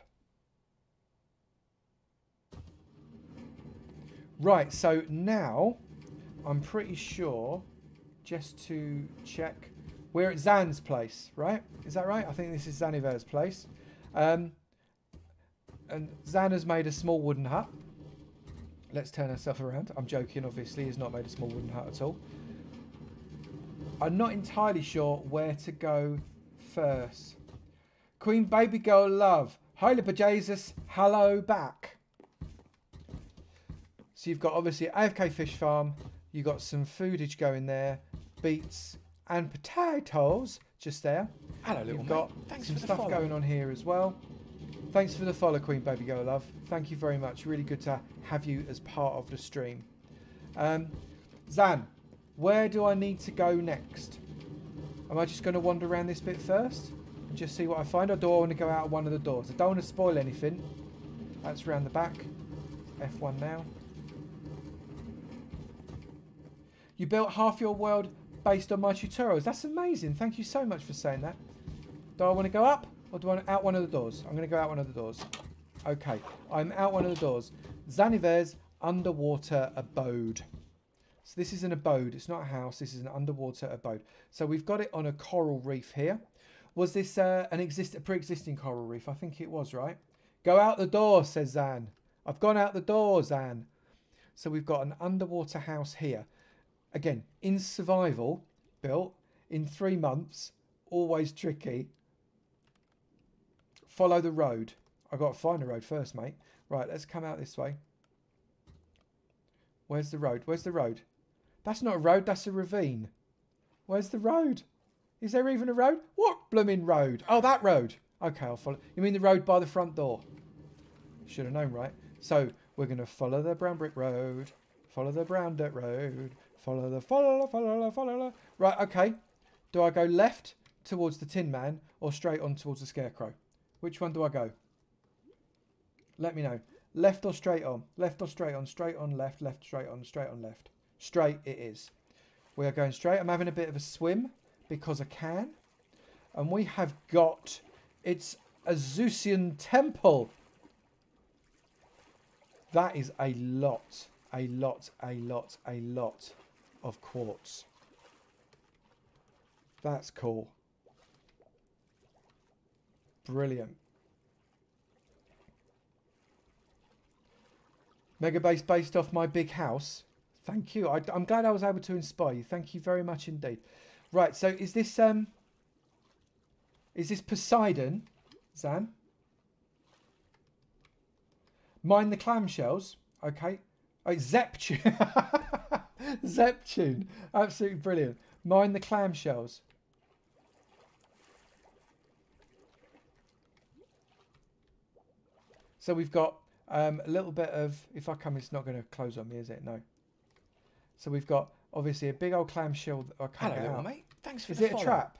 Right, so now I'm pretty sure, just to check, we're at Zan's place, right? Is that right? I think this is Zaniver's place. And Zan has made a small wooden hut. Let's turn ourselves around. I'm joking, obviously. He's not made a small wooden hut at all. I'm not entirely sure where to go first. Queen Baby Girl Love. Hi, Jesus. Hello back. So you've got, obviously, Afk Fish Farm. You've got some foodage going there. Beets and potatoes just there. Hello, little You've got some stuff going on here as well. Thanks for the follow, Queen Baby Girl Love. Thank you very much. Really good to have you as part of the stream. Zan, where do I need to go next? Am I just going to wander around this bit first and just see what I find? Or do I want to go out of one of the doors? I don't want to spoil anything. That's around the back. F1 now. You built half your world based on my tutorials. That's amazing. Thank you so much for saying that. Do I want to go up? Or do I want out one of the doors? I'm going to go out one of the doors. Okay, I'm out one of the doors. Zaniver's underwater abode. So this is an abode. It's not a house. This is an underwater abode. So we've got it on a coral reef here. Was this a pre-existing coral reef? I think it was, right? Go out the door, says Zan. I've gone out the door, Zan. So we've got an underwater house here. Again, in survival, built in 3 months. Always tricky. Follow the road. I've got to find the road first, mate. Right, let's come out this way. Where's the road? Where's the road? That's not a road, that's a ravine. Where's the road? Is there even a road? What blooming road? Oh, that road. Okay, I'll follow. You mean the road by the front door? Should have known, right? So, we're going to follow the brown brick road. Follow the brown dirt road. Follow. Right, okay. Do I go left towards the Tin Man or straight on towards the Scarecrow? Which one do I go? Let me know. Left or straight on? Left or straight on? Straight on, left, left, straight on, straight on, left. Straight it is. We are going straight. I'm having a bit of a swim because I can. And we have got... It's a Zeusian temple. That is a lot of quartz. That's cool. Brilliant. Mega base based off my big house. Thank you. I'm glad I was able to inspire you. Thank you very much indeed. Right, so is this Poseidon, Zan? Mine the clamshells. Okay. Oh, Zeptune. Zeptune. Absolutely brilliant. Mine the clamshells. So we've got a little bit of... If I come, it's not going to close on me, is it? No. So we've got, obviously, a big old clamshell. Hello, little mate. Thanks for the follow. Is it a trap?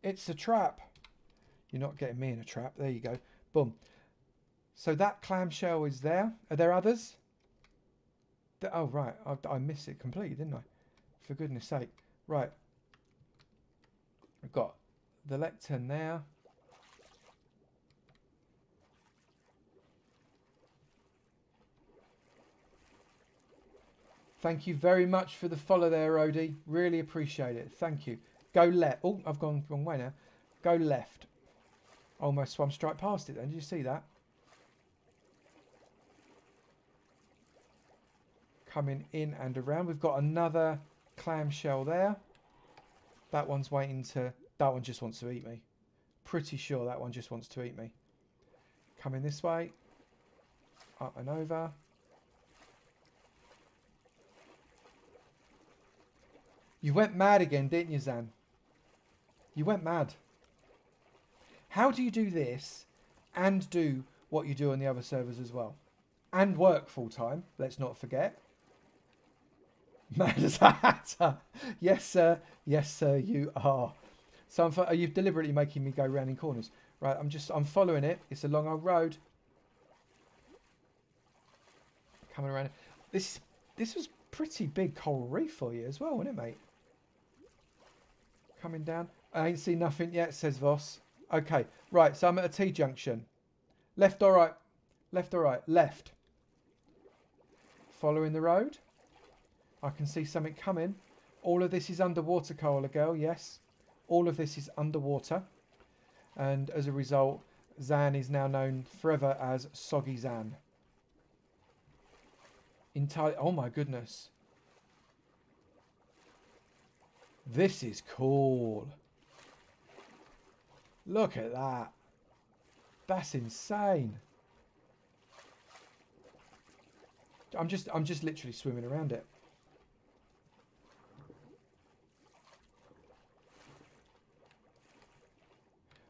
It's a trap. You're not getting me in a trap. There you go. Boom. So that clamshell is there. Are there others? Oh, right. I missed it completely, didn't I? For goodness sake. Right. I've got the lectern there. Thank you very much for the follow there, Odie. Really appreciate it. Thank you. Go left. Oh, I've gone the wrong way now. Go left. Almost swam straight past it then. Did you see that? Coming in and around. We've got another clamshell there. That one's waiting to... That one just wants to eat me. Pretty sure that one just wants to eat me. Coming this way. Up and over. You went mad again, didn't you, Zan? You went mad. How do you do this and do what you do on the other servers as well? And work full time, let's not forget. Mad as a hatter. Yes, sir. Yes, sir, you are. So are you deliberately making me go round in corners? Right, I'm following it. It's a long old road. Coming around. This was pretty big coral reef for you as well, wasn't it, mate? Coming down. I ain't seen nothing yet, says Voss. Okay, right, so I'm at a T-junction. Left or right? Left or right? Left. Following the road. I can see something coming. All of this is underwater, Koala Girl, yes. All of this is underwater. And as a result, Zan is now known forever as Soggy Zan. Oh my goodness. This is cool. Look at that. That's insane. I'm just literally swimming around it.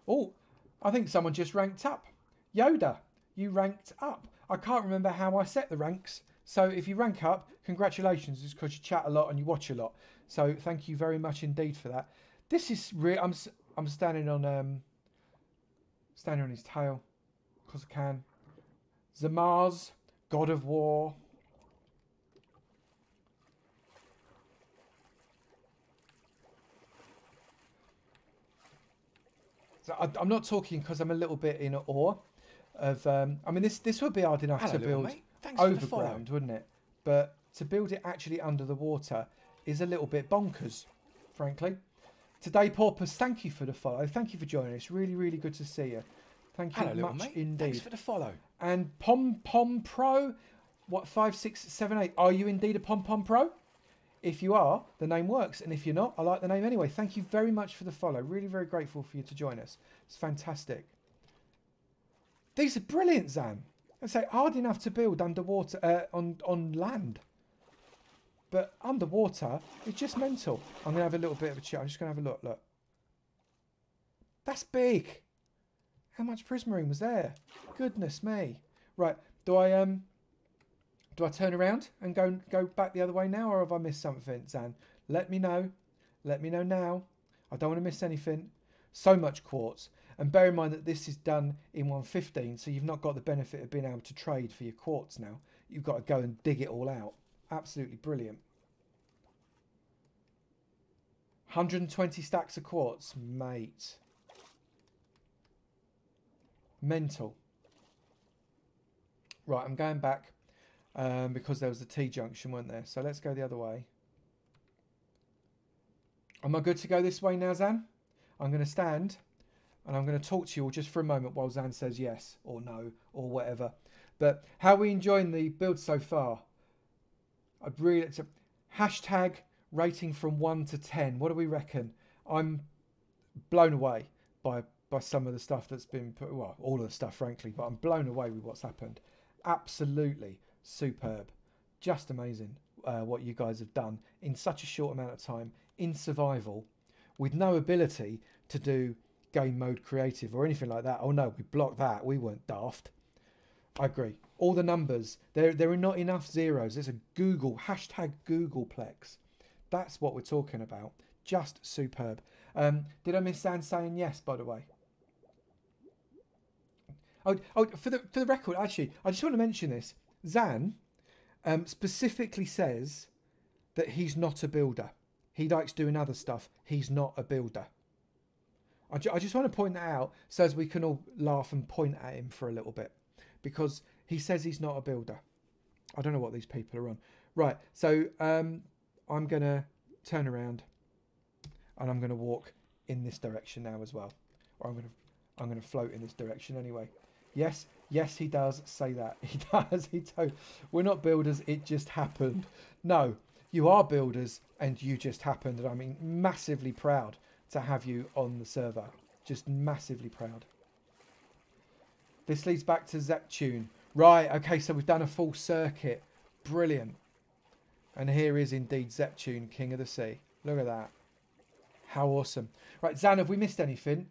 Oh, I think someone just ranked up. Yoda, you ranked up. I can't remember how I set the ranks. So if you rank up, congratulations. It's because you chat a lot and you watch a lot. So thank you very much indeed for that. This is real. I'm standing on his tail because I can. Zamaz, God of War. So I'm not talking because I'm a little bit in awe of. I mean, this would be hard enough to build overground, wouldn't it? But to build it actually under the water is a little bit bonkers, frankly. Today, Porpoise, thank you for the follow. Thank you for joining us. Really, really good to see you. Thank you much indeed. Thanks for the follow. And Pom Pro, what 5678? Are you indeed a Pom Pro? If you are, the name works, and if you're not, I like the name anyway. Thank you very much for the follow. Really, very grateful for you to join us. It's fantastic. These are brilliant, Zan. I say hard enough to build underwater on land, but underwater it's just mental. I'm gonna have a little bit of a chat. I'm just gonna have a look. Look, that's big. How much prismarine was there? Goodness me. Right, do I turn around and go back the other way now, or have I missed something, Zan? Let me know. Let me know now. I don't want to miss anything. So much quartz. And bear in mind that this is done in 1.15, so you've not got the benefit of being able to trade for your quartz now. You've got to go and dig it all out. Absolutely brilliant. 120 stacks of quartz, mate. Mental. Right, I'm going back because there was a T-junction, weren't there? So let's go the other way. Am I good to go this way now, Zan? I'm going to stand and I'm going to talk to you all just for a moment while Zan says yes or no or whatever. But how are we enjoying the build so far? I'd really... It's a hashtag rating from 1 to 10. What do we reckon? I'm blown away by some of the stuff that's been put... Well, all of the stuff, frankly. But I'm blown away with what's happened. Absolutely superb. Just amazing what you guys have done in such a short amount of time in survival with no ability to do game mode creative or anything like that. Oh no, we blocked that. We weren't daft. I agree. All the numbers, there are not enough zeros. There's a Google, hashtag Googleplex. That's what we're talking about. Just superb. Did I miss Zan saying yes, by the way? Oh, for the record, actually, I just want to mention this. Zan specifically says that he's not a builder. He likes doing other stuff. He's not a builder. I just want to point that out so as we can all laugh and point at him for a little bit. Because he says he's not a builder. I don't know what these people are on. Right, so I'm going to turn around and I'm going to walk in this direction now as well. Or I'm going to float in this direction anyway. Yes, he does say that. He does. We're not builders, it just happened. No, you are builders and you just happened. And I mean, massively proud to have you on the server. Just massively proud. This leads back to Zeptune. Right, okay, so we've done a full circuit. Brilliant. And here is indeed Zeptune, King of the Sea. Look at that. How awesome. Right, Zan, have we missed anything?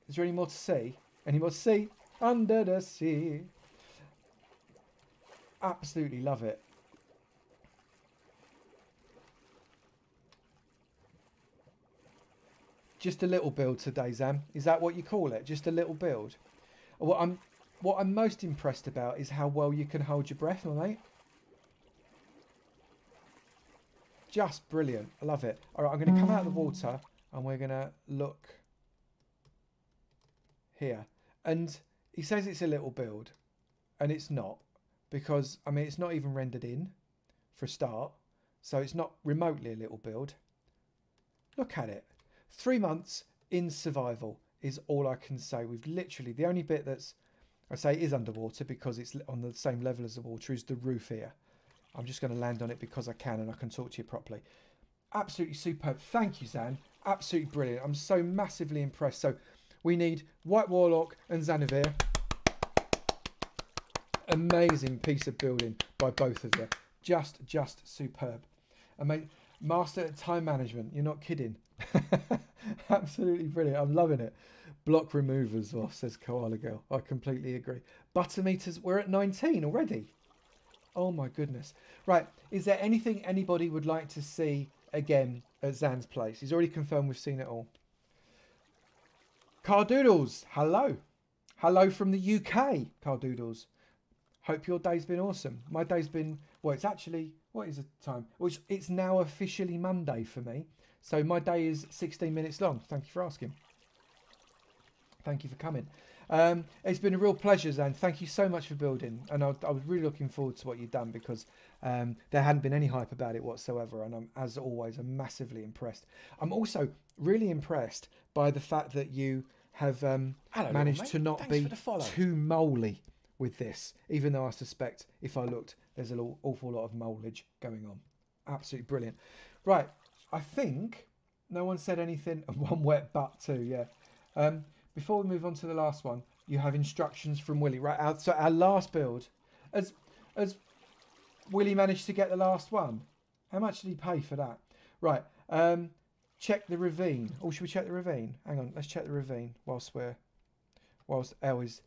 Is there any more to see? Any more to see? Under the sea. Absolutely love it. Just a little build today, Zan. Is that what you call it? Just a little build? What I'm most impressed about is how well you can hold your breath, mate. just brilliant. I love it. All right, I'm going to come out of the water and we're going to look here. And he says it's a little build, and it's not, because, I mean, it's not even rendered in for a start. So it's not remotely a little build. Look at it. 3 months in survival is all I can say. We've literally, the only bit that's, I say is underwater because it's on the same level as the water, is the roof here. I'm just going to land on it because I can and I can talk to you properly. Absolutely superb. Thank you, Zan. Absolutely brilliant. I'm so massively impressed. So we need White Warlock and Zanavir. Amazing piece of building by both of you. Just superb. Amazing. Master at time management. You're not kidding. Absolutely brilliant. I'm loving it. Block removers, says Koala Girl. I completely agree. Butter meters, we're at 19 already. Oh my goodness. Right, is there anything anybody would like to see again at Zan's place? He's already confirmed we've seen it all. Cardoodles, hello. Hello from the UK, Cardoodles. Hope your day's been awesome. My day's been, well, it's actually, what is the time? Well, it's now officially Monday for me. So my day is 16 minutes long. Thank you for asking. Thank you for coming. It's been a real pleasure, Zan. Thank you so much for building. And I was really looking forward to what you've done, because there hadn't been any hype about it whatsoever. And I'm, as always, I'm massively impressed. I'm also really impressed by the fact that you have managed to not be too moly with this, even though I suspect if I looked, there's an awful lot of moleage going on. Absolutely brilliant. Right, I think no one said anything. One wet butt too, yeah. Before we move on to the last one, you have instructions from Willie. Right, so our last build, has Willie managed to get the last one? How much did he pay for that? Right, check the ravine. Oh, should we check the ravine? Hang on, let's check the ravine whilst Elle is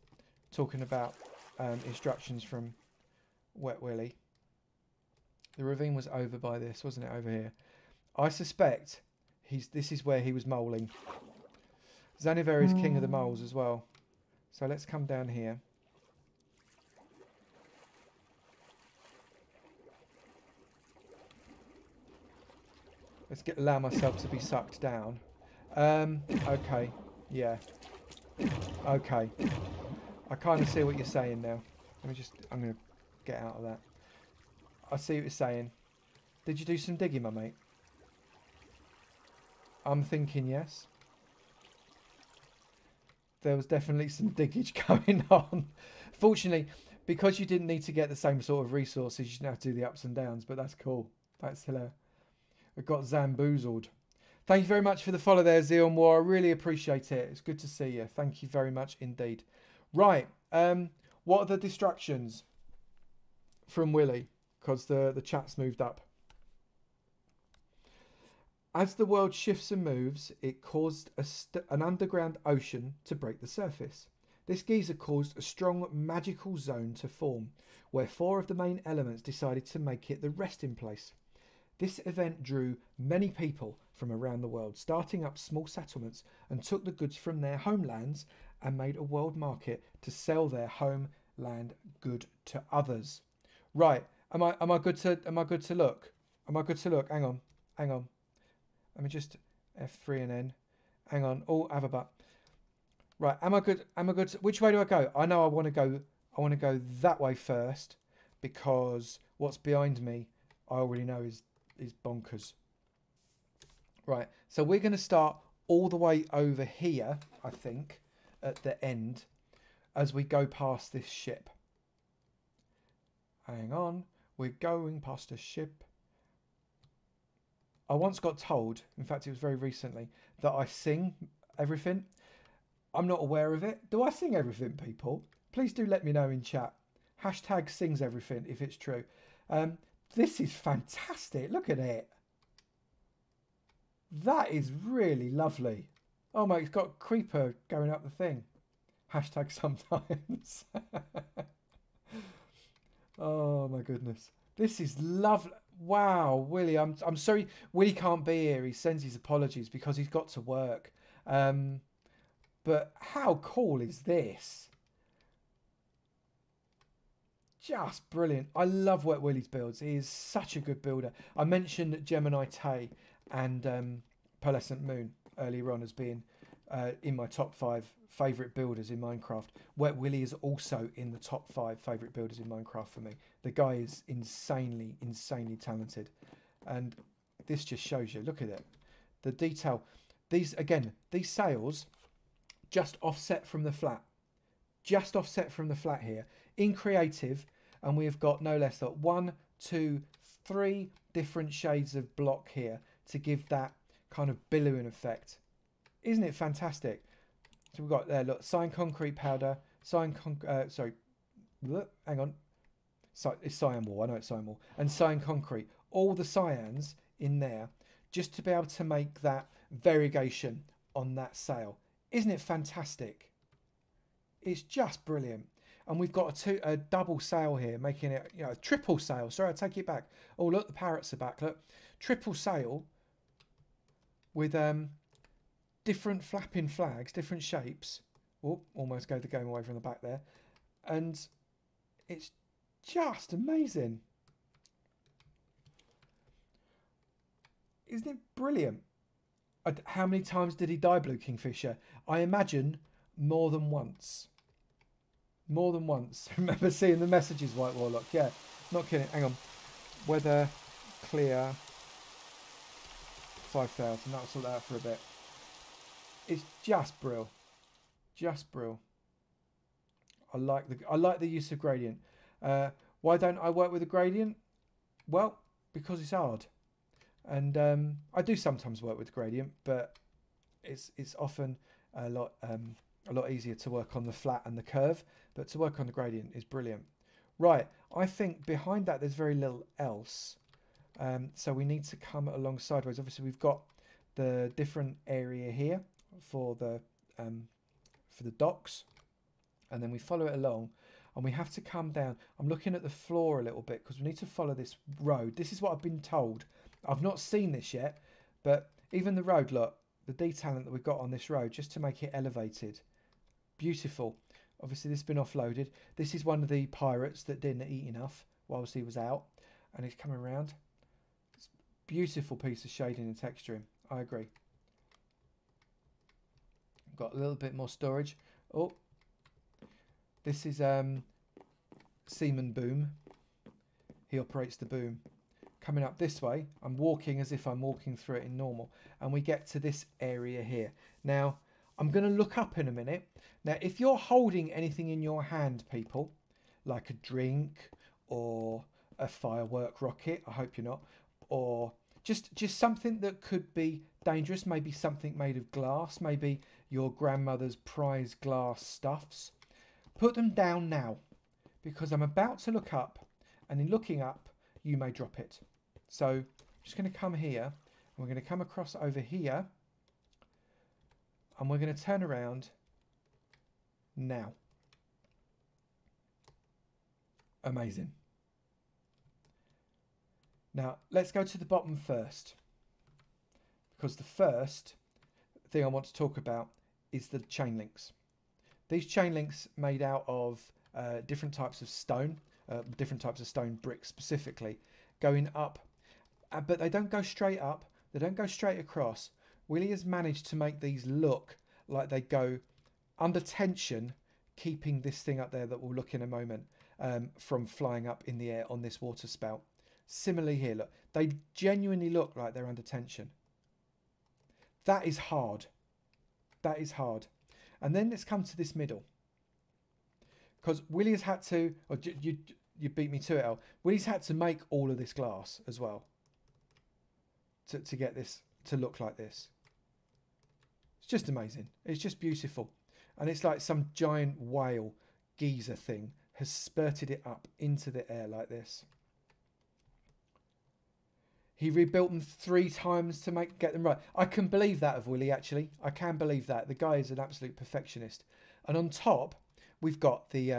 talking about instructions from Wet Willie. The ravine was over by this, wasn't it? Over here. I suspect this is where he was moling. Zaniver is king of the moles as well. So let's come down here. Let's allow myself to be sucked down. Okay. Yeah. Okay. I kind of see what you're saying now. I'm going to get out of that. I see what you're saying. Did you do some digging, my mate? I'm thinking yes. There was definitely some diggage going on. Fortunately, because you didn't need to get the same sort of resources, you didn't have to do the ups and downs, but that's cool. That's hilarious. I got zamboozled. Thank you very much for the follow there, Zeon War. I really appreciate it. It's good to see you. Thank you very much indeed. Right. What are the distractions from Willie? Because the chat's moved up. As the world shifts and moves, it caused an underground ocean to break the surface. This geyser caused a strong magical zone to form, where 4 of the main elements decided to make it the resting place. This event drew many people from around the world, starting up small settlements, and took the goods from their homelands and made a world market to sell their homeland good to others. Right, am I good to look? Am I good to look? Hang on. Let me just F3 and N. Hang on. Oh, have a butt. Right, am I good? Which way do I go? I know I want to go that way first, because what's behind me I already know is bonkers. Right, so we're going to start all the way over here, I think, at the end, as we go past this ship. Hang on, we're going past a ship. I once got told, in fact it was very recently, that I sing everything. I'm not aware of it. Do I sing everything, people? Please do let me know in chat. Hashtag sings everything if it's true. This is fantastic. Look at it. That is really lovely. Oh my, it's got creeper going up the thing. Hashtag sometimes. Oh my goodness. This is lovely. Wow, Willie, I'm sorry Willie can't be here. He sends his apologies because he's got to work. But how cool is this? just brilliant. I love Wet Willie's builds. He is such a good builder. I mentioned Gemini Tay and Pearlescent Moon earlier on as being in my top 5 favourite builders in Minecraft. Wet Willie is also in the top 5 favourite builders in Minecraft for me. The guy is insanely, insanely talented. And this just shows you, look at it. The detail. These, again, these sails just offset from the flat. Just offset from the flat here. In creative, and we have got no less than 1, 2, 3 different shades of block here to give that kind of billowing effect. Isn't it fantastic? So we've got there, look, cyan concrete powder, hang on. It's cyan wall, I know it's cyan wall. And cyan concrete. All the cyans in there, just to be able to make that variegation on that sail. Isn't it fantastic? It's just brilliant. And we've got a double sail here, making it, you know, a triple sail. Sorry, I take it back. Oh, look, the parrots are back. Look, triple sail with different flapping flags, different shapes. Oh, almost gave the game away from the back there. And it's just amazing. Isn't it brilliant? How many times did he die, Blue Kingfisher? I imagine more than once. More than once. Remember seeing the messages, White Warlock? Yeah, not kidding. Hang on. Weather clear 5,000. That'll sort that out for a bit. It's just brill. Just brill. I like the use of gradient. Why don't I work with a gradient? Well, because it's hard. And I do sometimes work with gradient, but it's often a lot easier to work on the flat and the curve. But to work on the gradient is brilliant. Right, I think behind that there's very little else. So we need to come along sideways. Obviously, we've got the different area here for the docks, and then we follow it along. And we have to come down. I'm looking at the floor a little bit because we need to follow this road. This is what I've been told. I've not seen this yet, but even the road, look, the detailing that we've got on this road just to make it elevated. Beautiful. Obviously, this has been offloaded. This is one of the pirates that didn't eat enough whilst he was out, and he's coming around. It's a beautiful piece of shading and texturing. I agree. Got a little bit more storage. Oh, this is Seaman Boom. He operates the boom. Coming up this way, I'm walking as if I'm walking through it in normal, and we get to this area here. Now, I'm going to look up in a minute. Now, if you're holding anything in your hand, people, like a drink or a firework rocket, I hope you're not, or just something that could be dangerous, maybe something made of glass, maybe your grandmother's prized glass stuffs, put them down now, because I'm about to look up, and in looking up, you may drop it. So I'm just going to come here, and we're going to come across over here, and we're going to turn around now. Amazing. Now, let's go to the bottom first, because the first thing I want to talk about is the chain links. These chain links made out of different types of stone, different types of stone bricks specifically, going up, but they don't go straight up, they don't go straight across. Willie has managed to make these look like they go under tension, keeping this thing up there that we'll look in a moment from flying up in the air on this water spout. Similarly here, look, they genuinely look like they're under tension. That is hard. That is hard. And then let's come to this middle, because Willie has had to, or you beat me to it, Al. Willie's had to make all of this glass as well to get this to look like this. It's just amazing. It's just beautiful. And it's like some giant whale geyser thing has spurted it up into the air like this. He rebuilt them 3 times to get them right. I can believe that of Willie, actually. I can believe that. The guy is an absolute perfectionist. And on top, we've got the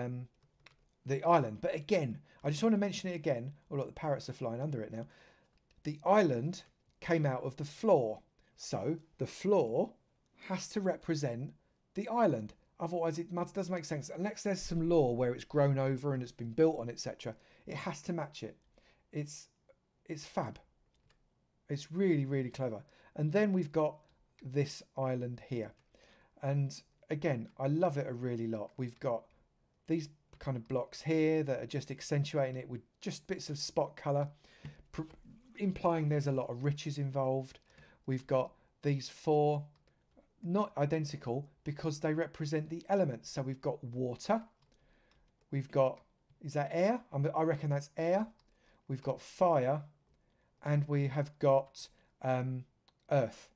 island. But again, I just want to mention it again. Oh, look, the parrots are flying under it now. The island came out of the floor. So the floor has to represent the island. Otherwise, it doesn't make sense. Unless there's some lore where it's grown over and it's been built on, etc. It has to match it. It's fab. It's really, really clever. And then we've got this island here. And again, I love it a really lot. We've got these kind of blocks here that are just accentuating it with just bits of spot colour, implying there's a lot of riches involved. We've got these 4, not identical because they represent the elements. So we've got water. We've got, is that air? I reckon that's air. We've got fire. And we have got earth.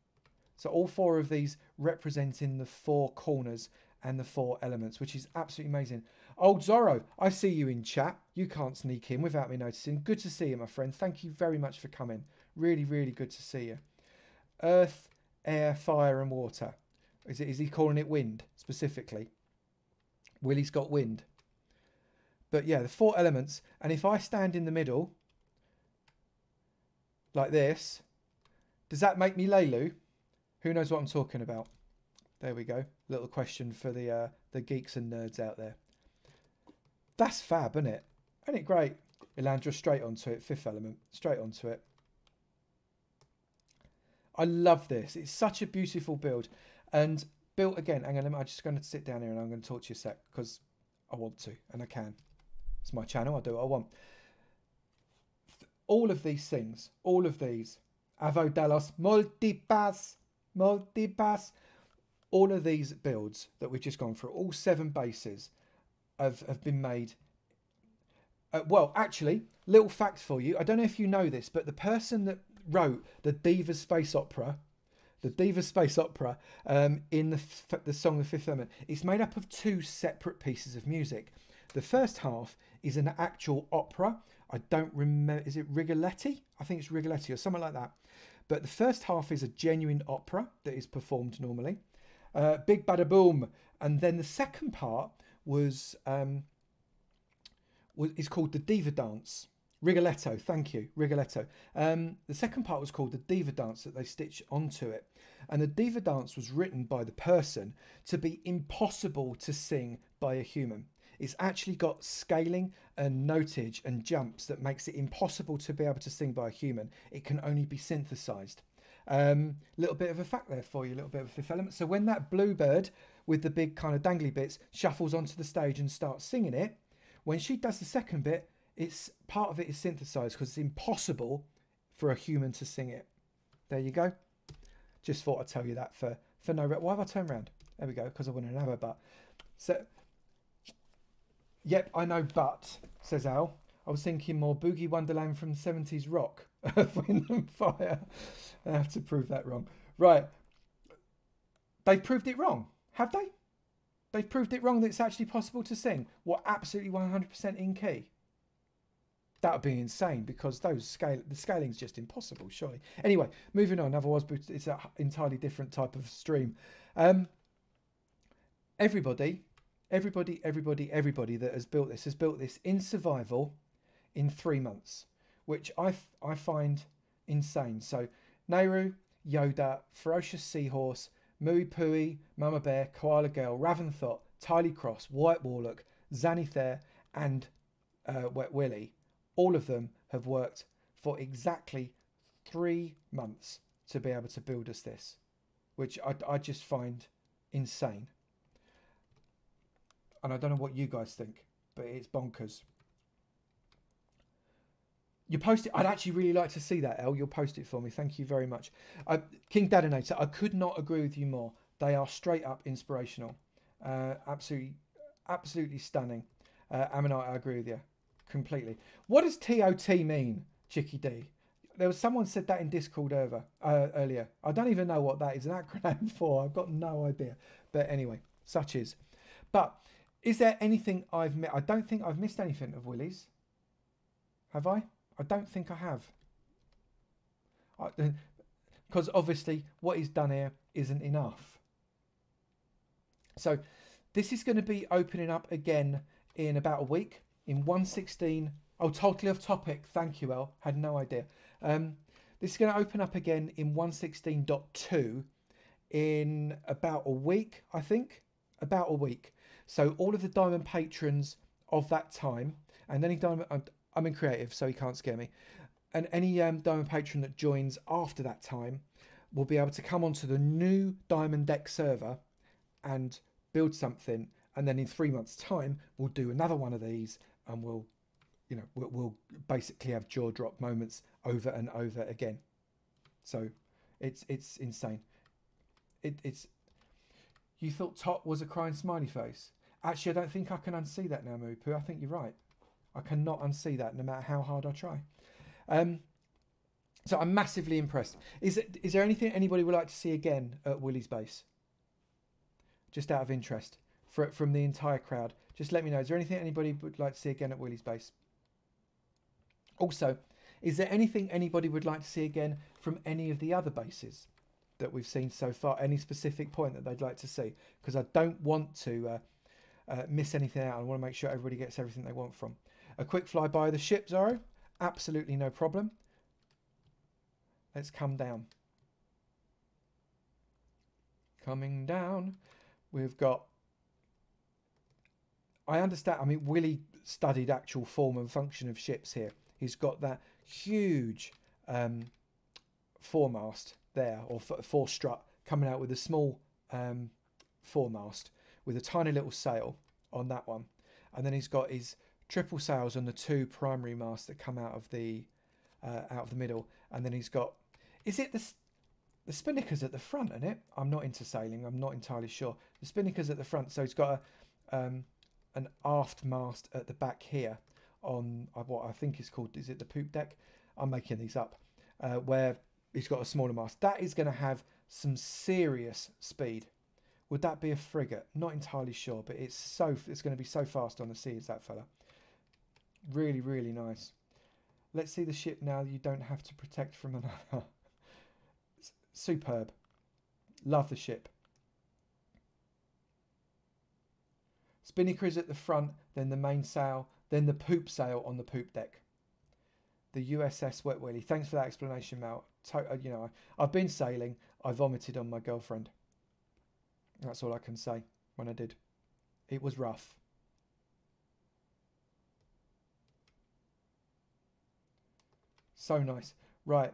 So all 4 of these representing the 4 corners and the 4 elements, which is absolutely amazing. Old Zorro, I see you in chat. You can't sneak in without me noticing. Good to see you, my friend. Thank you very much for coming. Really, really good to see you. Earth, air, fire and water. Is he calling it wind specifically? Willie's got wind. But yeah, the 4 elements. And if I stand in the middle like this, does that make me Leilu? Who knows what I'm talking about? There we go. Little question for the geeks and nerds out there. That's fab, isn't it? Isn't it great? Elandra, straight onto it. 5th element. Straight onto it. I love this. It's such a beautiful build. And built again. Hang on, I'm just going to sit down here and I'm going to talk to you a sec because I want to and I can. It's my channel. I'll do what I want. All of these things. All of these. Avo Dallas. Multipass. Multipass. All of these builds that we've just gone through. All 7 bases. Have been made. Well, actually, little fact for you. I don't know if you know this, but the person that wrote the Diva Space Opera, in the song The 5th Element, it's made up of 2 separate pieces of music. The first half is an actual opera. I don't remember. Is it Rigoletti? I think it's Rigoletti or something like that. But the first half is a genuine opera that is performed normally. Big Bada Boom. And then the second part is called the Diva Dance. Rigoletto, thank you, Rigoletto. The second part was called the Diva Dance that they stitched onto it. And the Diva Dance was written by the person to be impossible to sing by a human. It's actually got scaling and notage and jumps that makes it impossible to be able to sing by a human. It can only be synthesized. Little bit of a fact there for you, a little bit of a 5th element. So when that bluebird with the big kind of dangly bits shuffles onto the stage and starts singing it, when she does the second bit, it's part of it is synthesized because it's impossible for a human to sing it. There you go. Just thought I'd tell you that for no reason. Why have I turned around? There we go, because I wanted to have a butt. So, yep, I know, but, says Al. I was thinking more Boogie Wonderland from 70s rock. Earth, Wind and Fire. I have to prove that wrong. Right. They've proved it wrong. Have they? They've proved it wrong that it's actually possible to sing. What, absolutely 100% in key? That would be insane because the scaling's just impossible, surely. Anyway, moving on. Otherwise, it's an entirely different type of stream. Everybody that has built this in survival in 3 months, which I find insane. So, Nehru, Yoda, Ferocious Seahorse, Mooey Pooey, Mama Bear, Koala Girl, Raventhot, Tiley Cross, White Warlock, Zanithair, and Wet Willy. All of them have worked for exactly 3 months to be able to build us this, which I just find insane. And I don't know what you guys think, but it's bonkers. You post it. I'd actually really like to see that, El. You'll post it for me. Thank you very much. King Dadinator, I could not agree with you more. They are straight up inspirational. Absolutely stunning. Ammonite, I agree with you completely. What does TOT mean, Chicky D? There was someone said that in Discord earlier. I don't even know what that is an acronym for. I've got no idea. But anyway, such is. But is there anything I've missed? I don't think I've missed anything of Willie's. Have I? I don't think I have. Because obviously what he's done here isn't enough. So this is going to be opening up again in about a week. In 1.16. Oh, totally off topic. Thank you, El. Had no idea. This is going to open up again in 1.16.2 in about a week, I think. about a week. So all of the diamond patrons of that time, and any diamond, I'm in creative, so he can't scare me. And any diamond patron that joins after that time will be able to come onto the new diamond deck server and build something. And then in 3 months' time, we'll do another one of these, and we'll basically have jaw drop moments over and over again. So it's insane. It's you thought Tot was a crying smiley face. Actually, I don't think I can unsee that now, Moopu. I think you're right. I cannot unsee that no matter how hard I try. So I'm massively impressed. Is there anything anybody would like to see again at Willie's base? Just out of interest from the entire crowd. Just let me know. Is there anything anybody would like to see again at Willie's base? Also, is there anything anybody would like to see again from any of the other bases that we've seen so far? Any specific point that they'd like to see? Because I don't want to miss anything out. I want to make sure everybody gets everything they want from. A quick flyby of the ship, Zorro. Absolutely no problem. Let's come down. Coming down. We've got... I understand. I mean, Willie studied actual form and function of ships here. He's got that huge foremast there, or forestrut, coming out with a small foremast with a tiny little sail on that one. And then he's got his triple sails on the two primary masts that come out of the middle. And then he's got... Is it the spinnakers at the front, isn't it? I'm not into sailing. I'm not entirely sure. The spinnakers at the front. So he's got an aft mast at the back here on what I think is called, is it the poop deck? I'm making these up. Where he's got a smaller mast. That is going to have some serious speed. Would that be a frigate? Not entirely sure, but it's going to be so fast on the sea as that fella. Really, really nice. Let's see the ship now. You don't have to protect from another. Superb. Love the ship. Spinnaker is at the front, then the main sail, then the poop sail on the poop deck. The USS Wet Willy. Thanks for that explanation, Mal. You know, I've been sailing. I vomited on my girlfriend. That's all I can say when I did. It was rough. So nice. Right.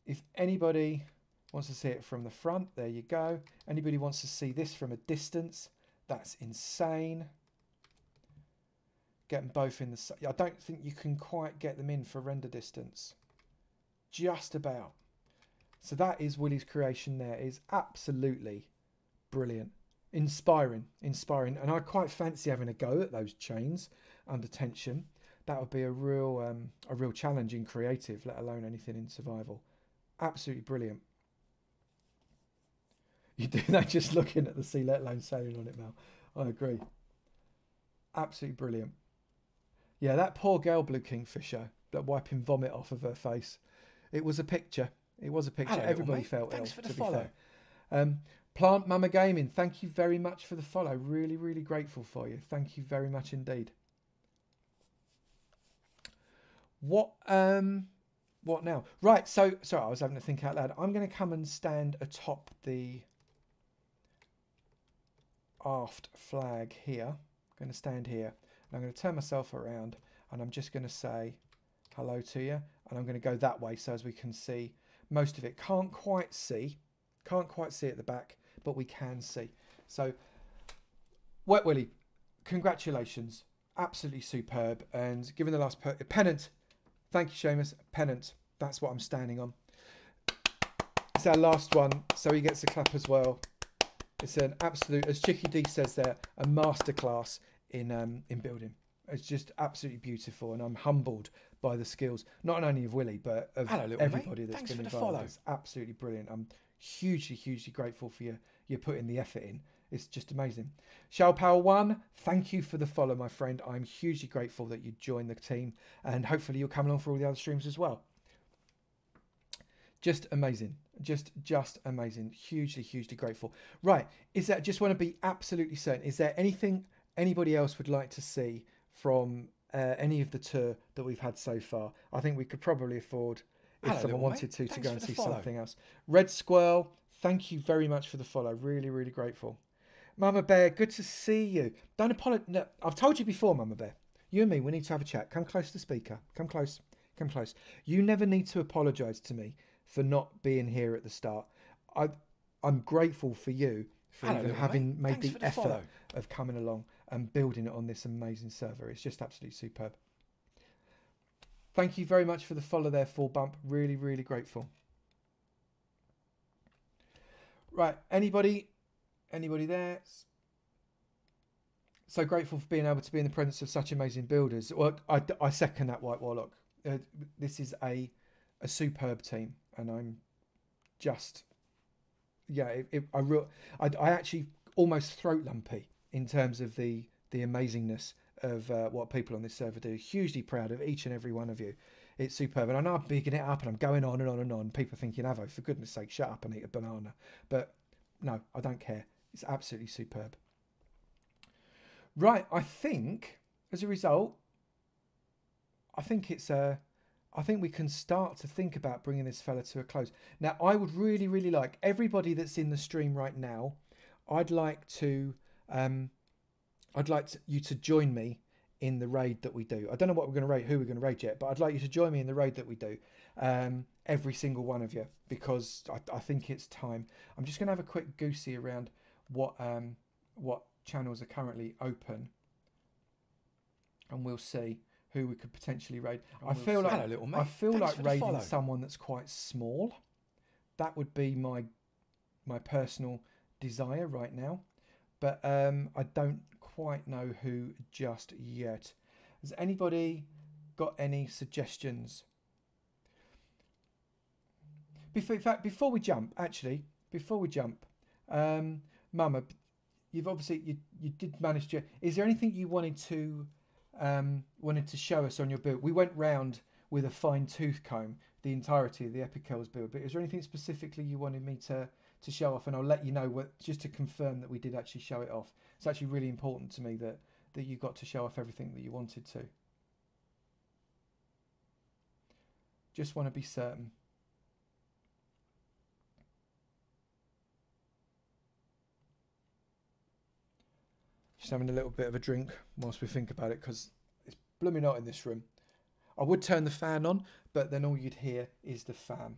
If anybody wants to see it from the front, there you go. Anybody wants to see this from a distance, that's insane. Get them both in the... I don't think you can quite get them in for render distance. Just about. So that is Willie's creation there. It is absolutely brilliant. Inspiring. Inspiring. And I quite fancy having a go at those chains under tension. That would be a real challenge in creative, let alone anything in survival. Absolutely brilliant. You do that just looking at the sea, let alone sailing on it, Mel. I agree. Absolutely brilliant. Yeah, that poor girl, Blue Kingfisher, that wiping vomit off of her face. It was a picture. It was a picture. Hello, everybody mate. felt Thanks ill, for the to be follow. fair. Plant Mama Gaming, thank you very much for the follow. Really, really grateful for you. Thank you very much indeed. What now? Right, so sorry, I was having to think out loud. I'm going to come and stand atop the aft flag here. I'm going to stand here, and I'm going to turn myself around, and I'm just going to say hello to you, and I'm going to go that way so as we can see most of it. Can't quite see at the back, but we can see. So, Wet Willy, congratulations, absolutely superb, and given the last pennant. Thank you, Seamus. Pennant. That's what I'm standing on. It's our last one, so he gets a clap as well. It's an absolute, as Chicky D says there, a masterclass in building. It's just absolutely beautiful, and I'm humbled by the skills, not only of Willie, but of everybody that's been involved. It's absolutely brilliant. I'm hugely, hugely grateful for you putting the effort in. It's just amazing. Shao Power 1, thank you for the follow, my friend. I'm hugely grateful that you joined the team, and hopefully you'll come along for all the other streams as well. Just amazing. Just amazing. Hugely, hugely grateful. Right, just want to be absolutely certain. Is there anything anybody else would like to see from any of the tour that we've had so far? I think we could probably afford, if someone wanted to go and see something else. Red Squirrel, thank you very much for the follow. Really, really grateful. Mama Bear, good to see you. Don't apologize. No, I've told you before, Mama Bear. You and me, we need to have a chat. Come close to the speaker. Come close. Come close. You never need to apologise to me for not being here at the start. I'm grateful for you for even having made the effort of coming along and building it on this amazing server. It's just absolutely superb. Thank you very much for the follow there, Full Bump. Really, really grateful. Right, anybody there? So grateful for being able to be in the presence of such amazing builders. Well, I second that, White Warlock. This is a superb team, and I'm just, yeah, I actually almost throat lumpy in terms of the amazingness of what people on this server do. Hugely proud of each and every one of you. It's superb, and I know I'm bigging it up and I'm going on and on and on. People thinking, Avo, for goodness sake, shut up and eat a banana. But no, I don't care. It's absolutely superb. Right, I think as a result, I think we can start to think about bringing this fella to a close. Now, I would really, really like everybody that's in the stream right now. I'd like you to join me in the raid that we do. I don't know what we're going to raid, who we're going to raid yet, but I'd like you to join me in the raid that we do. Every single one of you, because I think it's time. I'm just going to have a quick goosey around what channels are currently open, and we'll see who we could potentially raid. I feel like raiding someone that's quite small. That would be my personal desire right now, but I don't quite know who just yet. Has anybody got any suggestions? Before we jump, Mama, you've obviously you did manage to. Is there anything you wanted to show us on your build? We went round with a fine-tooth comb the entirety of the Epic Kells build, but is there anything specifically you wanted me to show off? And I'll let you know just to confirm that we did actually show it off. It's actually really important to me that you got to show off everything that you wanted to. Just want to be certain. Just having a little bit of a drink whilst we think about it, because it's blooming hot in this room. I would turn the fan on, but then all you'd hear is the fan.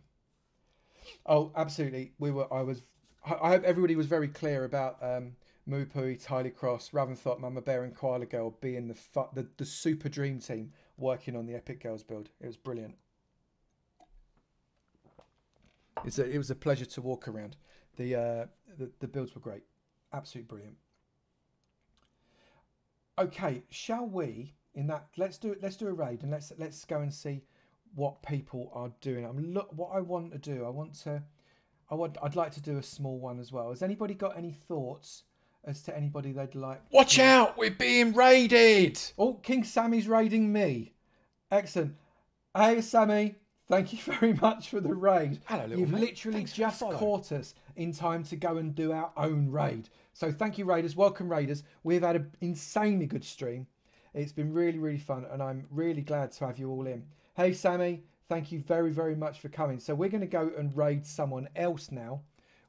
Oh, absolutely. I hope everybody was very clear about Moopui, Tyler Cross, Raventhot, Mama Bear, and Koala Girl being the super dream team working on the Epic Girls build. It was brilliant. It was a pleasure to walk around. The builds were great, absolutely brilliant. Okay, shall we? Let's do a raid, and let's go and see what people are doing. What I want to do. I'd like to do a small one as well. Has anybody got any thoughts as to anybody they'd like? Watch out! We're being raided. Oh, King Sammy's raiding me. Excellent. Hey, Sammy. Thank you very much for the raid. Hello, little You've mate. literally just caught us in time to go and do our own raid. So thank you, raiders. Welcome, raiders. We've had an insanely good stream. It's been really, really fun, and I'm really glad to have you all in. Hey, Sammy. Thank you very, very much for coming. So we're going to go and raid someone else now,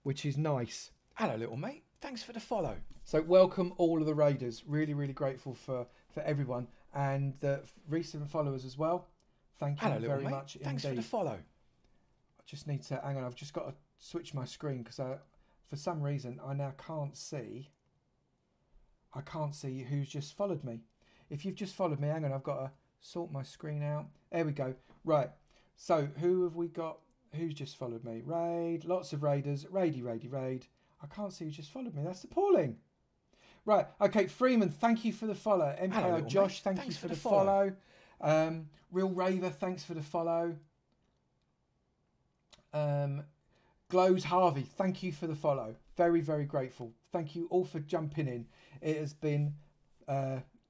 which is nice. Hello, little mate. Thanks for the follow. So welcome all of the raiders. Really, really grateful for everyone, and the recent followers as well. Thank you very much indeed. Thanks for the follow. I just need to hang on. I've just got to switch my screen because for some reason I now can't see. I can't see who's just followed me. If you've just followed me, hang on. I've got to sort my screen out. There we go. Right. So who have we got? Who's just followed me? Raid. Lots of raiders. Raid. I can't see who just followed me. That's appalling. Right. Okay. Freeman, thank you for the follow. Empire Josh, thank you for the follow. Real Raver, thanks for the follow. Glows Harvey, thank you for the follow. Very, very grateful. Thank you all for jumping in. It has been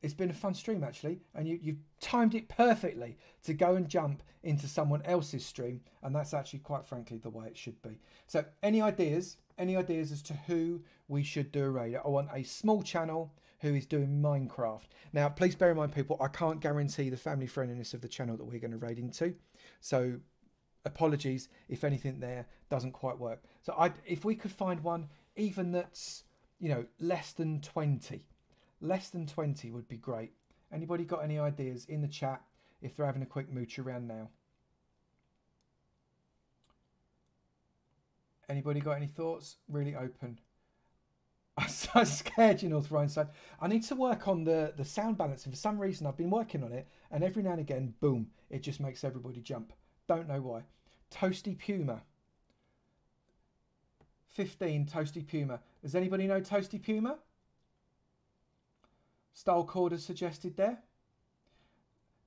it's been a fun stream actually, and you've timed it perfectly to go and jump into someone else's stream, and that's actually quite frankly the way it should be. So any ideas as to who we should do a raid? I want a small channel who is doing Minecraft. Now, please bear in mind, people, I can't guarantee the family friendliness of the channel that we're going to raid into. So, apologies if anything there doesn't quite work. So, if we could find one, even that's you know, less than 20. Less than 20 would be great. Anybody got any ideas in the chat if they're having a quick mooch around now? Anybody got any thoughts? Really open. I'm so scared, you know, Ryan said. I need to work on the sound balancing. For some reason, I've been working on it, and every now and again, boom, it just makes everybody jump. Don't know why. Toasty Puma. 15, Toasty Puma. Does anybody know Toasty Puma? Style Corder suggested there.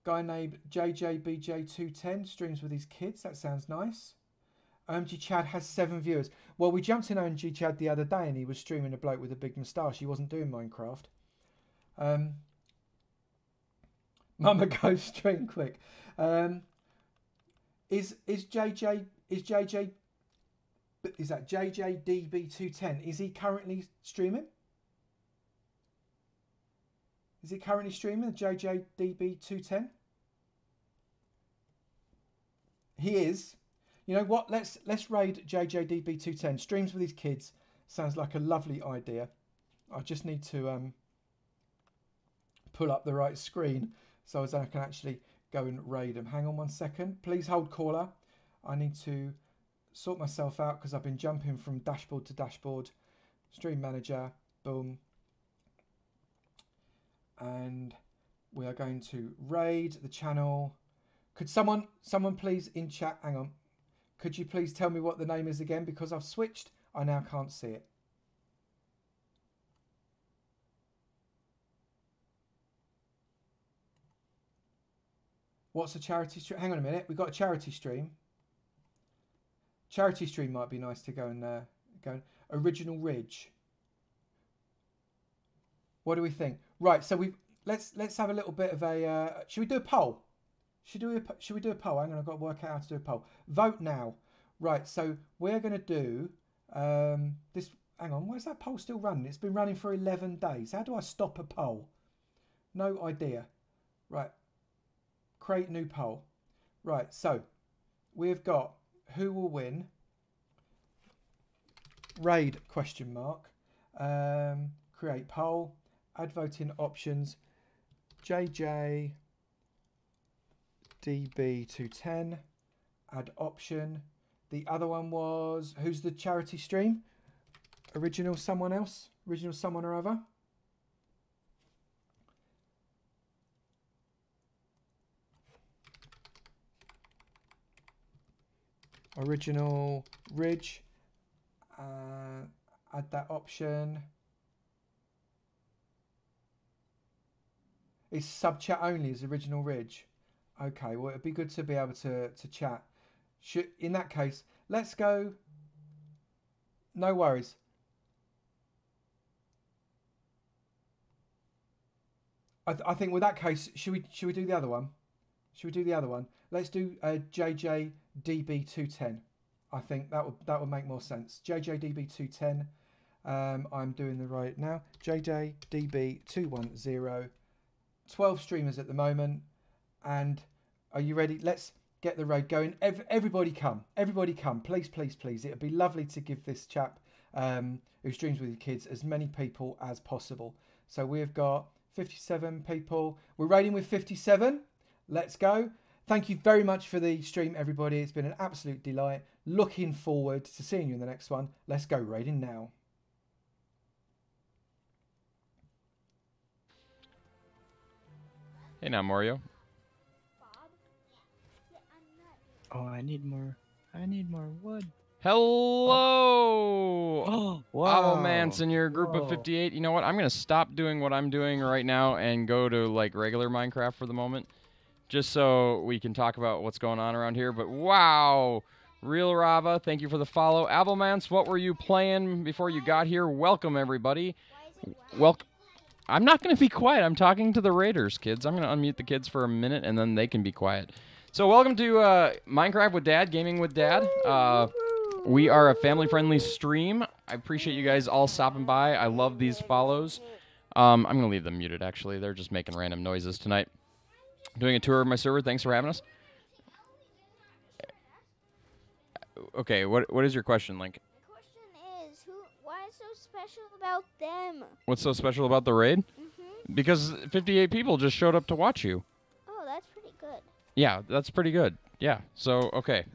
Guy named JJBJ210 streams with his kids. That sounds nice. OMG Chad has 7 viewers. Well, we jumped in OMG Chad the other day and he was streaming a bloke with a big moustache. He wasn't doing Minecraft. Mama go stream quick. Is that JJDB210? Is he currently streaming? Is he currently streaming, JJDB210? He is. You know what? Let's raid JJDB210. Streams with his kids. Sounds like a lovely idea. I just need to pull up the right screen so as I can actually go and raid him. Hang on 1 second. Please hold caller. I need to sort myself out because I've been jumping from dashboard to dashboard. Stream manager. Boom. And we are going to raid the channel. Could someone please in chat, hang on. Could you please tell me what the name is again? Because I've switched, I now can't see it. What's a charity stream? Hang on a minute, we've got a charity stream. Charity stream might be nice to go and go. Original Ridge. What do we think? Right, so let's have a little bit of a. Should we do a poll? Should we do a poll? Hang on, I've got to work out how to do a poll. Vote now. Right, so we're going to do this. Hang on, why is that poll still running? It's been running for 11 days. How do I stop a poll? No idea. Right, create new poll. Right, so we've got who will win. Raid ? Create poll. Add voting options. JJ. DB210, add option. The other one was, who's the charity stream? Original someone else? Original someone or other? Original Ridge. Add that option. It's sub chat only, is Original Ridge. Okay, well, it'd be good to be able to chat. In that case, let's go. No worries. I think with that case, should we do the other one? Should we do the other one? Let's do JJDB210. I think that would make more sense. JJDB210. I'm doing the right now. JJDB210. 12 streamers at the moment. And are you ready? Let's get the raid going. Everybody come. Everybody come. Please, please, please. It'd be lovely to give this chap who streams with your kids as many people as possible. So we've got 57 people. We're raiding with 57. Let's go. Thank you very much for the stream, everybody. It's been an absolute delight. Looking forward to seeing you in the next one. Let's go raiding now. Hey now, Mario. Oh, I need more wood. Hello! Oh, wow. Avomance in your group of 58. You know what? I'm going to stop doing what I'm doing right now and go to, like, regular Minecraft for the moment. Just so we can talk about what's going on around here. But, wow! Real Rava, thank you for the follow. Avomance, what were you playing before you got here? Welcome, everybody. Welcome. I'm not going to be quiet. I'm talking to the raiders, kids. I'm going to unmute the kids for a minute, and then they can be quiet. So welcome to Minecraft with Dad, Gaming with Dad. We are a family-friendly stream. I appreciate you guys all stopping by. I love these follows. I'm going to leave them muted, actually. They're just making random noises tonight. Doing a tour of my server. Thanks for having us. Okay, what is your question, Link? The question is, why is so special about them? What's so special about the raid? Because 58 people just showed up to watch you. Oh, that's pretty good. Yeah, that's pretty good. Yeah, so, okay.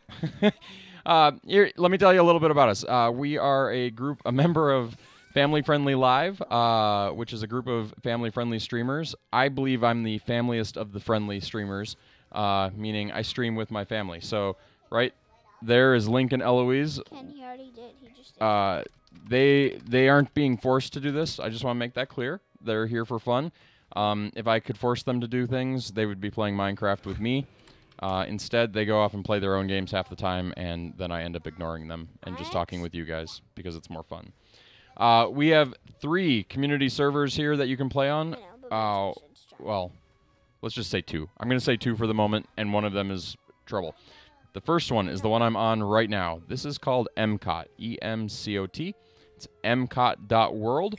Here, let me tell you a little bit about us. We are a member of Family Friendly Live, which is a group of family-friendly streamers. I believe I'm the familiest of the friendly streamers, meaning I stream with my family. So, right there is Link and Eloise. Ken, he already did. He just did. They aren't being forced to do this. I just want to make that clear. They're here for fun. If I could force them to do things, they would be playing Minecraft with me. Instead, they go off and play their own games half the time, and then I end up ignoring them and just talking with you guys because it's more fun. We have 3 community servers here that you can play on. Well, let's just say 2. I'm going to say 2 for the moment, and one of them is trouble. The first one is the one I'm on right now. This is called MCOT, E-M-C-O-T. It's mcot.world.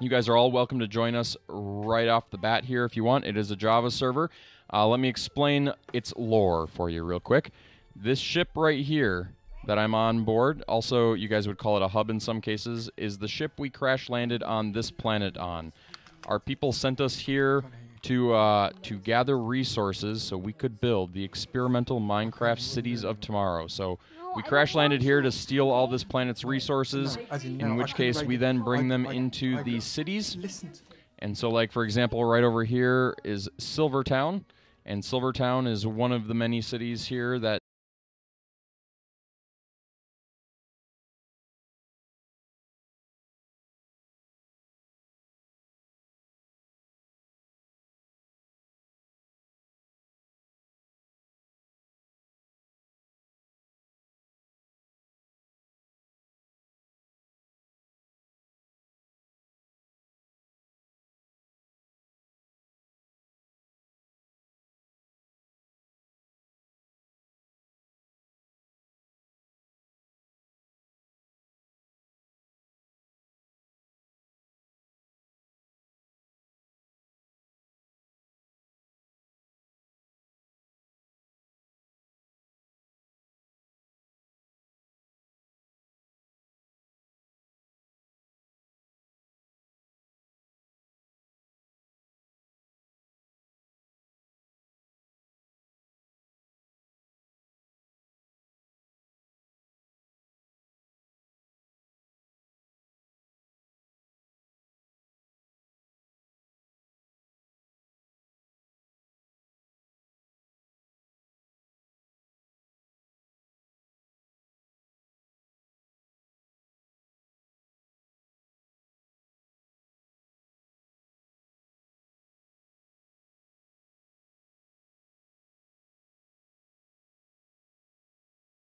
You guys are all welcome to join us right off the bat here if you want. It is a Java server. Let me explain its lore for you real quick. This ship right here that I'm on board, also you guys would call it a hub in some cases, is the ship we crash landed on this planet on. Our people sent us here to gather resources so we could build the experimental Minecraft cities of tomorrow. So we crash landed here to steal all this planet's resources, in which case we then bring them into these cities. And so, like, for example, right over here is Silvertown. And Silvertown is one of the many cities here that